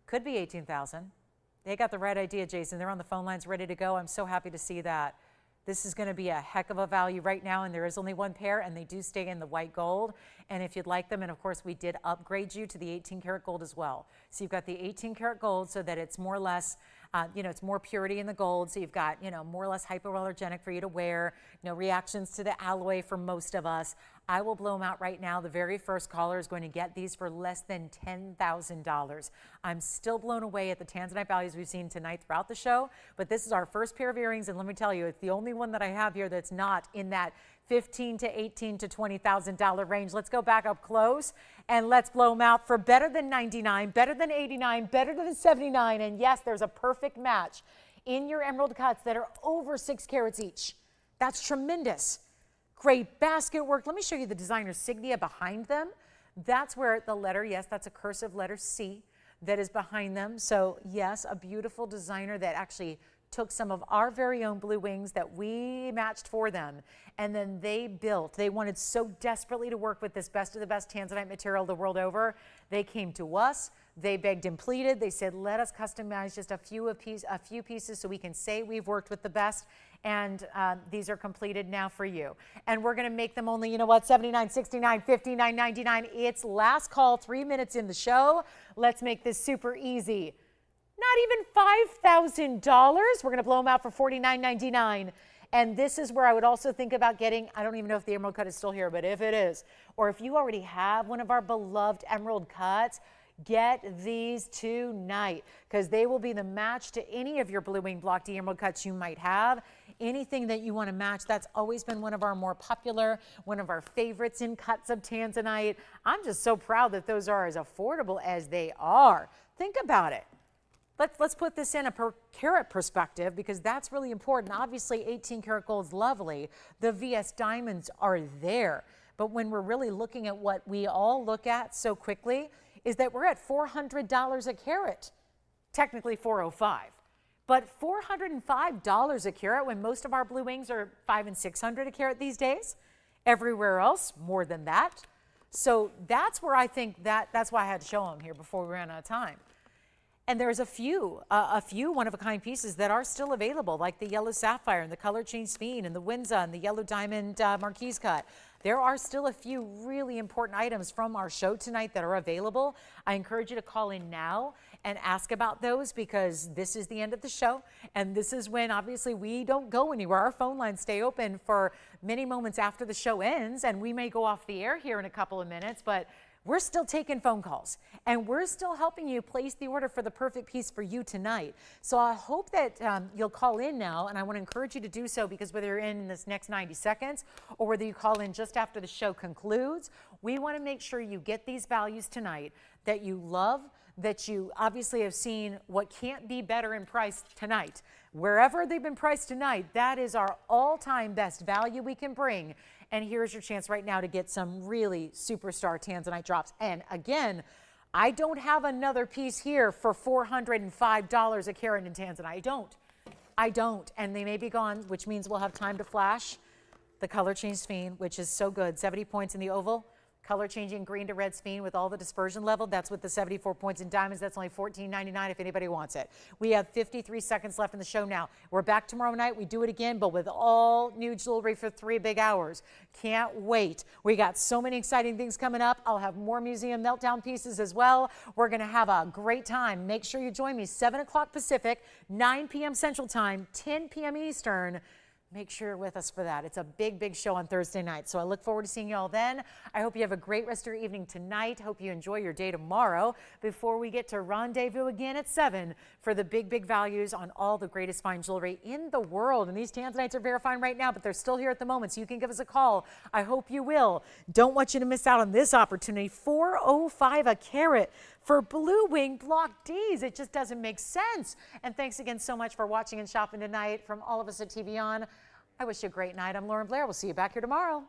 Could be 18,000. They got the right idea, Jason. They're on the phone lines ready to go. I'm so happy to see that. This is going to be a heck of a value right now, and there is only one pair, and they do stay in the white gold. And if you'd like them, and of course we did upgrade you to the 18 karat gold as well. So you've got the 18 karat gold so that it's more or less, it's more purity in the gold. So you've got, more or less hypoallergenic for you to wear, no reactions to the alloy for most of us. I will blow them out right now. The very first caller is going to get these for less than $10,000. I'm still blown away at the Tanzanite values we've seen tonight throughout the show, but this is our first pair of earrings, and let me tell you, it's the only one that I have here that's not in that $15,000 to $18,000 to $20,000 range. Let's go back up close and let's blow them out for better than 99, better than 89, better than 79, and yes, there's a perfect match in your emerald cuts that are over 6 carats each. That's tremendous. Great basket work. Let me show you the designer signia behind them. That's where the letter, yes, that's a cursive letter C that is behind them. So yes, a beautiful designer that actually took some of our very own blue wings that we matched for them, and then they wanted so desperately to work with this best of the best Tanzanite material the world over. They came to us, they begged and pleaded, they said, let us customize just a few pieces so we can say we've worked with the best. And these are completed now for you. And we're going to make them only, you know what, $79, $69, $59, $99. It's last call, 3 minutes in the show. Let's make this super easy. Not even $5,000. We're going to blow them out for $49.99. And this is where I would also think about getting, I don't even know if the emerald cut is still here, but if it is, or if you already have one of our beloved emerald cuts, get these tonight because they will be the match to any of your blue wing block D emerald cuts you might have. Anything that you want to match, that's always been one of our more popular, one of our favorites in cuts of Tanzanite. I'm just so proud that those are as affordable as they are. Think about it. Let's put this in a per carat perspective because that's really important. Obviously, 18 karat gold's lovely. The VS diamonds are there. But when we're really looking at what we all look at so quickly is that we're at $400 a carat, technically $405. But $405 a carat when most of our blue wings are $500 and $600 a carat these days. Everywhere else, more than that. So that's where I think that's why I had to show them here before we ran out of time. And there's a few one-of-a-kind pieces that are still available, like the yellow sapphire and the color change sphene and the Wiza and the yellow diamond marquise cut. There are still a few really important items from our show tonight that are available. I encourage you to call in now and ask about those because this is the end of the show. And this is when obviously we don't go anywhere. Our phone lines stay open for many moments after the show ends, and we may go off the air here in a couple of minutes, but we're still taking phone calls and we're still helping you place the order for the perfect piece for you tonight. So I hope that you'll call in now, and I want to encourage you to do so because whether you're in this next 90 seconds or whether you call in just after the show concludes, we want to make sure you get these values tonight that you love, that you obviously have seen what can't be better in price tonight. Wherever they've been priced tonight, that is our all-time best value we can bring. And here's your chance right now to get some really superstar Tanzanite drops. And again, I don't have another piece here for $405 a carat in Tanzanite. I don't. And they may be gone, which means we'll have time to flash the color change sphene, which is so good. 70 points in the oval. Color changing green to red sphene with all the dispersion level. That's with the 74 points in diamonds. That's only $14.99 if anybody wants it. We have 53 seconds left in the show now. We're back tomorrow night. We do it again, but with all new jewelry for 3 big hours. Can't wait. We got so many exciting things coming up. I'll have more museum meltdown pieces as well. We're going to have a great time. Make sure you join me 7 o'clock Pacific, 9 p.m. Central Time, 10 p.m. Eastern. Make sure you're with us for that. It's a big, big show on Thursday night. So I look forward to seeing you all then. I hope you have a great rest of your evening tonight. Hope you enjoy your day tomorrow before we get to rendezvous again at 7 for the big, big values on all the greatest fine jewelry in the world. And these Tanzanites are very fine right now, but they're still here at the moment. So you can give us a call. I hope you will. Don't want you to miss out on this opportunity. $405 a carat for blue wing block Ds. It just doesn't make sense. And thanks again so much for watching and shopping tonight. From all of us at TVON, I wish you a great night. I'm Lauren Blair. We'll see you back here tomorrow.